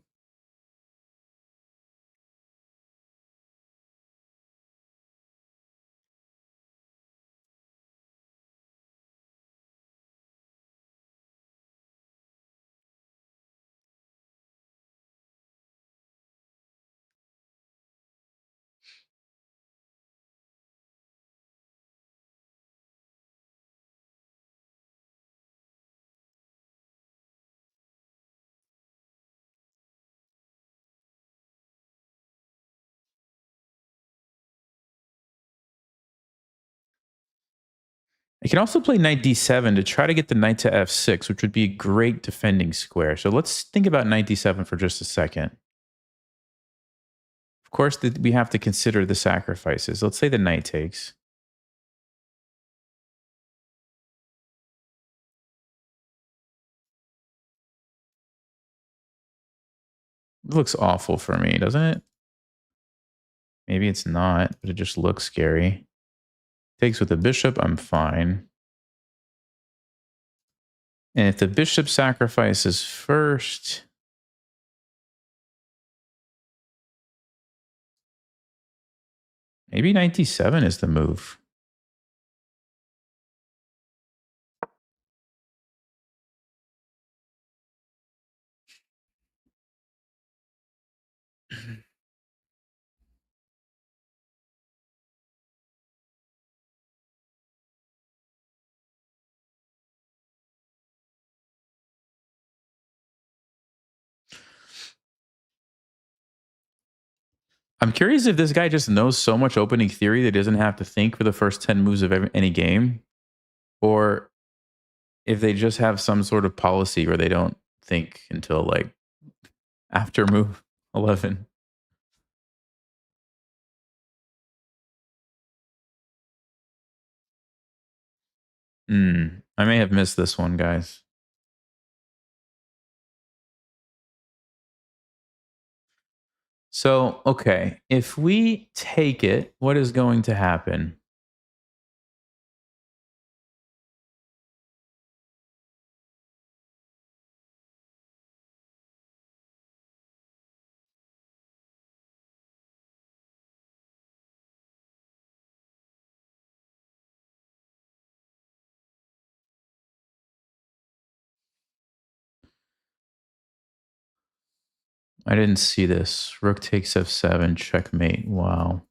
I can also play knight d7 to try to get the knight to f6, which would be a great defending square. So let's think about knight d7 for just a second. Of course, we have to consider the sacrifices. Let's say the knight takes. It looks awful for me, doesn't it? Maybe it's not, but it just looks scary. Takes with the bishop, I'm fine. And if the bishop sacrifices first, maybe knight d7 is the move. I'm curious if this guy just knows so much opening theory that he doesn't have to think for the first 10 moves of any game, or if they just have some sort of policy where they don't think until like after move 11. I may have missed this one, guys. So, okay, if we take it, what is going to happen? I didn't see this. Rook takes f7, checkmate. Wow.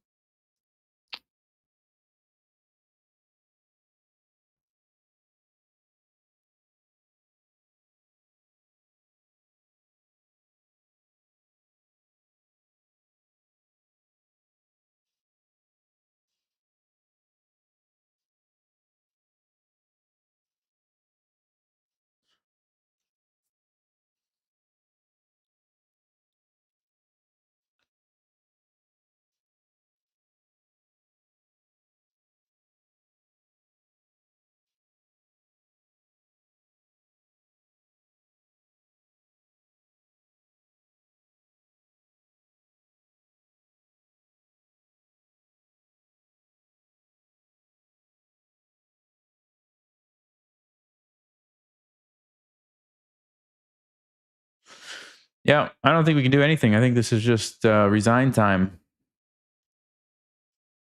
Yeah, I don't think we can do anything. I think this is just resign time.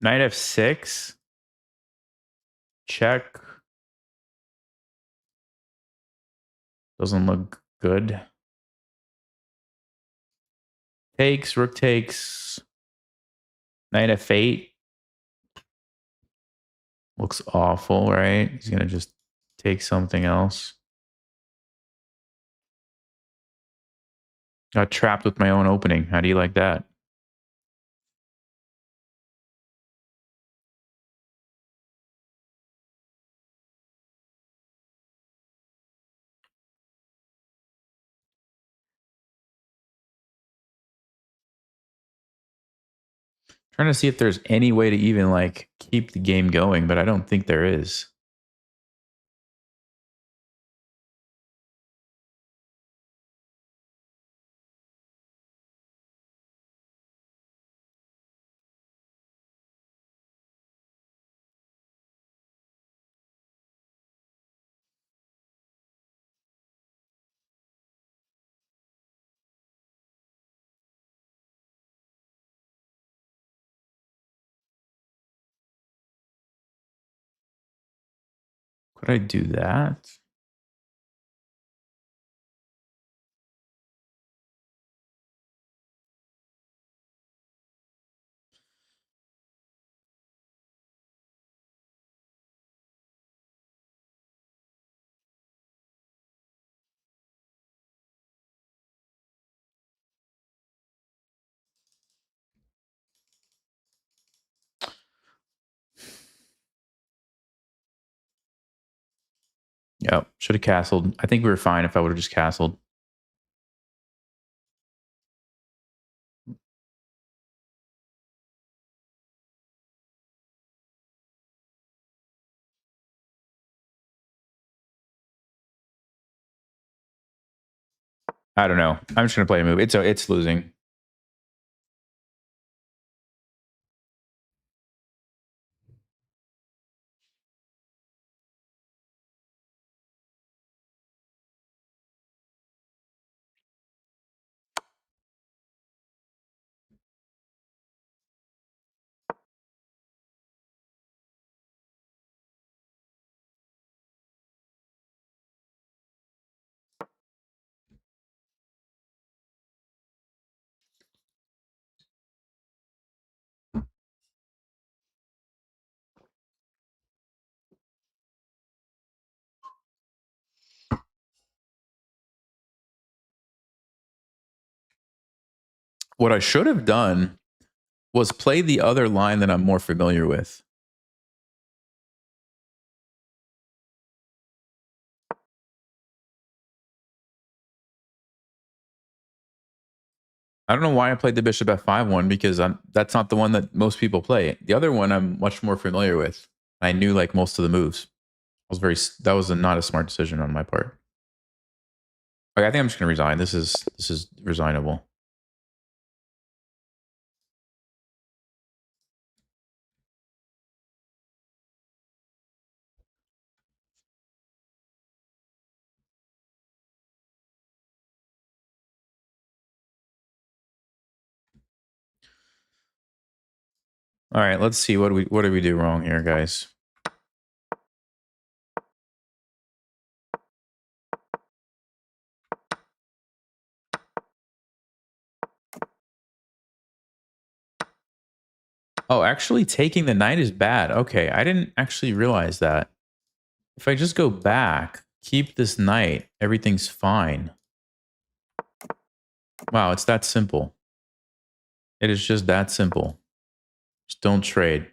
Knight f6. Check. Doesn't look good. Takes, rook takes. Knight f8. Looks awful, right? He's going to just take something else. Got trapped with my own opening. How do you like that? Trying to see if there's any way to even like keep the game going, but I don't think there is. Could I do that? Yep, should have castled. I think we were fine if I would have just castled. I don't know. I'm just gonna play a move. It's losing. What I should have done was play the other line that I'm more familiar with. I don't know why I played the bishop f5 one because that's not the one that most people play. The other one I'm much more familiar with. I knew like most of the moves. That was not a smart decision on my part. Okay, I think I'm just gonna resign. This is resignable. All right, let's see what do we do wrong here, guys. Oh, actually taking the knight is bad. Okay, I didn't actually realize that. If I just go back, keep this knight, everything's fine. Wow, it's that simple. It is just that simple. Just don't trade.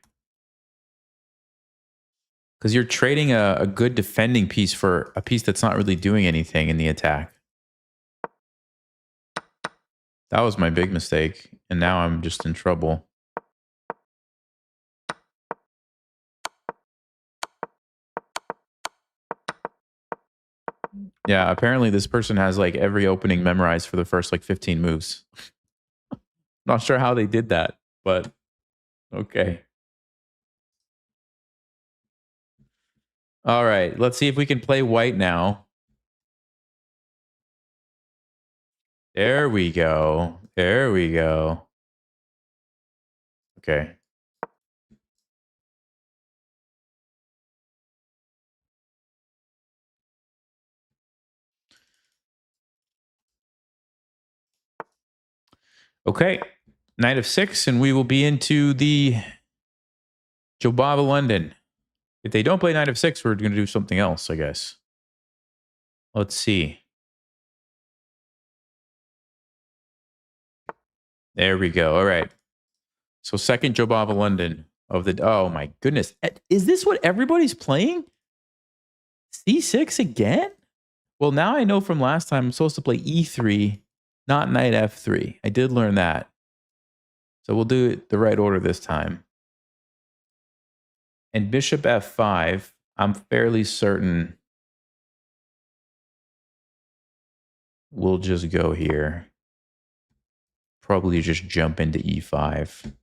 Because you're trading a good defending piece for a piece that's not really doing anything in the attack. That was my big mistake. And now I'm just in trouble. Yeah, apparently this person has like every opening memorized for the first like 15 moves. Not sure how they did that, but okay. All right, let's see if we can play white now. There we go. There we go. Okay. Okay. Knight of 6, and we will be into the Jobava London. If they don't play Knight of 6, we're going to do something else, I guess. Let's see. There we go. All right. So second Jobava London of the... Oh, my goodness. Is this what everybody's playing? C6 again? Well, now I know from last time I'm supposed to play E3, not Knight F3. I did learn that. So we'll do it the right order this time. And Bishop F5, I'm fairly certain we'll just go here. Probably just jump into E5.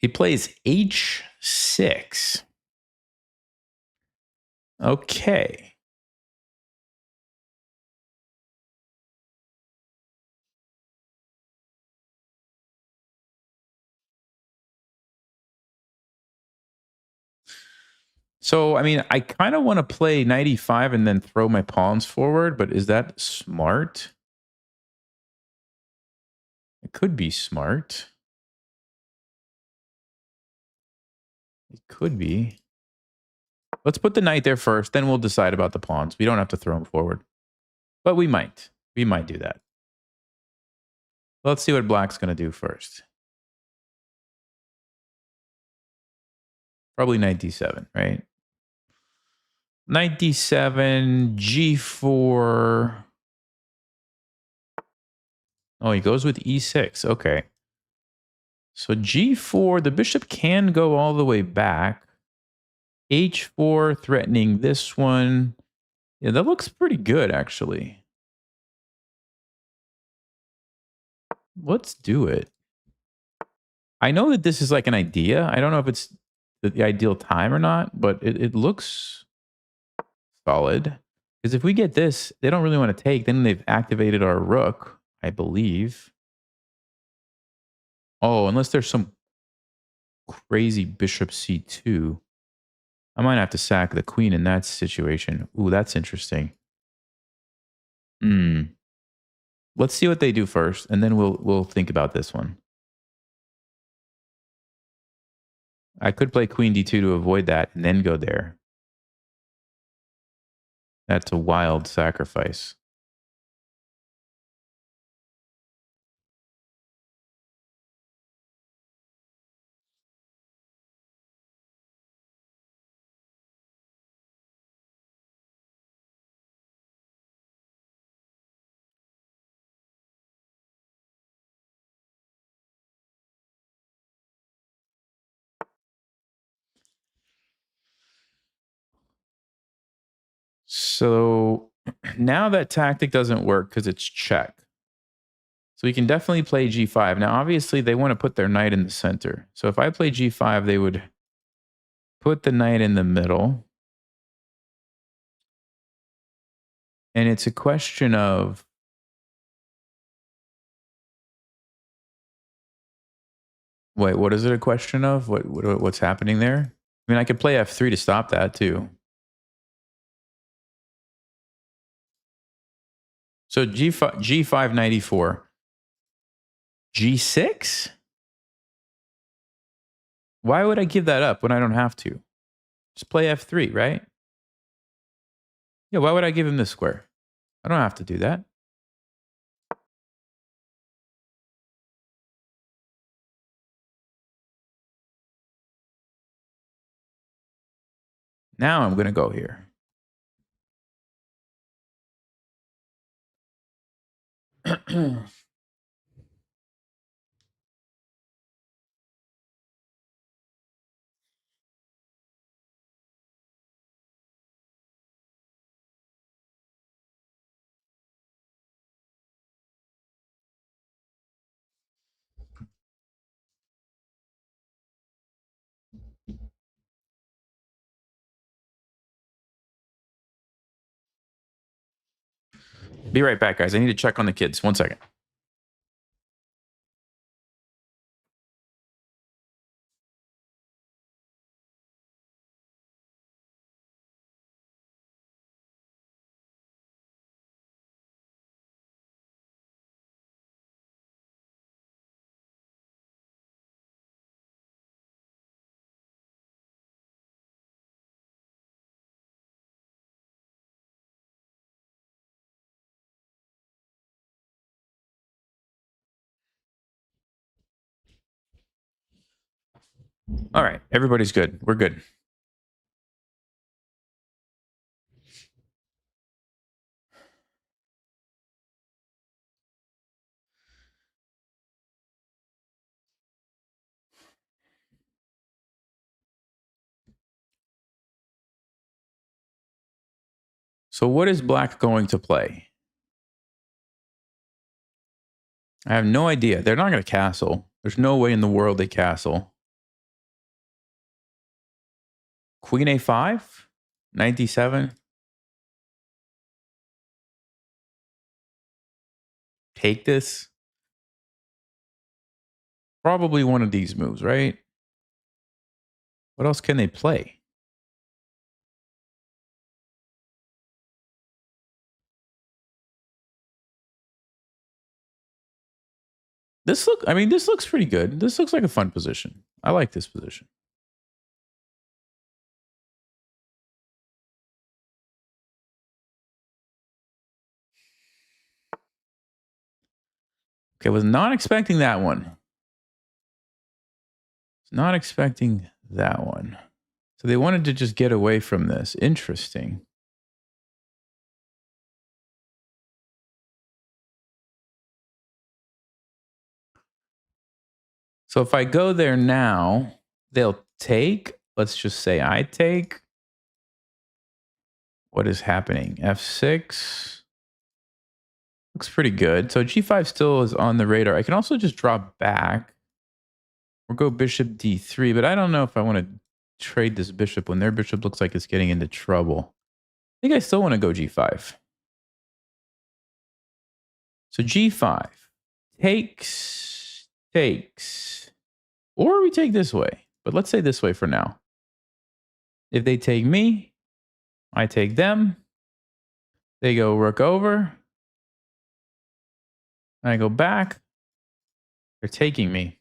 He plays h6. Okay. So, I mean, I kind of want to play knight e5 and then throw my pawns forward, but is that smart? It could be smart. It could be. Let's put the knight there first, then we'll decide about the pawns. We don't have to throw them forward. But we might. We might do that. Let's see what black's going to do first. Probably knight d7, right? Knight d7, g4. Oh, he goes with e6. Okay. So g4, the bishop can go all the way back. h4 threatening this one. Yeah, that looks pretty good, actually. Let's do it. I know that this is like an idea. I don't know if it's the ideal time or not, but it looks solid. Because if we get this, they don't really want to take. Then they've activated our rook, I believe. Oh, unless there's some crazy bishop c2. I might have to sack the queen in that situation. Ooh, that's interesting. Hmm. Let's see what they do first, and then we'll think about this one. I could play queen d2 to avoid that and then go there. That's a wild sacrifice. So now that tactic doesn't work because it's check. So we can definitely play g5. Now, obviously, they want to put their knight in the center. So if I play g5, they would put the knight in the middle. And it's a question of... Wait, what is it a question of? What's happening there? I mean, I could play f3 to stop that, too. So g5 knight e4. g6? Why would I give that up when I don't have to? Just play f3, right? Yeah, why would I give him this square? I don't have to do that. Now I'm going to go here. Be right back, guys. I need to check on the kids. 1 second. All right. Everybody's good. We're good. So what is black going to play? I have no idea. They're not going to castle. There's no way in the world they castle. queen a5, 97. Take this. Probably one of these moves, right? What else can they play? This looks pretty good. This looks like a fun position. I like this position. Okay, was not expecting that one. Not expecting that one. So they wanted to just get away from this. Interesting. So if I go there now, they'll take. Let's just say I take. What is happening? F6. Looks pretty good. So G5 still is on the radar. I can also just drop back or go bishop D3, but I don't know if I want to trade this bishop when their bishop looks like it's getting into trouble. I think I still want to go G5. So G5 takes, or we take this way, but let's say this way for now. If they take me, I take them. They go rook over. I go back. They're taking me.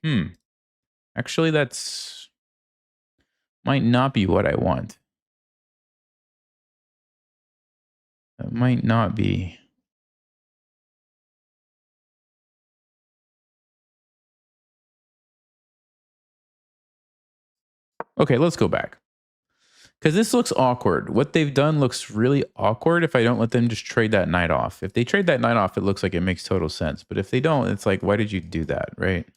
Actually, that's might not be what I want. That might not be. Okay, let's go back. Because this looks awkward. What they've done looks really awkward if I don't let them just trade that knight off. If they trade that knight off, it looks like it makes total sense. But if they don't, it's like, why did you do that, right?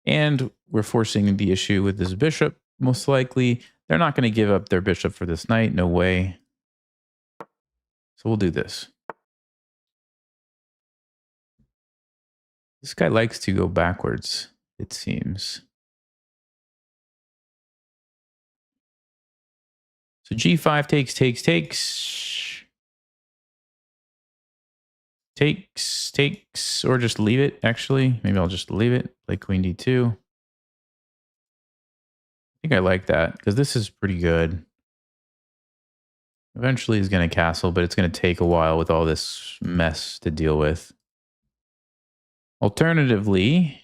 And we're forcing the issue with this bishop, most likely. They're not going to give up their bishop for this knight. No way. So we'll do this. This guy likes to go backwards, it seems. So G5 takes. Takes, or just leave it, actually. Maybe I'll just leave it, play queen D2. I think I like that, because this is pretty good. Eventually he's going to castle, but it's going to take a while with all this mess to deal with. Alternatively,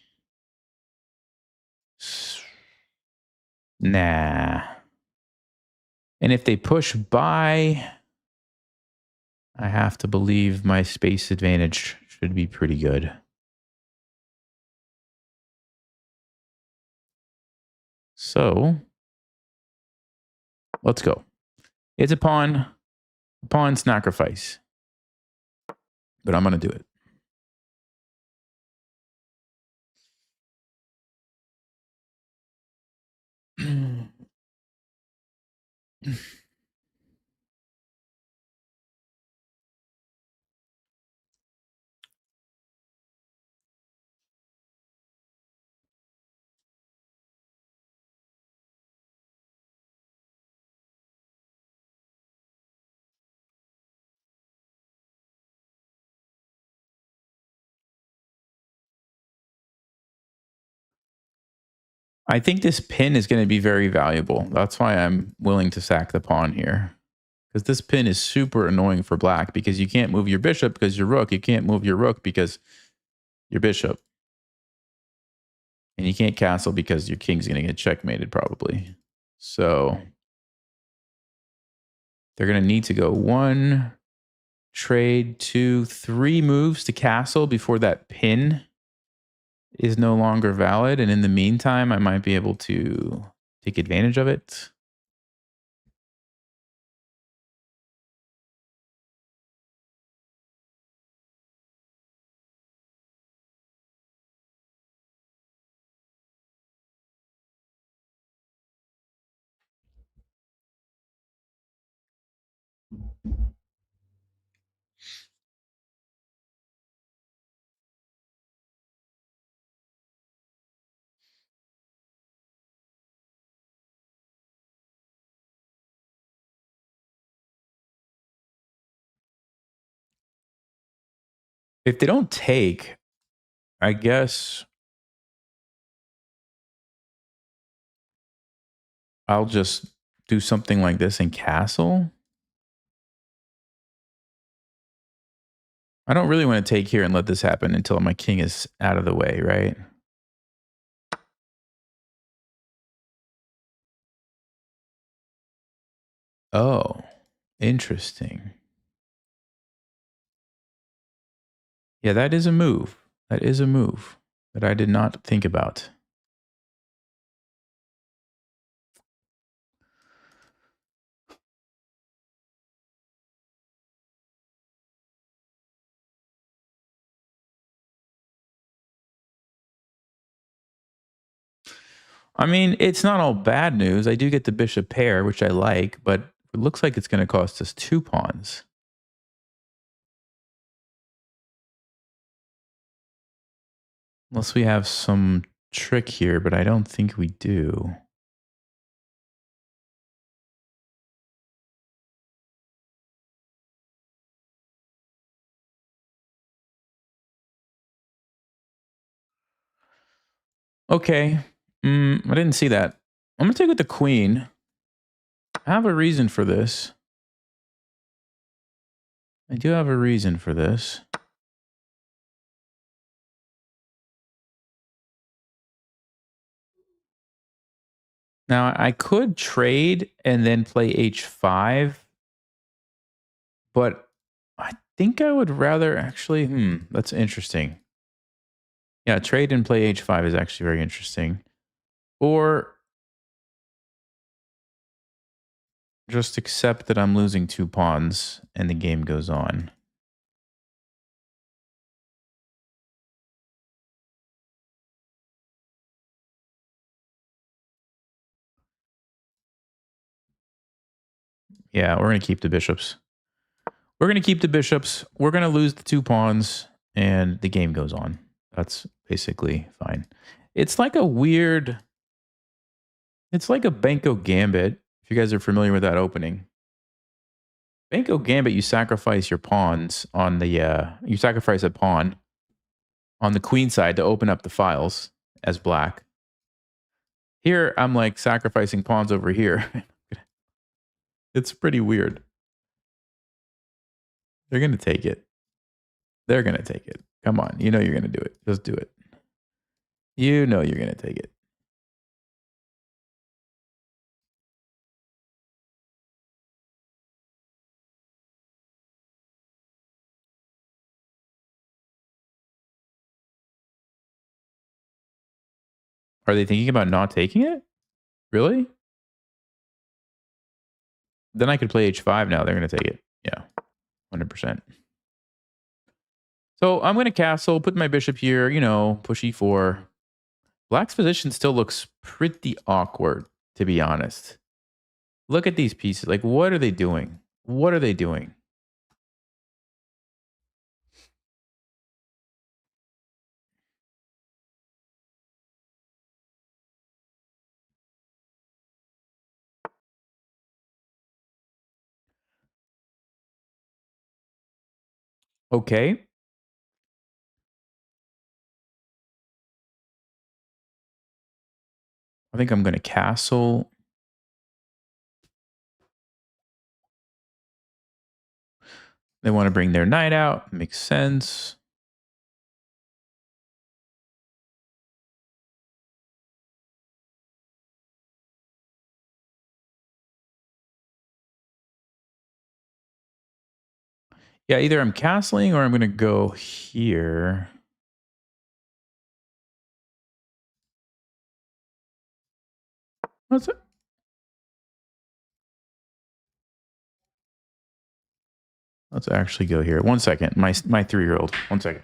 nah. And if they push by, I have to believe my space advantage should be pretty good. So, let's go. It's a pawn sacrifice. But I'm going to do it. I think this pin is going to be very valuable. That's why I'm willing to sack the pawn here. Because this pin is super annoying for black because you can't move your bishop because your rook. You can't move your rook because your bishop. And you can't castle because your king's going to get checkmated probably. So they're going to need to go 1, trade, 2, 3 moves to castle before that pin is no longer valid. And in the meantime, I might be able to take advantage of it. If they don't take, I guess I'll just do something like this in castle. I don't really want to take here and let this happen until my king is out of the way, right? Oh, interesting. Yeah, that is a move. That is a move that I did not think about. I mean, it's not all bad news. I do get the bishop pair, which I like, but it looks like it's going to cost us 2 pawns. Unless we have some trick here, but I don't think we do. Okay. I didn't see that. I'm going to take with the queen. I have a reason for this. I do have a reason for this. Now, I could trade and then play h5, but I think I would rather actually, that's interesting. Yeah, trade and play h5 is actually very interesting. Or just accept that I'm losing 2 pawns and the game goes on. Yeah, we're going to keep the bishops. We're going to keep the bishops. We're going to lose the 2 pawns and the game goes on. That's basically fine. It's like a weird... It's like a Banco Gambit, if you guys are familiar with that opening. Banco Gambit, you sacrifice your pawns on the... you sacrifice a pawn on the queen side to open up the files as black. Here, I'm like sacrificing pawns over here. It's pretty weird. They're going to take it. They're going to take it. Come on. You know you're going to do it. Just do it. You know you're going to take it. Are they thinking about not taking it? Really? Then I could play h5 now. They're going to take it. Yeah. 100%. So I'm going to castle, put my bishop here, push e4. Black's position still looks pretty awkward, to be honest. Look at these pieces. Like, what are they doing? What are they doing? Okay. I think I'm going to castle. They want to bring their knight out. Makes sense. Yeah, either I'm castling or I'm going to go here. What's it? Let's actually go here. 1 second. My 3-year-old. 1 second.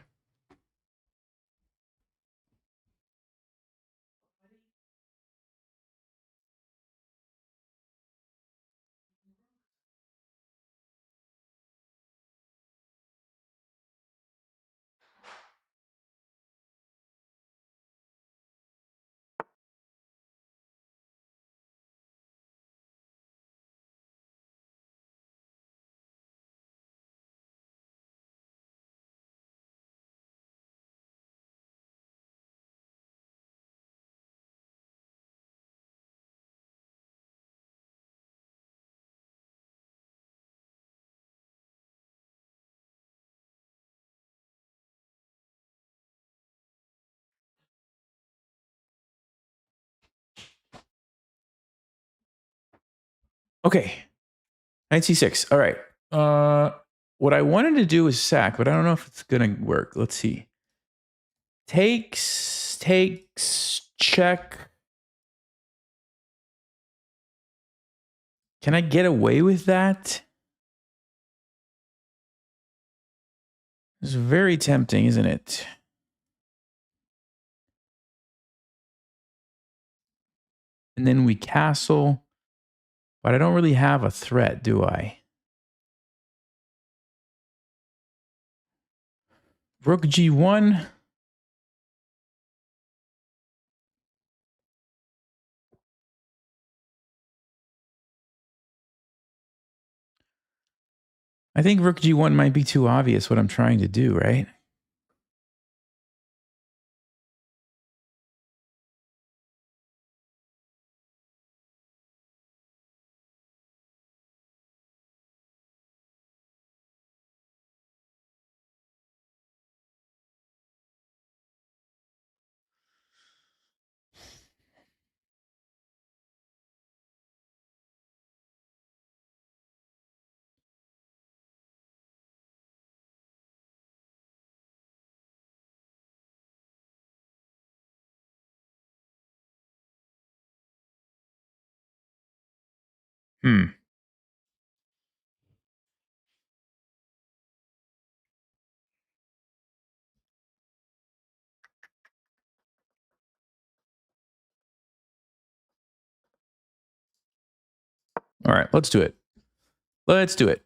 Okay. Knight c6. All right. What I wanted to do is sack, but I don't know if it's going to work. Let's see. Takes, check. Can I get away with that? It's very tempting, isn't it? And then we castle. But I don't really have a threat, do I? Rook g1. I think rook g1 might be too obvious what I'm trying to do, right? Hmm. All right, let's do it. Let's do it.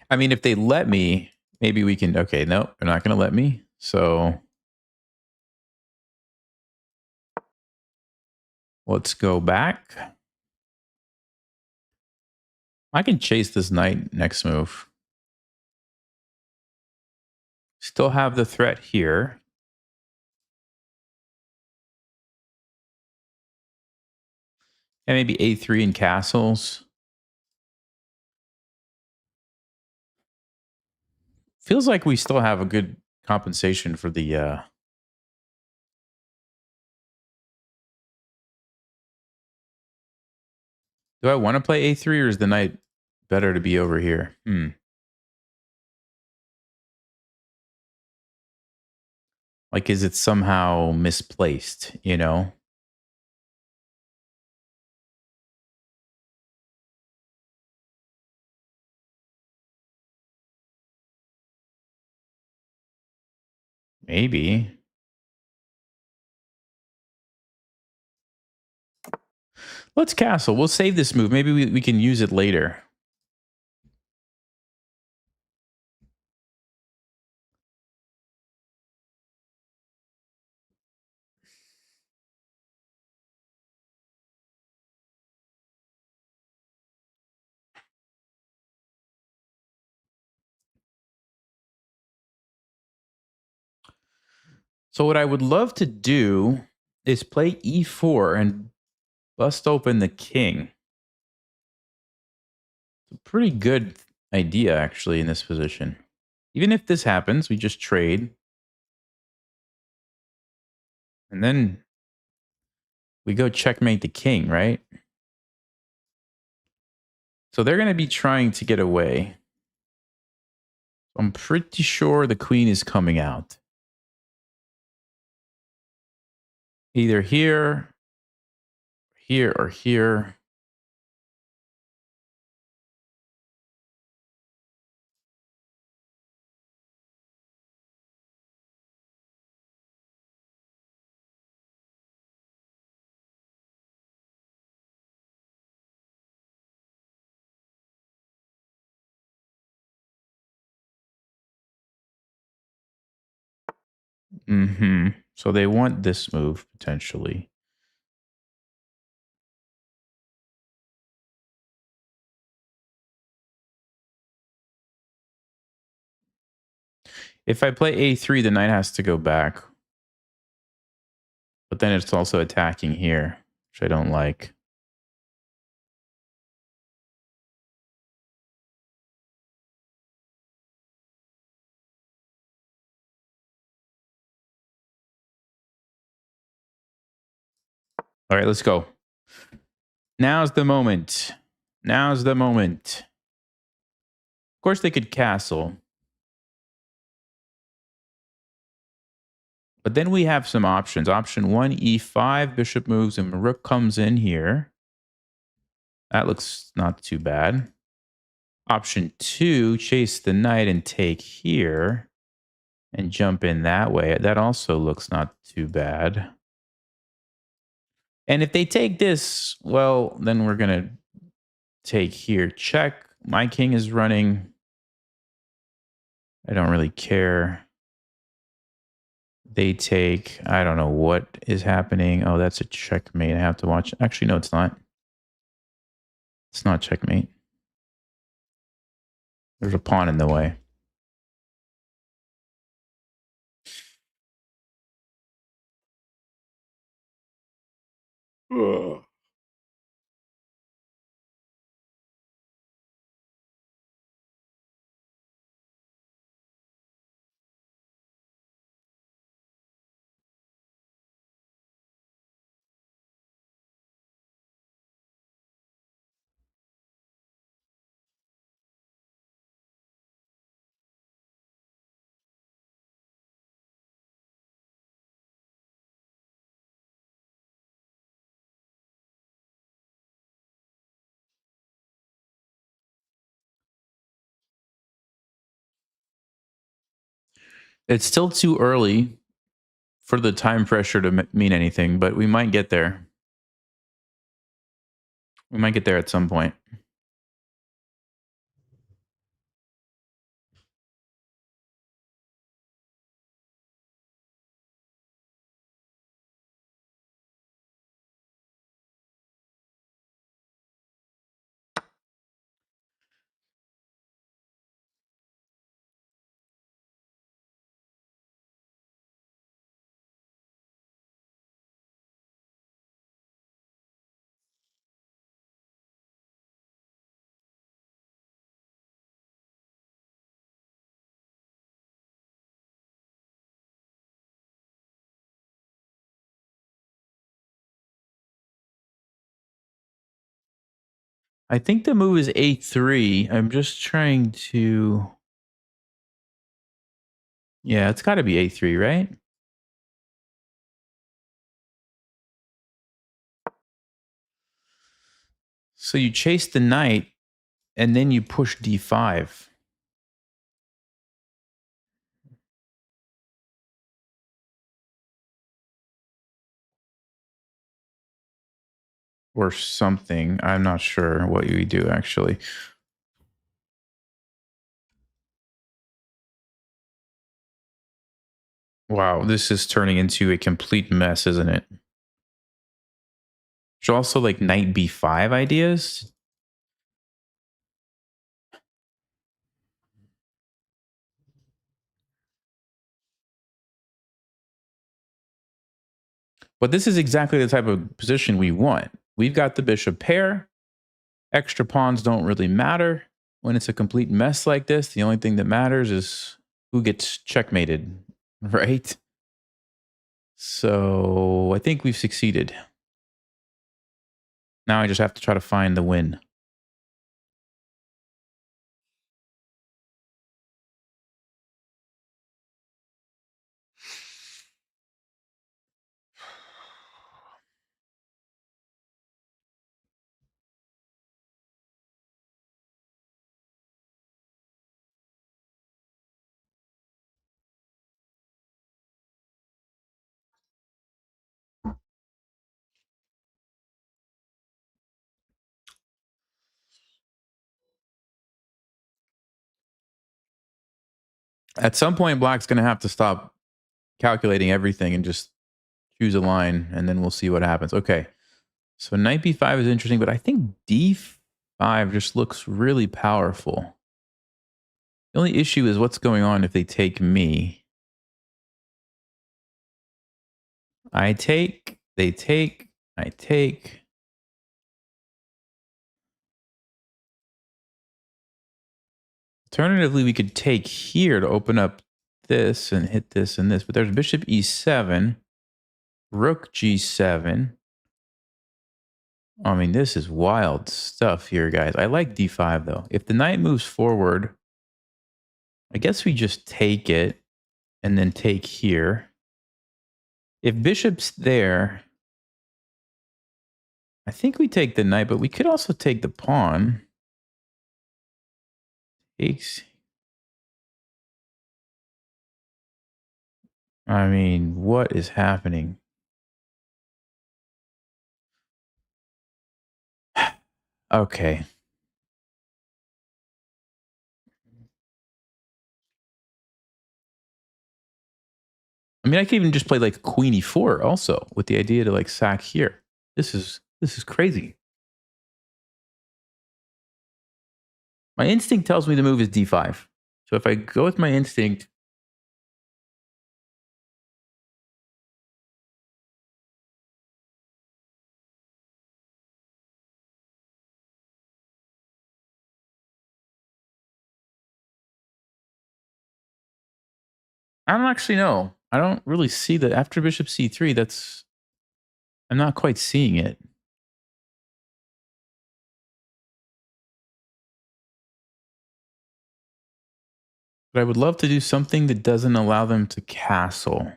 I mean, if they let me, maybe we can. Okay, no, they're not going to let me. So let's go back. I can chase this knight next move. Still have the threat here. And maybe a3 in castles. Feels like we still have a good compensation for the... Do I want to play a3 or is the knight better to be over here? Like, is it somehow misplaced, you know? Maybe. Let's castle. We'll save this move. Maybe we can use it later. So what I would love to do is play e4 and bust open the king. It's a pretty good idea, actually, in this position. Even if this happens, we just trade. And then we go checkmate the king, right? So they're going to be trying to get away. I'm pretty sure the queen is coming out. Either here, here, or here. So they want this move, potentially. If I play a3, the knight has to go back. But then it's also attacking here, which I don't like. All right, let's go. Now's the moment. Now's the moment. Of course, they could castle. But then we have some options. Option 1, e5, bishop moves, and rook comes in here. That looks not too bad. Option 2, chase the knight and take here and jump in that way. That also looks not too bad. And if they take this, well, then we're going to take here. Check. My king is running. I don't really care. They take, I don't know what is happening. Oh, that's a checkmate. I have to watch. Actually, no, it's not. It's not checkmate. There's a pawn in the way. Ugh. It's still too early for the time pressure to mean anything, but we might get there. We might get there at some point. I think the move is a3. I'm just trying to... Yeah, it's got to be a3, right? So you chase the knight, and then you push d5. Or something. I'm not sure what you do, actually. Wow, this is turning into a complete mess, isn't it? There's also like knight b5 ideas. But this is exactly the type of position we want. We've got the bishop pair. Extra pawns don't really matter. When it's a complete mess like this, the only thing that matters is who gets checkmated, right? So I think we've succeeded. Now I just have to try to find the win. At some point, Black's going to have to stop calculating everything and just choose a line, and then we'll see what happens. Okay. So knight b5 is interesting, but I think d5 just looks really powerful. The only issue is what's going on if they take me. I take, they take, I take. Alternatively, we could take here to open up this and hit this and this, but there's bishop e7, rook g7. I mean, this is wild stuff here, guys. I like d5, though. If the knight moves forward, I guess we just take it and then take here. If bishop's there, I think we take the knight, but we could also take the pawn. Takes. I mean, what is happening? Okay. I mean, I could even just play like queen e4 also with the idea to like sack here. This is crazy. My instinct tells me the move is d5. So if I go with my instinct, I don't actually know. I don't really see that after bishop c3. I'm not quite seeing it. But I would love to do something that doesn't allow them to castle.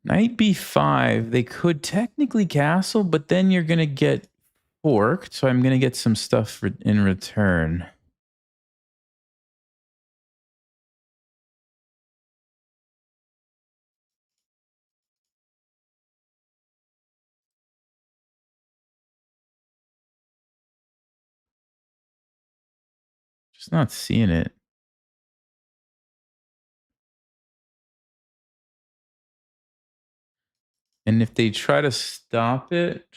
Knight b5, they could technically castle, but then you're going to get forked. So I'm going to get some stuff in return. Just not seeing it. And if they try to stop it,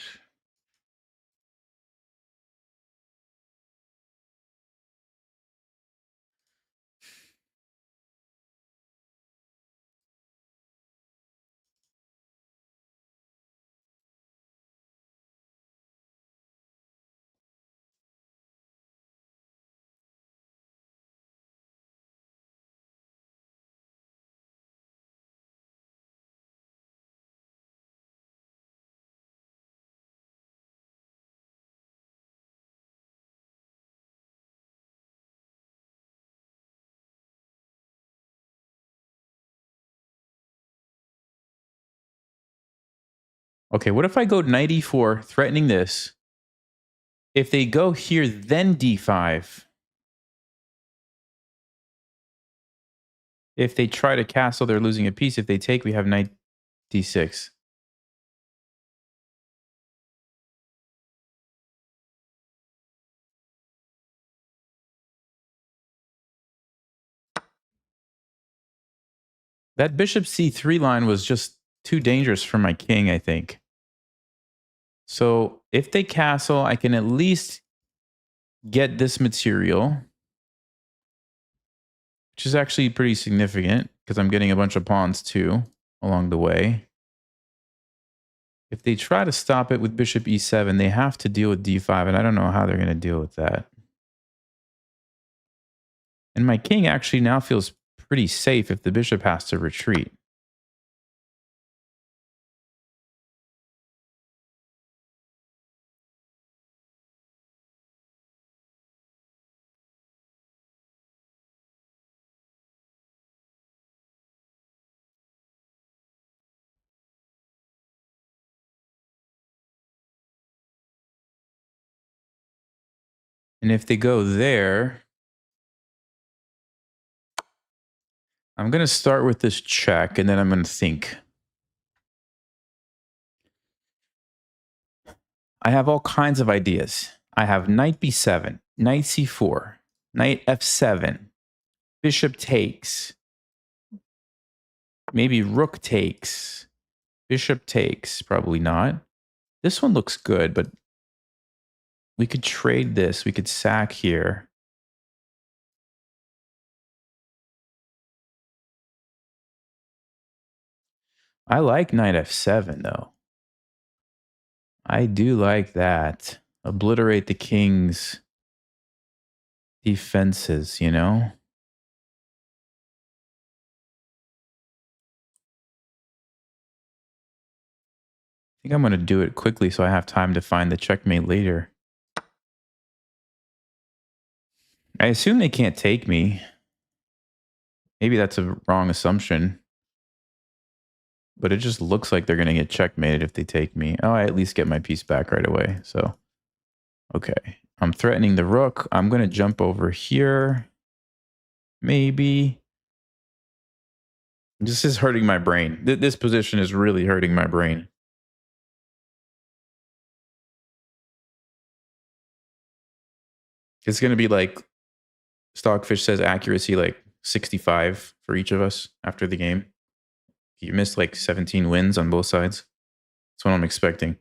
okay, what if I go knight e4, threatening this? If they go here, then d5. If they try to castle, they're losing a piece. If they take, we have knight d6. That bishop c3 line was just too dangerous for my king, I think. So if they castle, I can at least get this material, which is actually pretty significant because I'm getting a bunch of pawns too along the way. If they try to stop it with bishop e7, they have to deal with d5, and I don't know how they're going to deal with that. And my king actually now feels pretty safe if the bishop has to retreat. And if they go there, I'm going to start with this check, and then I'm going to think. I have all kinds of ideas. I have knight b7, knight c4, knight f7. Bishop takes. Maybe rook takes. Bishop takes. Probably not. This one looks good, but we could trade this. We could sack here. I like knight f7, though. I do like that. Obliterate the king's defenses, you know? I think I'm going to do it quickly so I have time to find the checkmate later. I assume they can't take me. Maybe that's a wrong assumption. But it just looks like they're going to get checkmated if they take me. Oh, I at least get my piece back right away. So, okay. I'm threatening the rook. I'm going to jump over here. Maybe. This is hurting my brain. This position is really hurting my brain. It's going to be like Stockfish says accuracy like 65 for each of us after the game. You missed like 17 wins on both sides. That's what I'm expecting.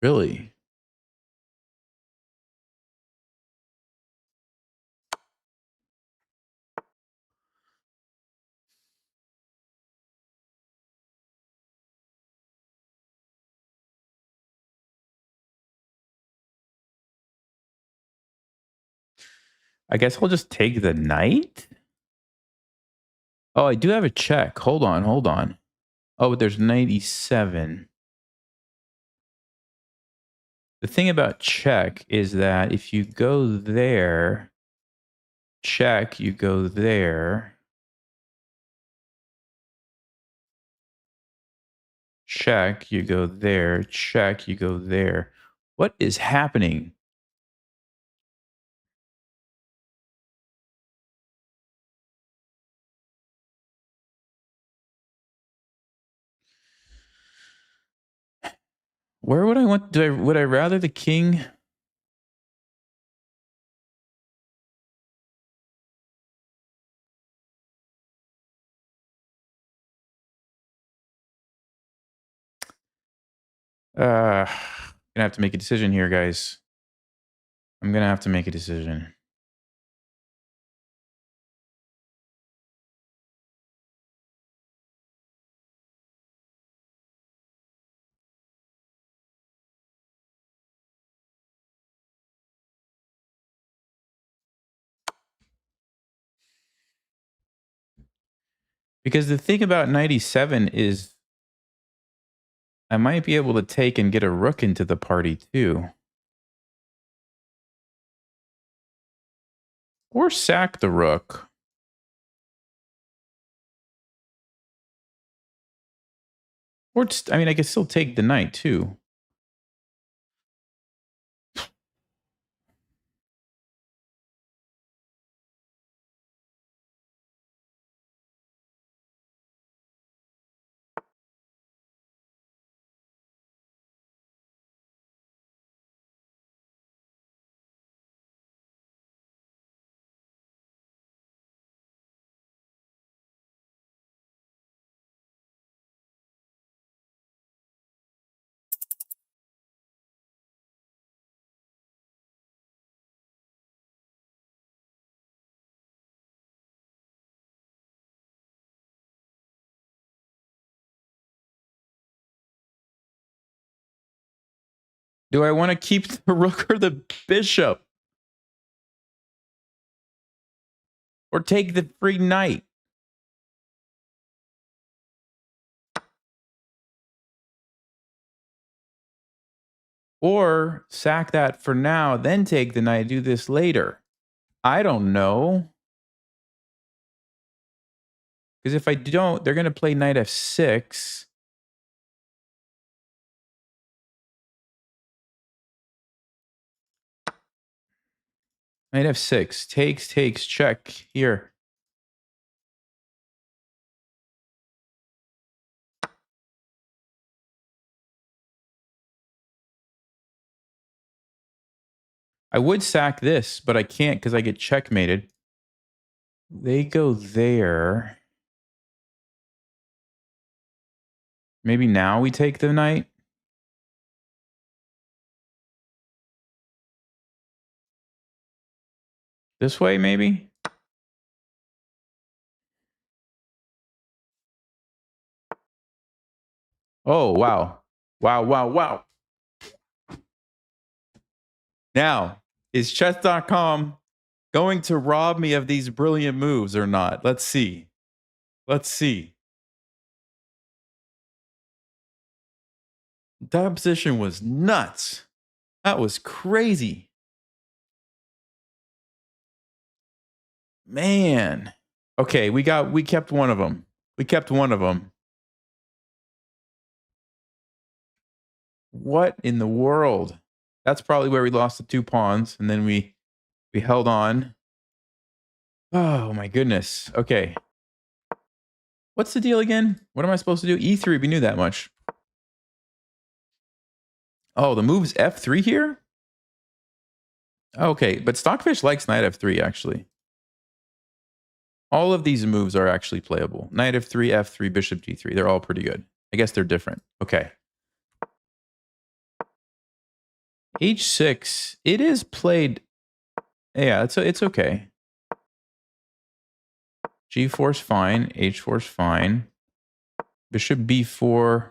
Really? I guess I'll just take the knight. Oh, I do have a check. Hold on, hold on. Oh, but there's 97. The thing about check is that if you go there, check, you go there. Check, you go there. Check, you go there. What is happening? Where would I want? Would I rather the king? Gonna have to make a decision here, guys. I'm gonna have to make a decision. Because the thing about 97 is I might be able to take and get a rook into the party too. Or sack the rook. Or, I mean, I could still take the knight too. Do I want to keep the rook or the bishop? Or take the free knight? Or sack that for now, then take the knight, do this later. I don't know. Because if I don't, they're going to play knight f6. Knight f6. Takes, check. Here. I would sack this, but I can't because I get checkmated. They go there. Maybe now we take the knight. This way, maybe? Oh, wow. Wow. Now, is chess.com going to rob me of these brilliant moves or not? Let's see. That position was nuts. That was crazy. Man. Okay, we kept one of them. What in the world? That's probably where we lost the 2 pawns, and then we held on. Oh my goodness. Okay. What's the deal again? What am I supposed to do? E3, we knew that much. Oh, the move's F3 here? Okay, but Stockfish likes knight F3, actually. All of these moves are actually playable. Knight F3, F3, bishop G3. They're all pretty good. I guess they're different. Okay. H6. It is played. Yeah, it's okay. G4's fine. H4's fine. Bishop B4.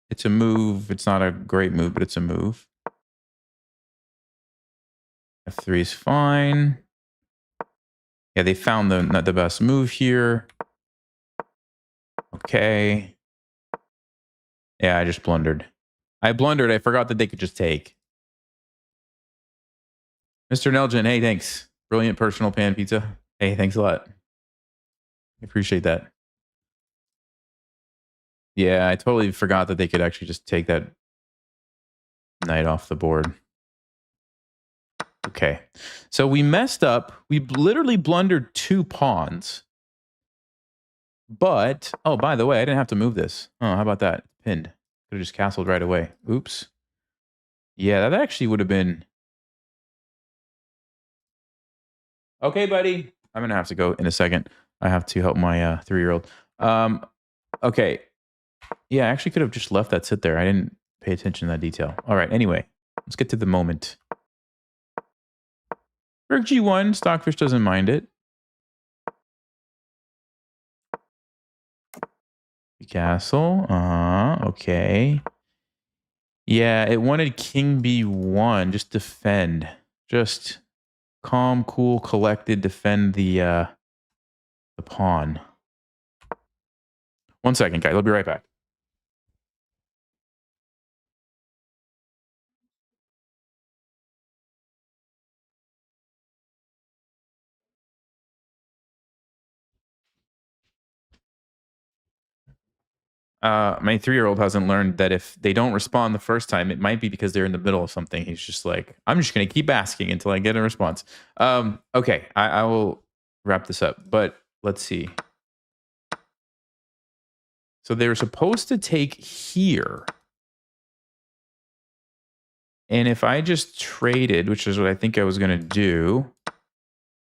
It's a move. It's not a great move, but it's a move. F3 is fine. Yeah, they found not the best move here. Okay. Yeah, I just blundered. I forgot that they could just take. Mr. Nelgen, hey, thanks. Brilliant personal pan pizza. Hey, thanks a lot. I appreciate that. Yeah, I totally forgot that they could actually just take that knight off the board. Okay. So we messed up. We literally blundered 2 pawns. But, oh, by the way, I didn't have to move this. Oh, how about that? Pinned. Could have just castled right away. Oops. Yeah, that actually would have been... Okay, buddy. I'm going to have to go in a second. I have to help my 3-year-old. Okay. Yeah, I actually could have just left that sit there. I didn't pay attention to that detail. All right, anyway. Let's get to the moment. Rook G1. Stockfish doesn't mind it. Castle. Okay. Yeah, it wanted King B1. Just defend. Just calm, cool, collected, defend the pawn. 1 second, guys. I'll be right back. My 3-year-old hasn't learned that if they don't respond the first time, it might be because they're in the middle of something. He's just like, I'm just going to keep asking until I get a response. Okay, I will wrap this up, but let's see. So they were supposed to take here. And if I just traded, which is what I think I was going to do,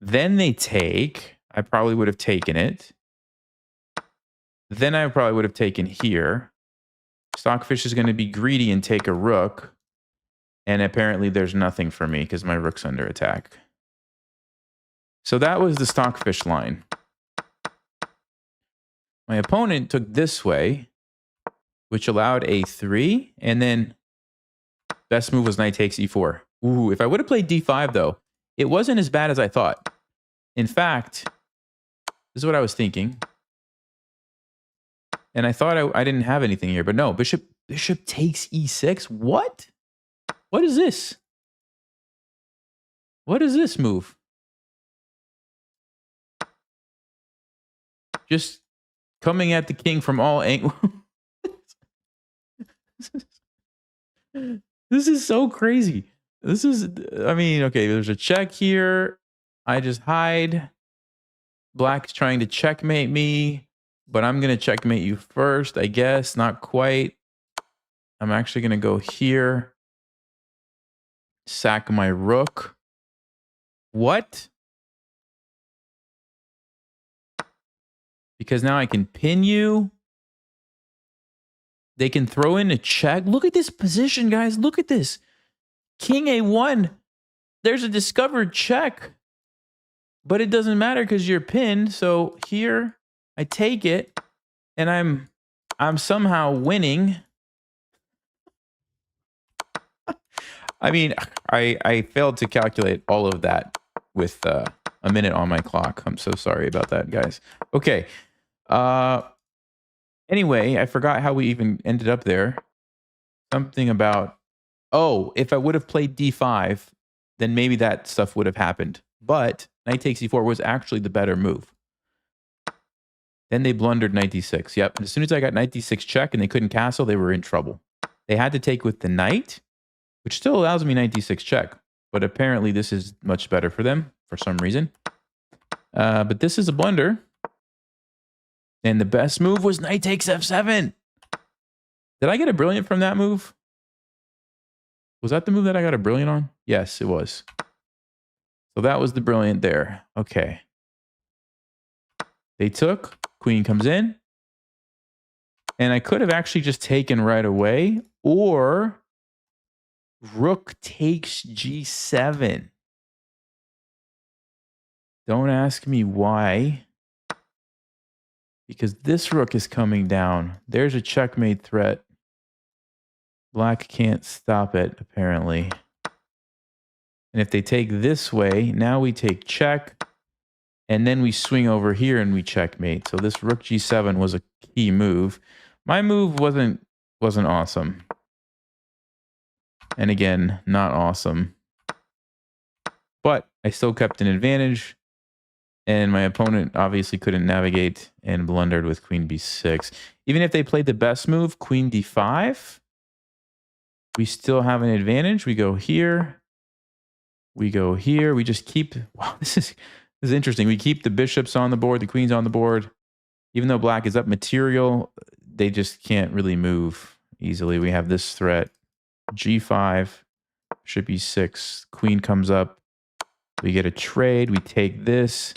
then they take, I probably would have taken it. Then I probably would have taken here. Stockfish is going to be greedy and take a rook. And apparently there's nothing for me because my rook's under attack. So that was the Stockfish line. My opponent took this way, which allowed a3. And then best move was knight takes e4. Ooh, if I would have played d5, though, it wasn't as bad as I thought. In fact, this is what I was thinking. And I thought I didn't have anything here, but no, bishop takes e6. What? What is this? What is this move? Just coming at the king from all angles. This is so crazy. This is, I mean, okay, there's a check here. I just hide. Black's trying to checkmate me, but I'm going to checkmate you first, I guess. Not quite. I'm actually going to go here. Sack my rook. What? Because now I can pin you. They can throw in a check. Look at this position, guys. Look at this. King A1. There's a discovered check. But it doesn't matter because you're pinned. So here, I take it. And I'm somehow winning. I mean, I failed to calculate all of that with a minute on my clock. I'm so sorry about that, guys. Okay. Anyway, I forgot how we even ended up there. Something about, oh, if I would have played d5, then maybe that stuff would have happened. But knight takes e4 was actually the better move. Then they blundered knight d6. Yep. As soon as I got knight d6 check and they couldn't castle, they were in trouble. They had to take with the knight, which still allows me knight d6 check. But apparently this is much better for them for some reason. But this is a blunder. And the best move was knight takes f7. Did I get a brilliant from that move? Was that the move that I got a brilliant on? Yes, it was. So that was the brilliant there. Okay. They took. Queen comes in. And I could have actually just taken right away. Or rook takes g7. Don't ask me why. Because this rook is coming down. There's a checkmate threat. Black can't stop it, apparently. And if they take this way, now we take check. And then we swing over here and we checkmate. So this rook g7 was a key move. My move wasn't awesome. And again, not awesome. But I still kept an advantage. And my opponent obviously couldn't navigate and blundered with queen b6. Even if they played the best move, queen d5, we still have an advantage. We go here. We go here. We just keep... Wow, this is interesting. We keep the bishops on the board, the queens on the board. Even though black is up material, they just can't really move easily. We have this threat. g5, bishop e6, queen comes up. We get a trade. We take this.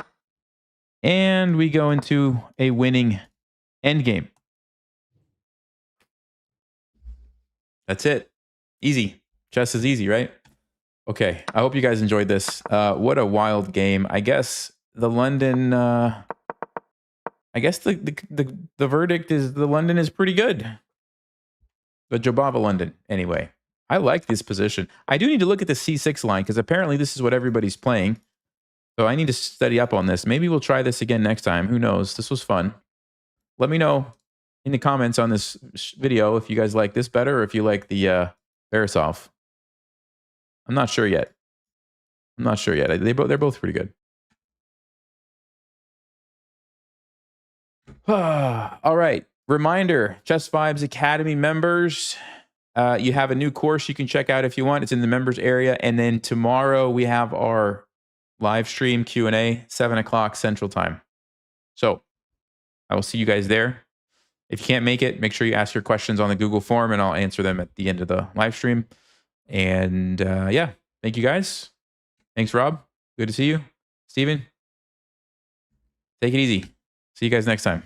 And we go into a winning endgame. That's it. Easy. Chess is easy, right? Okay. I hope you guys enjoyed this. What a wild game. I guess the London... I guess the verdict is the London is pretty good. The Jobava London. Anyway, I like this position. I do need to look at the c6 line because apparently this is what everybody's playing. So I need to study up on this. Maybe we'll try this again next time. Who knows? This was fun. Let me know in the comments on this video if you guys like this better or if you like the Borisov. I'm not sure yet. They're both pretty good. All right. Reminder, Chess Vibes Academy members. You have a new course you can check out if you want. It's in the members area. And then tomorrow we have our live stream Q&A, 7 o'clock Central Time. So I will see you guys there. If you can't make it, make sure you ask your questions on the Google form and I'll answer them at the end of the live stream. And yeah, thank you guys. Thanks, Rob. Good to see you. Steven, take it easy. See you guys next time.